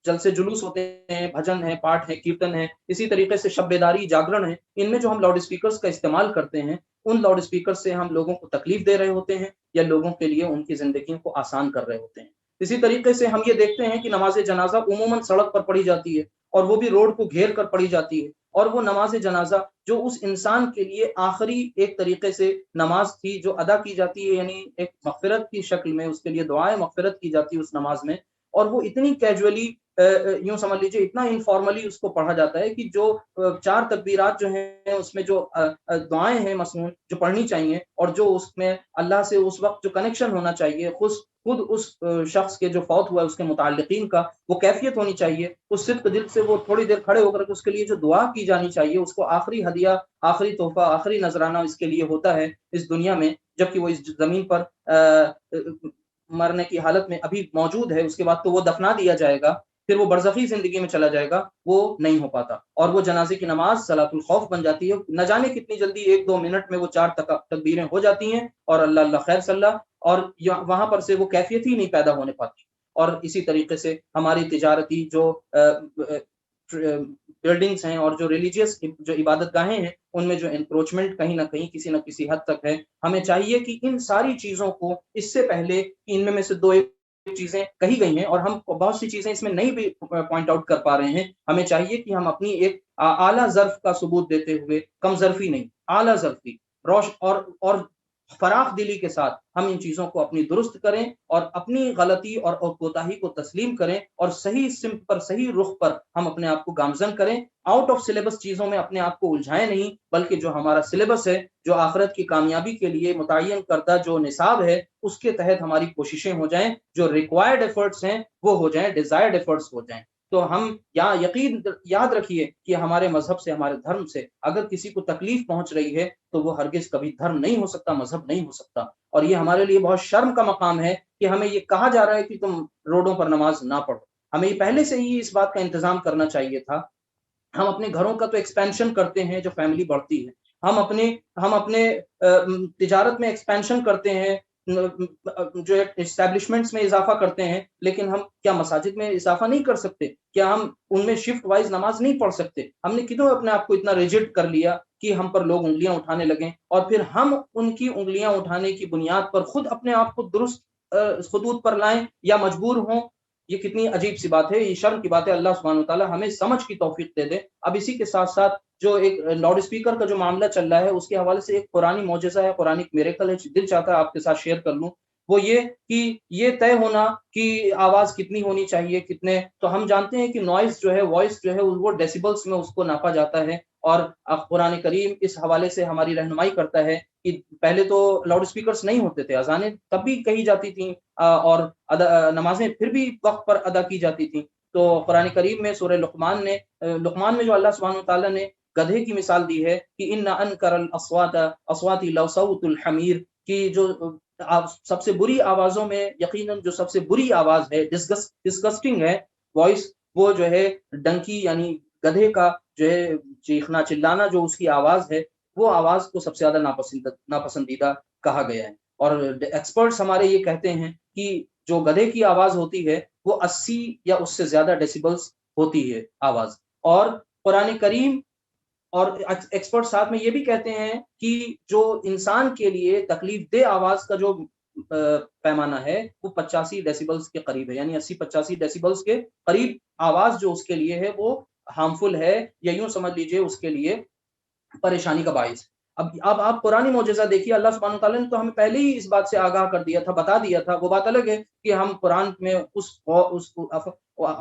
[SPEAKER 3] جلسے جلوس ہوتے ہیں، بھجن ہیں، پاٹ ہیں، کیرتن ہیں، اسی طریقے سے شب بیداری، جاگرن ہے، ان میں جو ہم لاؤڈ اسپیکرز کا استعمال کرتے ہیں، ان لاؤڈ اسپیکر سے ہم لوگوں کو تکلیف دے رہے ہوتے ہیں یا لوگوں کے لیے ان کی زندگیوں کو آسان کر رہے ہوتے ہیں. اسی طریقے سے ہم یہ دیکھتے ہیں کہ نماز جنازہ عموماً سڑک پر پڑھی جاتی ہے، اور وہ بھی روڈ کو گھیر کر پڑھی جاتی ہے. اور وہ نماز جنازہ جو اس انسان کے لیے آخری ایک طریقے سے نماز تھی جو ادا کی جاتی ہے، یعنی ایک مغفرت کی شکل میں اس کے لیے دعائیں مغفرت کی جاتی ہے اس نماز میں، اور وہ اتنی کیجولی یوں سمجھ لیجیے اتنا انفارملی اس کو پڑھا جاتا ہے کہ جو 4 تکبیرات جو ہیں اس میں جو دعائیں ہیں مسنون جو پڑھنی چاہیے، اور جو اس میں اللہ سے اس وقت جو کنیکشن ہونا چاہیے خود اس شخص کے جو فوت ہوا ہے اس کے متعلقین کا، وہ کیفیت ہونی چاہیے، اس صدق دل سے وہ تھوڑی دیر کھڑے ہو کر اس کے لیے جو دعا کی جانی چاہیے، اس کو آخری ہدیہ، آخری تحفہ، آخری نذرانہ اس کے لیے ہوتا ہے اس دنیا میں، جبکہ وہ اس زمین پر مرنے کی حالت میں ابھی موجود ہے. اس کے بعد تو وہ دفنا دیا جائے گا، پھر وہ برزخی زندگی میں چلا جائے گا، وہ نہیں ہو پاتا، اور وہ جنازے کی نماز صلاۃ الخوف بن جاتی ہے. نہ جانے کتنی جلدی 1-2 منٹ میں وہ 4 تکبیریں ہو جاتی ہیں، اور اللہ اللہ خیر صلی اللہ، اور وہاں پر سے وہ کیفیت ہی نہیں پیدا ہونے پاتی. اور اسی طریقے سے ہماری تجارتی جو بلڈنگز ہیں اور جو ریلیجیس جو عبادت گاہیں ہیں، ان میں جو انکروچمنٹ کہیں نہ کہیں کسی نہ کسی حد تک ہے. ہمیں چاہیے کہ ان ساری چیزوں کو اس سے پہلے کہ ان میں سے 2 چیزیں کہی گئی ہیں، اور ہم بہت سی چیزیں اس میں نہیں بھی پوائنٹ آؤٹ کر پا رہے ہیں، ہمیں چاہیے کہ ہم اپنی ایک اعلیٰ ظرف کا ثبوت دیتے ہوئے، کم ظرفی نہیں، اعلیٰ ظرفی اور فراخ دلی کے ساتھ ہم ان چیزوں کو اپنی درست کریں، اور اپنی غلطی اور کوتاہی کو تسلیم کریں، اور صحیح سمت پر، صحیح رخ پر ہم اپنے آپ کو گامزن کریں. آؤٹ آف سلیبس چیزوں میں اپنے آپ کو الجھائیں نہیں، بلکہ جو ہمارا سلیبس ہے، جو آخرت کی کامیابی کے لیے متعین کردہ جو نصاب ہے، اس کے تحت ہماری کوششیں ہو جائیں، جو ریکوائرڈ ایفرٹس ہیں وہ ہو جائیں، ڈیزائرڈ ایفرٹس ہو جائیں. تو ہم یاد رکھیے کہ ہمارے مذہب سے، ہمارے دھرم سے اگر کسی کو تکلیف پہنچ رہی ہے تو وہ ہرگز کبھی دھرم نہیں ہو سکتا، مذہب نہیں ہو سکتا. اور یہ ہمارے لیے بہت شرم کا مقام ہے کہ ہمیں یہ کہا جا رہا ہے کہ تم روڈوں پر نماز نہ پڑھو. ہمیں پہلے سے ہی اس بات کا انتظام کرنا چاہیے تھا. ہم اپنے گھروں کا تو ایکسپینشن کرتے ہیں جو فیملی بڑھتی ہے، ہم اپنے تجارت میں ایکسپینشن کرتے ہیں، جو اسٹیبلشمنٹس میں اضافہ کرتے ہیں، لیکن ہم کیا مساجد میں اضافہ نہیں کر سکتے؟ کیا ہم ان میں شفٹ وائز نماز نہیں پڑھ سکتے؟ ہم نے کتوں اپنے آپ کو اتنا ریجڈ کر لیا کہ ہم پر لوگ انگلیاں اٹھانے لگیں، اور پھر ہم ان کی انگلیاں اٹھانے کی بنیاد پر خود اپنے آپ کو درست خطوط پر لائیں یا مجبور ہوں. یہ کتنی عجیب سی بات ہے، یہ شرم کی بات ہے. اللہ سبحانہ وتعالی ہمیں سمجھ کی توفیق دے دے. اب اسی کے ساتھ ساتھ جو ایک لاؤڈ اسپیکر کا جو معاملہ چل رہا ہے، اس کے حوالے سے ایک قرآنی معجزہ ہے، قرآنی میریکل ہے، دل چاہتا ہے آپ کے ساتھ شیئر کر لوں. وہ یہ کہ یہ طے ہونا کہ آواز کتنی ہونی چاہیے، کتنے، تو ہم جانتے ہیں کہ نوائز جو ہے، وائس جو ہے، وہ ڈیسیبلز میں اس کو ناپا جاتا ہے. اور قرآن کریم اس حوالے سے ہماری رہنمائی کرتا ہے کہ پہلے تو لاؤڈ اسپیکرز نہیں ہوتے تھے، اذانیں تب بھی کہی جاتی تھیں، اور نمازیں پھر بھی وقت پر ادا کی جاتی تھیں. تو قرآن کریم میں سورہ لقمان میں جو اللہ سبحانہ وتعالیٰ نے گدھے کی مثال دی ہے کہ ان انکر الاصوات اصوات لصوت الحمیر، کی جو سب سے بری آوازوں میں یقیناً جو سب سے بری آواز ہے، ڈسگسٹنگ ہے وائس، وہ جو ہے ڈنکی یعنی گدھے کا جو ہے چیخنا چلانا، جو اس کی آواز ہے، وہ آواز کو سب سے زیادہ ناپسندیدہ کہا گیا ہے. اور ایکسپرٹس ہمارے یہ کہتے ہیں کہ جو گدھے کی آواز ہوتی ہے وہ 80 یا اس سے زیادہ ڈیسیبلز ہوتی ہے آواز. اور قرآن کریم اور ایکسپرٹ ساتھ میں یہ بھی کہتے ہیں کہ جو انسان کے لیے تکلیف دہ آواز کا جو پیمانہ ہے وہ 85 ڈیسیبلز کے قریب ہے، یعنی 80-85 ڈیسیبلز کے قریب آواز جو اس کے لیے ہے وہ ہارمفل ہے، یا یوں سمجھ لیجئے اس کے لیے پریشانی کا باعث. اب آپ قرآن معجزہ دیکھیے، اللہ سبحانہ وتعالیٰ نے تو ہمیں پہلے ہی اس بات سے آگاہ کر دیا تھا، بتا دیا تھا. وہ بات الگ ہے کہ ہم قرآن میں اس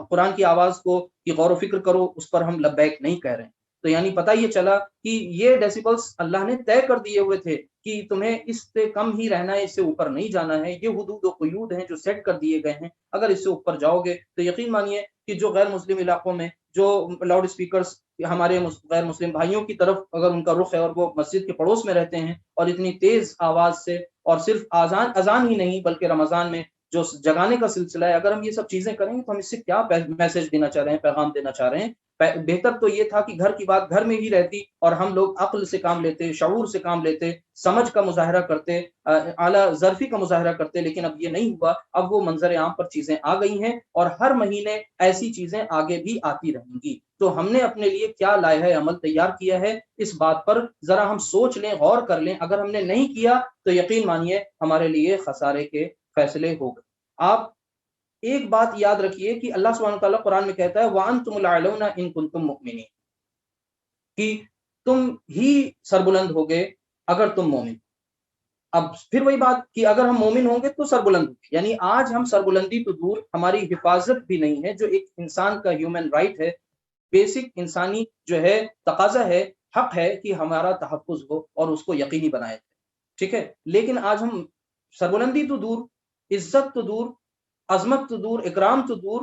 [SPEAKER 3] قرآن کی آواز کو کہ غور و فکر کرو، اس پر ہم لبیک نہیں کہہ رہے ہیں. تو یعنی پتہ یہ چلا کہ یہ ڈیسیبلز اللہ نے طے کر دیے ہوئے تھے کہ تمہیں اس سے کم ہی رہنا ہے، اس سے اوپر نہیں جانا ہے. یہ حدود و قیود ہیں جو سیٹ کر دیے گئے ہیں. اگر اس سے اوپر جاؤ گے تو یقین مانیے کہ جو غیر مسلم علاقوں میں جو لاؤڈ اسپیکرز ہمارے غیر مسلم بھائیوں کی طرف اگر ان کا رخ ہے اور وہ مسجد کے پڑوس میں رہتے ہیں اور اتنی تیز آواز سے، اور صرف اذان ہی نہیں بلکہ رمضان میں جو جگانے کا سلسلہ ہے، اگر ہم یہ سب چیزیں کریں گے تو ہم اس سے کیا میسج دینا چاہ رہے ہیں، پیغام دینا چاہ رہے ہیں. بہتر تو یہ تھا کہ گھر کی بات گھر میں ہی رہتی اور ہم لوگ عقل سے کام لیتے، شعور سے کام لیتے، سمجھ کا مظاہرہ کرتے، اعلیٰ ظرفی کا مظاہرہ کرتے. لیکن اب یہ نہیں ہوا. اب وہ منظر عام پر چیزیں آ گئی ہیں اور ہر مہینے ایسی چیزیں آگے بھی آتی رہیں گی. تو ہم نے اپنے لیے کیا لائحہ عمل تیار کیا ہے، اس بات پر ذرا ہم سوچ لیں، غور کر لیں. اگر ہم نے نہیں کیا تو یقین مانیے ہمارے لیے خسارے کے فیصلے ہو گئے. آپ ایک بات یاد رکھیے کہ اللہ سبحانہ وتعالیٰ قرآن میں کہتا ہے وَأَنْتُمُ الْأَعْلَوْنَ إِن كُنتُم مُؤْمِنِينَ، کہ تم ہی سربلند ہوگے اگر تم مومن. اب پھر وہی بات کہ اگر ہم مومن ہوں گے تو سربلند ہوں گے. یعنی آج ہم سربلندی تو دور، ہماری حفاظت بھی نہیں ہے، جو ایک انسان کا ہیومن رائٹ ہے، بیسک انسانی جو ہے تقاضا ہے، حق ہے کہ ہمارا تحفظ ہو اور اس کو یقینی بنایا جائے. ٹھیک ہے، لیکن آج ہم سربلندی تو دور، عزت تو دور، عظمت تو دور، اکرام تو دور،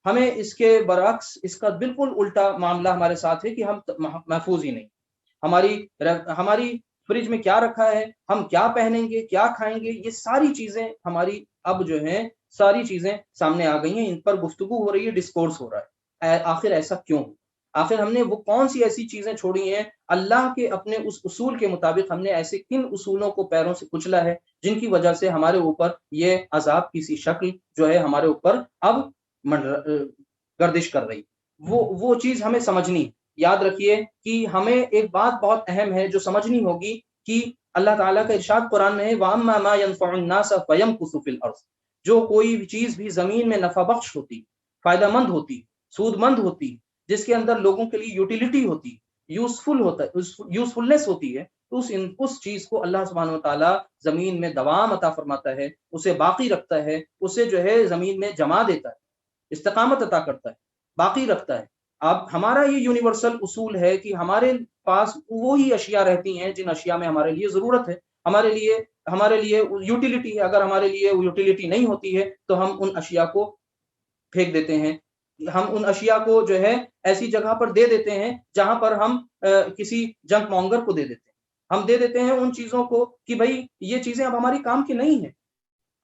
[SPEAKER 3] ہمیں اس کے برعکس اس کا بالکل الٹا معاملہ ہمارے ساتھ ہے کہ ہم محفوظ ہی نہیں. ہماری فریج میں کیا رکھا ہے، ہم کیا پہنیں گے، کیا کھائیں گے، یہ ساری چیزیں ہماری اب جو ہیں ساری چیزیں سامنے آ گئی ہیں. ان پر گفتگو ہو رہی ہے، ڈسکورس ہو رہا ہے. آخر ایسا کیوں؟ آخر ہم نے وہ کون سی ایسی چیزیں چھوڑی ہیں اللہ کے اپنے اس اصول کے مطابق؟ ہم نے ایسے کن اصولوں کو پیروں سے کچلا ہے جن کی وجہ سے ہمارے اوپر یہ عذاب کی سی شکل جو ہے ہمارے اوپر اب گردش کر رہی؟ وہ چیز ہمیں سمجھنی. یاد رکھیے کہ ہمیں ایک بات بہت اہم ہے جو سمجھنی ہوگی کہ اللہ تعالیٰ کا ارشاد قرآن میں ہے وَأَمَّا مَا يَنْفَعُ النَّاسَ فَيَمْكُثُ فِي الْأَرْضِ، جو کوئی بھی چیز بھی زمین میں نفع بخش ہوتی، فائدہ مند ہوتی، سود مند ہوتی، جس کے اندر لوگوں کے لیے یوٹیلیٹی ہوتی، یوزفل ہوتا ہے، یوزفلنس ہوتی ہے، تو اس چیز کو اللہ سبحانہ و تعالیٰ زمین میں دوام عطا فرماتا ہے، اسے باقی رکھتا ہے، اسے جو ہے زمین میں جما دیتا ہے، استقامت عطا کرتا ہے، باقی رکھتا ہے. اب ہمارا یہ یونیورسل اصول ہے کہ ہمارے پاس وہی اشیاء رہتی ہیں جن اشیاء میں ہمارے لیے ضرورت ہے، ہمارے لیے یوٹیلیٹی ہے. اگر ہمارے لیے یوٹیلیٹی نہیں ہوتی ہے تو ہم ان اشیاء کو پھینک دیتے ہیں، ہم ان اشیاء کو جو ہے ایسی جگہ پر دے دیتے ہیں جہاں پر ہم کسی جنک مونگر کو دے دیتے ہیں. ہم دے دیتے ہیں ان چیزوں کو کہ بھائی یہ چیزیں اب ہماری کام کی نہیں ہیں.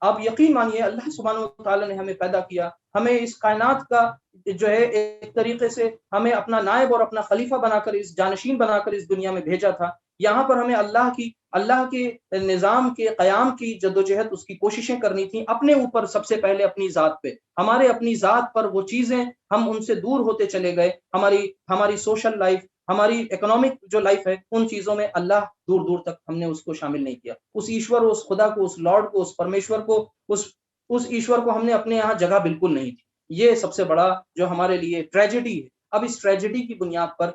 [SPEAKER 3] آپ یقین مانیے اللہ سبحانہ و تعالیٰ نے ہمیں پیدا کیا، ہمیں اس کائنات کا جو ہے ایک طریقے سے ہمیں اپنا نائب اور اپنا خلیفہ بنا کر، اس جانشین بنا کر اس دنیا میں بھیجا تھا. یہاں پر ہمیں اللہ کے نظام کے قیام کی جدوجہد، اس کی کوششیں کرنی تھیں اپنے اوپر، سب سے پہلے اپنی ذات پہ. ہمارے اپنی ذات پر وہ چیزیں ہم ان سے دور ہوتے چلے گئے. ہماری سوشل لائف، ہماری اکنامک جو لائف ہے، ان چیزوں میں اللہ دور دور تک ہم نے اس کو شامل نہیں کیا. اس ایشور، اس خدا کو، اس لارڈ کو، اس پرمیشور کو، اس ایشور کو ہم نے اپنے یہاں جگہ بالکل نہیں دی. یہ سب سے بڑا جو ہمارے لیے ٹریجڈی ہے. اب اس ٹریجڈی کی بنیاد پر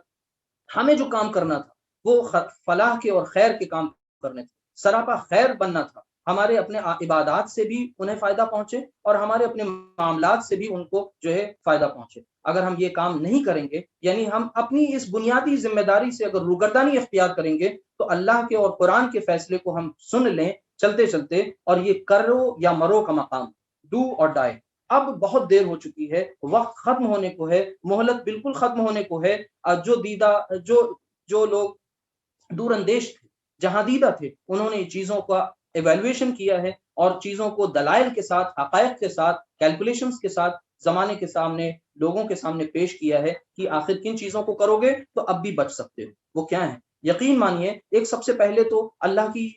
[SPEAKER 3] ہمیں جو کام کرنا تھا وہ فلاح کے اور خیر کے کام کرنے تھے، سراپا خیر بننا تھا. ہمارے اپنے عبادات سے بھی انہیں فائدہ پہنچے اور ہمارے اپنے معاملات سے بھی ان کو جو ہے فائدہ پہنچے. اگر ہم یہ کام نہیں کریں گے، یعنی ہم اپنی اس بنیادی ذمہ داری سے اگر روگردانی اختیار کریں گے، تو اللہ کے اور قرآن کے فیصلے کو ہم سن لیں چلتے چلتے، اور یہ کرو یا مرو کا مقام، ڈو اور ڈائی. اب بہت دیر ہو چکی ہے، وقت ختم ہونے کو ہے، مہلت بالکل ختم ہونے کو ہے. جو لوگ دور اندیش تھے، جہاں دیدہ تھے، انہوں نے چیزوں کا ایویلویشن کیا ہے اور چیزوں کو دلائل کے ساتھ، حقائق کے ساتھ، کیلکولیشنز کے ساتھ زمانے کے سامنے، لوگوں کے سامنے پیش کیا ہے کہ آخر کن چیزوں کو کرو گے تو اب بھی بچ سکتے ہو. وہ کیا ہیں؟ یقین مانیے ایک سب سے پہلے تو اللہ کی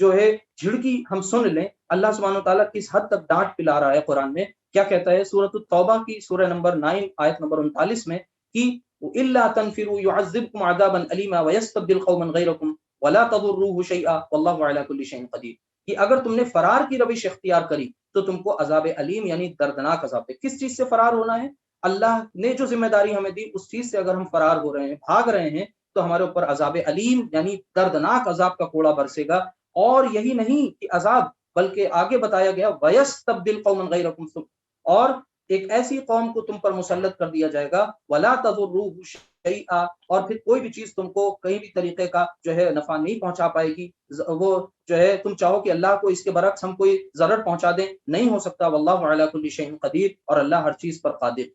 [SPEAKER 3] جو ہے جھڑکی ہم سن لیں. اللہ سبحانہ وتعالیٰ کس حد تک ڈانٹ پلا رہا ہے قرآن میں. کیا کہتا ہے سورۃ التوبہ کی سورہ نمبر 9 آیت نمبر 39 میں کہ الا تنفروا يعذبكم عذابا اليما ويستبدل قوما غيركم ولا تضروه شيئا والله على كل شيء قدير. کہ اگر تم نے فرار کی روش اختیار کری تو تم کو عذاب علیم یعنی دردناک عذاب ہے. کس چیز سے فرار ہونا ہے؟ اللہ نے جو ذمہ داری ہمیں دی اس چیز سے اگر ہم فرار ہو رہے ہیں، بھاگ رہے ہیں، تو ہمارے اوپر عذاب علیم یعنی دردناک عذاب کا کوڑا برسے گا. اور یہی نہیں کہ عذاب، بلکہ آگے بتایا گیا وَيَسْتَبْدِلْ قَوْمًا غَيْرَكُمْ، اور ایک ایسی قوم کو تم پر مسلط کر دیا جائے گا وَلَا تَضُرُّوهُ شیئا، اور پھر کوئی بھی چیز تم کو کہیں بھی طریقے کا جو ہے نفع نہیں پہنچا پائے گی. وہ جو ہے تم چاہو کہ اللہ کو اس کے برعکس ہم کوئی ضرر پہنچا دیں، نہیں ہو سکتا. واللہ علی کل شیء قدیر، اور اللہ ہر چیز پر قادر.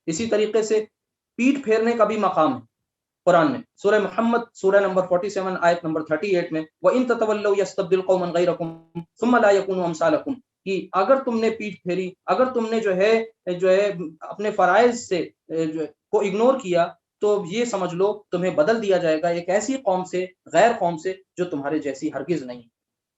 [SPEAKER 3] اسی طریقے سے پیٹھ پھیرنے کا بھی مقام ہے قرآن میں. سورہ محمد سورہ نمبر 47 آیت نمبر 38 میں وَإِن تَتَوَلَّوْا يَسْتَبْدِلْ قَوْمًا غَيْرَكُمْ ثُمَّ لَا يَكُونُوا أَمْثَالَكُمْ، کہ اگر تم نے پیٹھ پھیری، اگر تم نے جو ہے اپنے فرائض سے کو اگنور کیا، تو یہ سمجھ لو تمہیں بدل دیا جائے گا ایک ایسی قوم سے، غیر قوم سے، جو تمہارے جیسی ہرگز نہیں.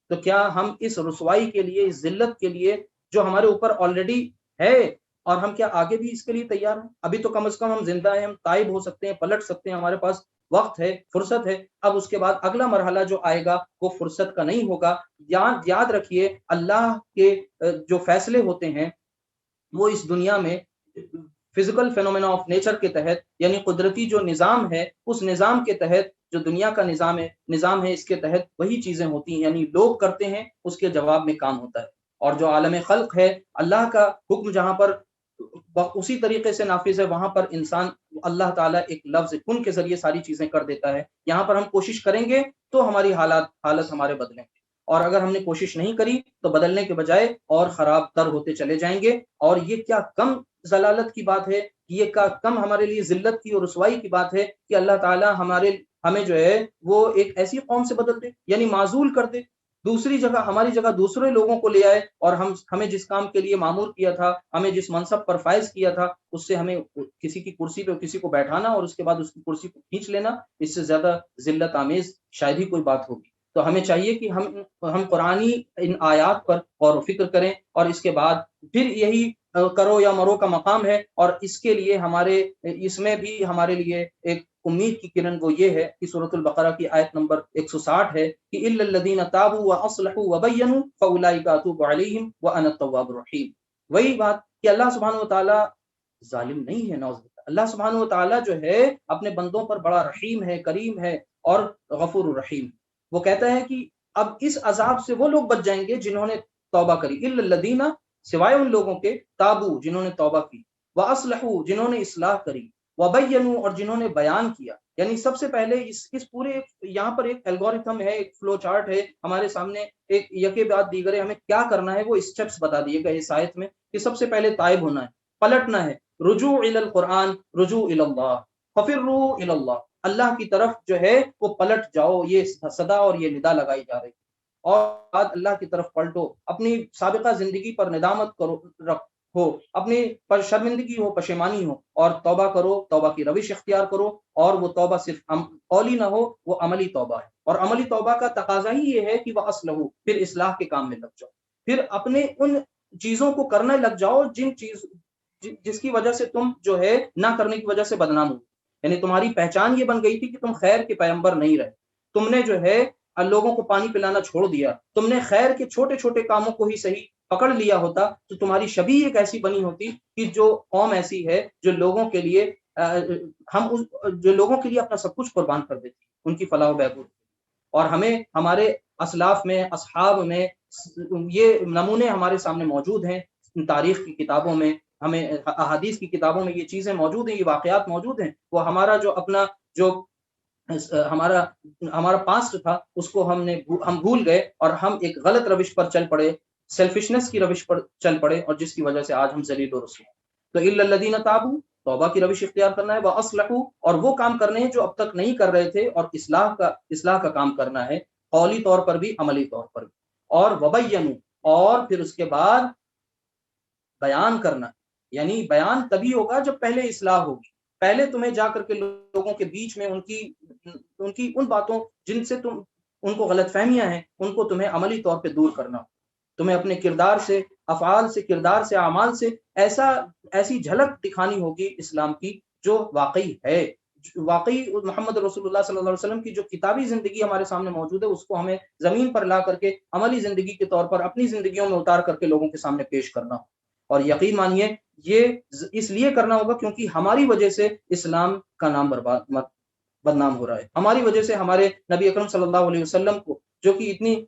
[SPEAKER 3] تو کیا ہم اس رسوائی کے لیے، اس ذلت کے لیے جو ہمارے اوپر آلریڈی ہے، اور ہم کیا آگے بھی اس کے لیے تیار ہیں؟ ابھی تو کم از کم ہم زندہ ہیں، ہم تائب ہو سکتے ہیں، پلٹ سکتے ہیں، ہمارے پاس وقت ہے، فرصت ہے. اب اس کے بعد اگلا مرحلہ جو آئے گا وہ فرصت کا نہیں ہوگا. یاد رکھیے اللہ کے جو فیصلے ہوتے ہیں وہ اس دنیا میں فزیکل فینومینا آف نیچر کے تحت، یعنی قدرتی جو نظام ہے اس نظام کے تحت، جو دنیا کا نظام ہے اس کے تحت وہی چیزیں ہوتی ہیں. یعنی لوگ کرتے ہیں، اس کے جواب میں کام ہوتا ہے. اور جو عالم خلق ہے، اللہ کا حکم جہاں پر اسی طریقے سے نافذ ہے، وہاں پر انسان اللہ تعالیٰ ایک لفظ کن کے ذریعے ساری چیزیں کر دیتا ہے. یہاں پر ہم کوشش کریں گے تو ہماری حالت ہمارے بدلیں گے، اور اگر ہم نے کوشش نہیں کری تو بدلنے کے بجائے اور خراب تر ہوتے چلے جائیں گے. اور یہ کیا کم ضلالت کی بات ہے، یہ کیا کم ہمارے لیے ذلت کی اور رسوائی کی بات ہے کہ اللہ تعالیٰ ہمیں جو ہے وہ ایک ایسی قوم سے بدل دے، یعنی معزول کر دے، دوسری جگہ، ہماری جگہ دوسرے لوگوں کو لے آئے، اور ہمیں جس کام کے لیے معمور کیا تھا، ہمیں جس منصب پر فائز کیا تھا، اس سے ہمیں کسی کی کرسی پہ کسی کو بیٹھانا اور اس کے بعد اس کی کرسی کو کھینچ لینا، اس سے زیادہ ذلت آمیز شاید ہی کوئی بات ہوگی. تو ہمیں چاہیے کہ ہم قرآنی ان آیات پر غور و فکر کریں، اور اس کے بعد پھر یہی کرو یا مرو کا مقام ہے. اور اس کے لیے اس میں بھی ہمارے لیے ایک امید کی کرن وہ یہ ہے کہ سورۃ البقرہ کی آیت نمبر 160 ہے کہ الا الذین تابوا واصلحوا وبینوا فاولئک اتوب علیہم وانا التواب الرحیم. وہی بات کہ اللہ سبحانہ وتعالی ظالم نہیں ہے. نعوذ باللہ، اللہ سبحانہ وتعالی جو ہے اپنے بندوں پر بڑا رحیم ہے، کریم ہے اور غفور الرحیم. وہ کہتا ہے کہ اب اس عذاب سے وہ لوگ بچ جائیں گے جنہوں نے توبہ کری. الا الذین، سوائے ان لوگوں کے، تابو، جنہوں نے توبہ کی، واصلحوا، جنہوں نے اصلاح کری، وبینوا، اور جنہوں نے بیان کیا. یعنی سب سے پہلے اس پورے یہاں پر ایک الگورتھم ہے، ایک فلو چارٹ ہے ہمارے سامنے، ایک یکے بعد دیگرے ہمیں کیا کرنا ہے وہ اسٹیپس بتا دیے گئے اس آیت میں. کہ سب سے پہلے تائب ہونا ہے، پلٹنا ہے، رجوع الی القرآن، رجوع الی اللہ، ففروا الی اللہ، اللہ کی طرف جو ہے وہ پلٹ جاؤ. یہ صدا اور یہ ندا لگائی جا رہی. اور بعد اللہ کی طرف پلٹو، اپنی سابقہ زندگی پر ندامت ہو، اپنی پر شرمندگی ہو، پشیمانی ہو، اور توبہ کرو، توبہ کی روش اختیار کرو. اور وہ توبہ صرف قولی نہ ہو، وہ عملی توبہ ہے. اور عملی توبہ کا تقاضا ہی یہ ہے کہ وہ اصلح، پھر اصلاح کے کام میں لگ جاؤ، پھر اپنے ان چیزوں کو کرنے لگ جاؤ جس کی وجہ سے تم جو ہے نہ کرنے کی وجہ سے بدنام ہو. یعنی تمہاری پہچان یہ بن گئی تھی کہ تم خیر کے پیغمبر نہیں رہے، تم نے جو ہے لوگوں کو پانی پلانا چھوڑ دیا، تم نے خیر کے چھوٹے چھوٹے کاموں کو ہی صحیح پکڑ لیا ہوتا تو تمہاری شبیہ ایک ایسی بنی ہوتی کہ جو قوم ایسی ہے جو لوگوں کے لیے اپنا سب کچھ قربان کر دیتی، ان کی فلاح و بہبود. اور ہمیں ہمارے اسلاف میں، اصحاب میں یہ نمونے ہمارے سامنے موجود ہیں، تاریخ کی کتابوں میں، ہمیں احادیث کی کتابوں میں یہ چیزیں موجود ہیں، یہ واقعات موجود ہیں. وہ ہمارا جو ہمارا پاسٹ تھا اس کو ہم بھول گئے، اور ہم ایک غلط روش پر چل پڑے، سیلفشنس کی روش پر چل پڑے، اور جس کی وجہ سے آج ہم ذلیل و رسوا. تو الا الذین تابوا، توبہ کی روش اختیار کرنا ہے، واصلحوا، اور وہ کام کرنے ہیں جو اب تک نہیں کر رہے تھے، اور اصلاح کا کام کرنا ہے، قولی طور پر بھی، عملی طور پر بھی. اور وبینوا، اور پھر اس کے بعد بیان کرنا. یعنی بیان تبھی ہوگا جب پہلے اصلاح ہوگی. پہلے تمہیں جا کر کے لوگوں کے بیچ میں ان باتوں جن سے ان کو غلط فہمیاں ہیں، ان کو تمہیں عملی طور پہ دور کرنا. تمہیں اپنے کردار سے، افعال سے، کردار سے، اعمال سے ایسی جھلک دکھانی ہوگی اسلام کی جو واقعی ہے. واقعی محمد رسول اللہ صلی اللہ علیہ وسلم کی جو کتابی زندگی ہمارے سامنے موجود ہے اس کو ہمیں زمین پر لا کر کے عملی زندگی کے طور پر اپنی زندگیوں میں اتار کر کے لوگوں کے سامنے پیش کرنا. اور یقین مانیے یہ اس لیے کرنا ہوگا کیونکہ ہماری وجہ سے اسلام کا نام بدنام ہو رہا ہے. ہماری وجہ سے ہمارے نبی اکرم صلی اللہ علیہ وسلم کو، جو کہ اتنی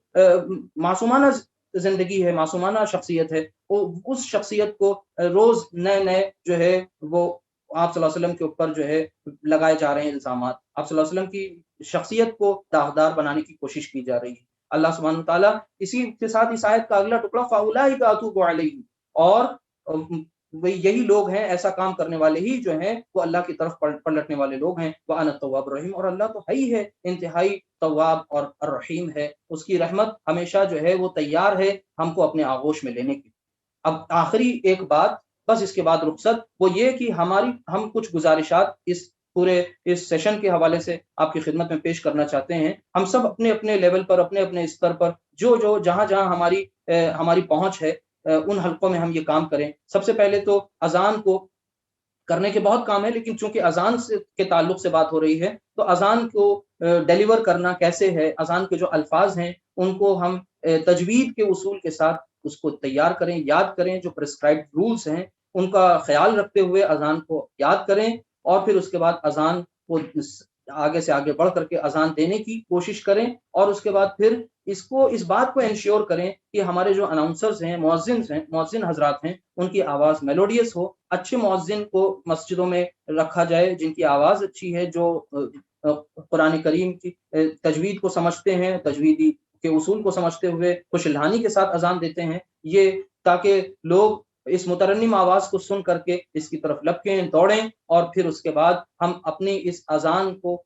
[SPEAKER 3] معصومانہ زندگی ہے، معصومانہ شخصیت ہے، اس شخصیت کو روز نئے جو ہے وہ آپ صلی اللہ علیہ وسلم کے اوپر جو ہے لگائے جا رہے ہیں الزامات، آپ صلی اللہ علیہ وسلم کی شخصیت کو داغدار بنانے کی کوشش کی جا رہی ہے۔ اللہ سبحانہ تعالیٰ اسی کے ساتھ اس آیت کا اگلا ٹکڑا فَأُولَٰئِکَ أَتُوبُ عَلَيْهِمْ، اور یہی لوگ ہیں، ایسا کام کرنے والے ہی جو ہیں وہ اللہ کی طرف پلٹنے والے لوگ ہیں۔ وَأَنَا التَّوَّابُ الرَّحِيمُ، اور اللہ تو ہے ہی ہے، انتہائی تواب اور الرحیم ہے، اس کی رحمت ہمیشہ جو ہے وہ تیار ہے ہم کو اپنے آغوش میں لینے کی۔ اب آخری ایک بات، بس اس کے بعد رخصت، وہ یہ کہ ہم کچھ گزارشات اس سیشن کے حوالے سے آپ کی خدمت میں پیش کرنا چاہتے ہیں۔ ہم سب اپنے اپنے لیول پر، اپنے اپنے استر پر، جو جہاں ہماری پہنچ ہے، ان حلقوں میں ہم یہ کام کریں۔ سب سے پہلے تو اذان کو کرنے کے بہت کام ہے، لیکن چونکہ اذان کے تعلق سے بات ہو رہی ہے تو اذان کو ڈیلیور کرنا کیسے ہے، اذان کے جو الفاظ ہیں ان کو ہم تجوید کے اصول کے ساتھ اس کو تیار کریں، یاد کریں، جو پرسکرائبڈ رولز ہیں ان کا خیال رکھتے ہوئے اذان کو یاد کریں، اور پھر اس کے بعد اذان کو آگے سے آگے بڑھ کر کے اذان دینے کی کوشش کریں، اور اس کے بعد پھر اس بات کو انشیور کریں کہ ہمارے جو اناؤنسرز ہیں، مؤذن حضرات ہیں، ان کی آواز میلوڈیس ہو۔ اچھے مؤذن کو مسجدوں میں رکھا جائے جن کی آواز اچھی ہے، جو قرآن کریم کی تجوید کو سمجھتے ہیں، تجویدی کے اصول کو سمجھتے ہوئے خوش الحانی کے ساتھ اذان دیتے ہیں، یہ تاکہ لوگ اس مترنم آواز کو سن کر کے اس کی طرف لپکیں، دوڑیں، اور پھر اس کے بعد ہم اپنی اس اذان کو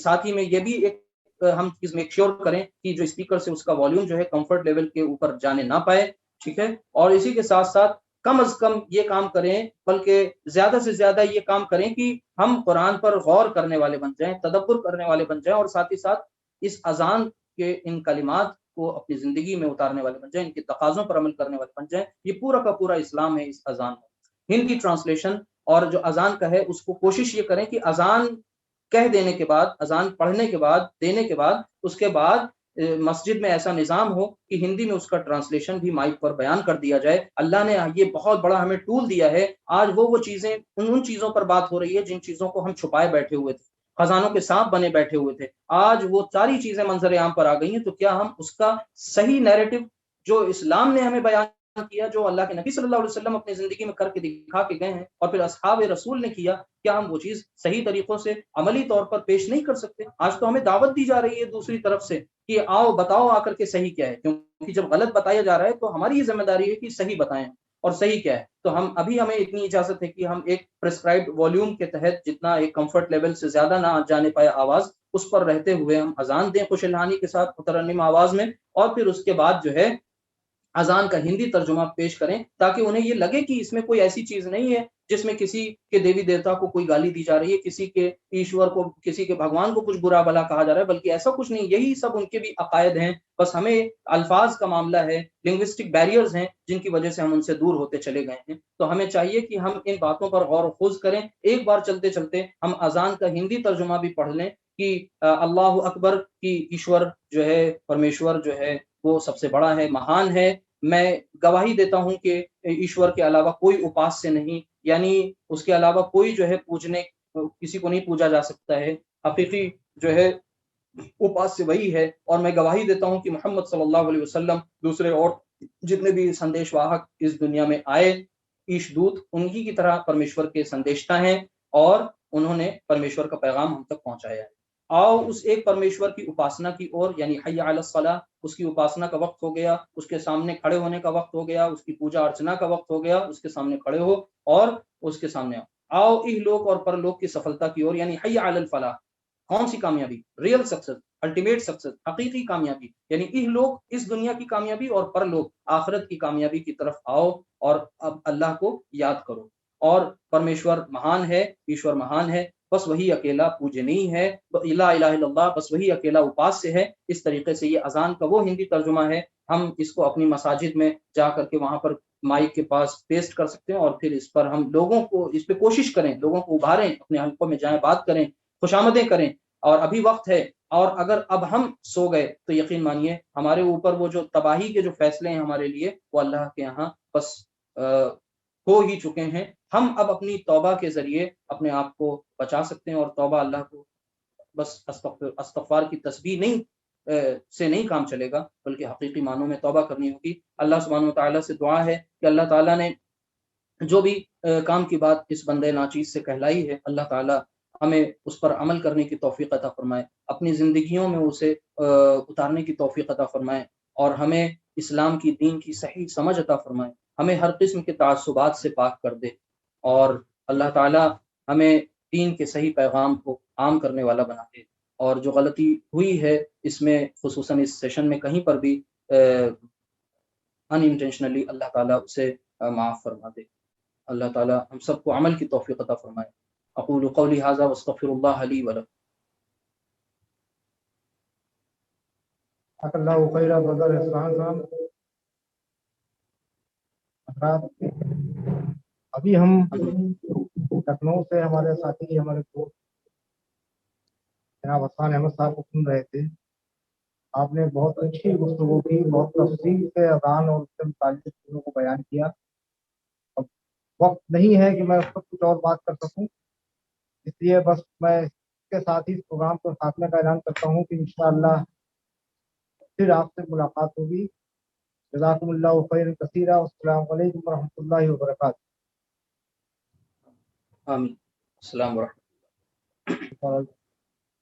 [SPEAKER 3] ساتھ ہی میں یہ بھی ایک ہم چیز میک شیور کریں کہ جو اسپیکر سے اس کا والیوم جو ہے کمفرٹ لیول کے اوپر جانے نہ پائے، ٹھیک ہے۔ اور اسی کے ساتھ ساتھ کم از کم یہ کام کریں، بلکہ زیادہ سے زیادہ یہ کام کریں کہ ہم قرآن پر غور کرنے والے بن جائیں، تدبر کرنے والے بن جائیں، اور ساتھ ہی ساتھ اس اذان کے ان کلمات کو اپنی زندگی میں اتارنے والے بن جائیں، ان کے تقاضوں پر عمل کرنے والے بن جائیں۔ یہ پورا کا پورا اسلام ہے اس اذان میں۔ ہندی ٹرانسلیشن اور جو اذان کا ہے اس کو کوشش یہ کریں کہ اذان کہہ دینے کے بعد، اذان پڑھنے کے بعد، دینے کے بعد، اس کے بعد مسجد میں ایسا نظام ہو کہ ہندی میں اس کا ٹرانسلیشن بھی مائک پر بیان کر دیا جائے۔ اللہ نے یہ بہت بڑا ہمیں ٹول دیا ہے۔ آج وہ چیزیں، ان چیزوں پر بات ہو رہی ہے جن چیزوں کو ہم چھپائے بیٹھے ہوئے تھے، خزانوں کے سانپ بنے بیٹھے ہوئے تھے، آج وہ ساری چیزیں منظر عام پر آ گئی ہیں۔ تو کیا ہم اس کا صحیح نیریٹو جو اسلام نے ہمیں بیان کیا، جو اللہ کے نبی صلی اللہ علیہ وسلم اپنی زندگی میں کر کے دکھا کے گئے ہیں، اور پھر اصحاب رسول نے کیا، کیا ہم وہ چیز صحیح طریقوں سے عملی طور پر پیش نہیں کر سکتے؟ آج تو ہمیں دعوت دی جا رہی ہے دوسری طرف سے کہ آؤ بتاؤ آ کر کے صحیح کیا ہے، کیونکہ جب غلط بتایا جا رہا ہے تو ہماری یہ ذمہ داری ہے کہ صحیح بتائیں اور صحیح کیا ہے۔ تو ہمیں اتنی اجازت ہے کہ ہم ایک پرسکرائبڈ والیوم کے تحت جتنا ایک کمفرٹ لیول سے زیادہ نہ جانے پائے آواز، اس پر رہتے ہوئے ہم اذان دیں خوش الحانی کے ساتھ مترنم آواز میں، اور پھر اس کے بعد جو ہے اذان کا ہندی ترجمہ پیش کریں، تاکہ انہیں یہ لگے کہ اس میں کوئی ایسی چیز نہیں ہے جس میں کسی کے دیوی دیوتا کو کوئی گالی دی جا رہی ہے، کسی کے ایشور کو، کسی کے بھگوان کو کچھ برا بلا کہا جا رہا ہے، بلکہ ایسا کچھ نہیں، یہی سب ان کے بھی عقائد ہیں، بس ہمیں الفاظ کا معاملہ ہے، لنگوسٹک بیریئرز ہیں جن کی وجہ سے ہم ان سے دور ہوتے چلے گئے ہیں۔ تو ہمیں چاہیے کہ ہم ان باتوں پر غور و خوض کریں۔ ایک بار چلتے چلتے ہم اذان کا ہندی ترجمہ بھی پڑھ لیں کہ اللہ اکبر کی ایشور جو ہے، پرمیشور جو ہے وہ سب سے بڑا ہے، مہان ہے۔ میں گواہی دیتا ہوں کہ ایشور کے علاوہ کوئی اپاس سے نہیں، یعنی اس کے علاوہ کوئی جو ہے کسی کو نہیں پوجا جا سکتا ہے، حقیقی جو ہے اپاس سے وہی ہے۔ اور میں گواہی دیتا ہوں کہ محمد صلی اللہ علیہ وسلم، دوسرے اور جتنے بھی سندیش واہک اس دنیا میں آئے، ایش دود، انہی کی طرح پرمیشور کے سندیشتا ہیں، اور انہوں نے پرمیشور کا پیغام ہم تک پہنچایا ہے۔ آؤ اس ایک پرمیشور کی اپاسنا کی اور، یعنی حی علی الصلاۃ، اس کی اپاسنا کا وقت ہو گیا، اس کے سامنے کھڑے ہونے کا وقت ہو گیا، اس کی پوجا ارچنا کا وقت ہو گیا، اس کے سامنے کھڑے ہو اور اس کے سامنے آؤ اہلوک اور پرلوک کی سفلتا کی اور، یعنی حی علی الفلاح۔ کون سی کامیابی؟ ریئل سکسس، الٹیمیٹ سکسس، حقیقی کامیابی، یعنی اہلوک اس دنیا کی کامیابی اور پرلوک آخرت کی کامیابی کی طرف آؤ، اور اب اللہ کو یاد کرو۔ اور پرمیشور مہان ہے، ایشور مہان ہے، بس وہی اکیلا پوجنی ہے، لا الہ الا اللہ، بس وہی اکیلا اپاس سے ہے۔ اس طریقے سے یہ اذان کا وہ ہندی ترجمہ ہے، ہم اس کو اپنی مساجد میں جا کر کے وہاں پر مائک کے پاس پیسٹ کر سکتے ہیں، اور پھر اس پر ہم لوگوں کو، اس پہ کوشش کریں، لوگوں کو ابھاریں، اپنے حلقوں میں جائیں، بات کریں، خوشامدیں کریں، اور ابھی وقت ہے۔ اور اگر اب ہم سو گئے تو یقین مانیے ہمارے اوپر وہ جو تباہی کے جو فیصلے ہیں ہمارے لیے، وہ اللہ کے یہاں بس ہو ہی چکے ہیں۔ ہم اب اپنی توبہ کے ذریعے اپنے آپ کو بچا سکتے ہیں، اور توبہ اللہ کو بس استغفار کی تسبیح سے نہیں کام چلے گا، بلکہ حقیقی معنوں میں توبہ کرنی ہوگی۔ اللہ سبحانہ و تعالیٰ سے دعا ہے کہ اللہ تعالیٰ نے جو بھی کام کی بات اس بندے ناچیز سے کہلائی ہے، اللہ تعالیٰ ہمیں اس پر عمل کرنے کی توفیق عطا فرمائے، اپنی زندگیوں میں اسے اتارنے کی توفیق عطا فرمائے، اور ہمیں اسلام کی دین کی صحیح سمجھ عطا فرمائے، ہمیں ہر قسم کے تعصبات سے پاک کر دے، اور اللہ تعالیٰ ہمیں دین کے صحیح پیغام کو عام کرنے والا بنا دے، اور جو غلطی ہوئی ہے اس میں، خصوصاً اس سیشن میں کہیں پر بھی ان انٹینشنلی، اللہ تعالیٰ اسے معاف فرما دے۔ اللہ تعالیٰ ہم سب کو عمل کی توفیق عطا فرمائے۔ اقول قولی ھذا واستغفر اللہ لی ولکم۔
[SPEAKER 1] اللہ خیر بدر احسان صاحب، حضرات ابھی ہم لکھنؤ سے ہمارے ساتھی، ہمارے دوست جناب حسان احمد صاحب کو سن رہے تھے۔ آپ نے بہت اچھی گفتگو کی، بہت تفصیل سے اذان اور اس سے متعلق چیزوں کو بیان کیا۔ اب وقت نہیں ہے کہ میں اس پر کچھ اور بات کر سکوں، اس لیے بس میں اس کے ساتھ ہی اس پروگرام کو خاتمے کا اعلان کرتا ہوں کہ انشاءاللہ پھر آپ سے ملاقات ہوگی۔ جزاکم اللہ خیر کثیرا، السلام علیکم ورحمۃ اللہ وبرکاتہ۔
[SPEAKER 3] آمین۔ السلام ورحمۃ اللہ۔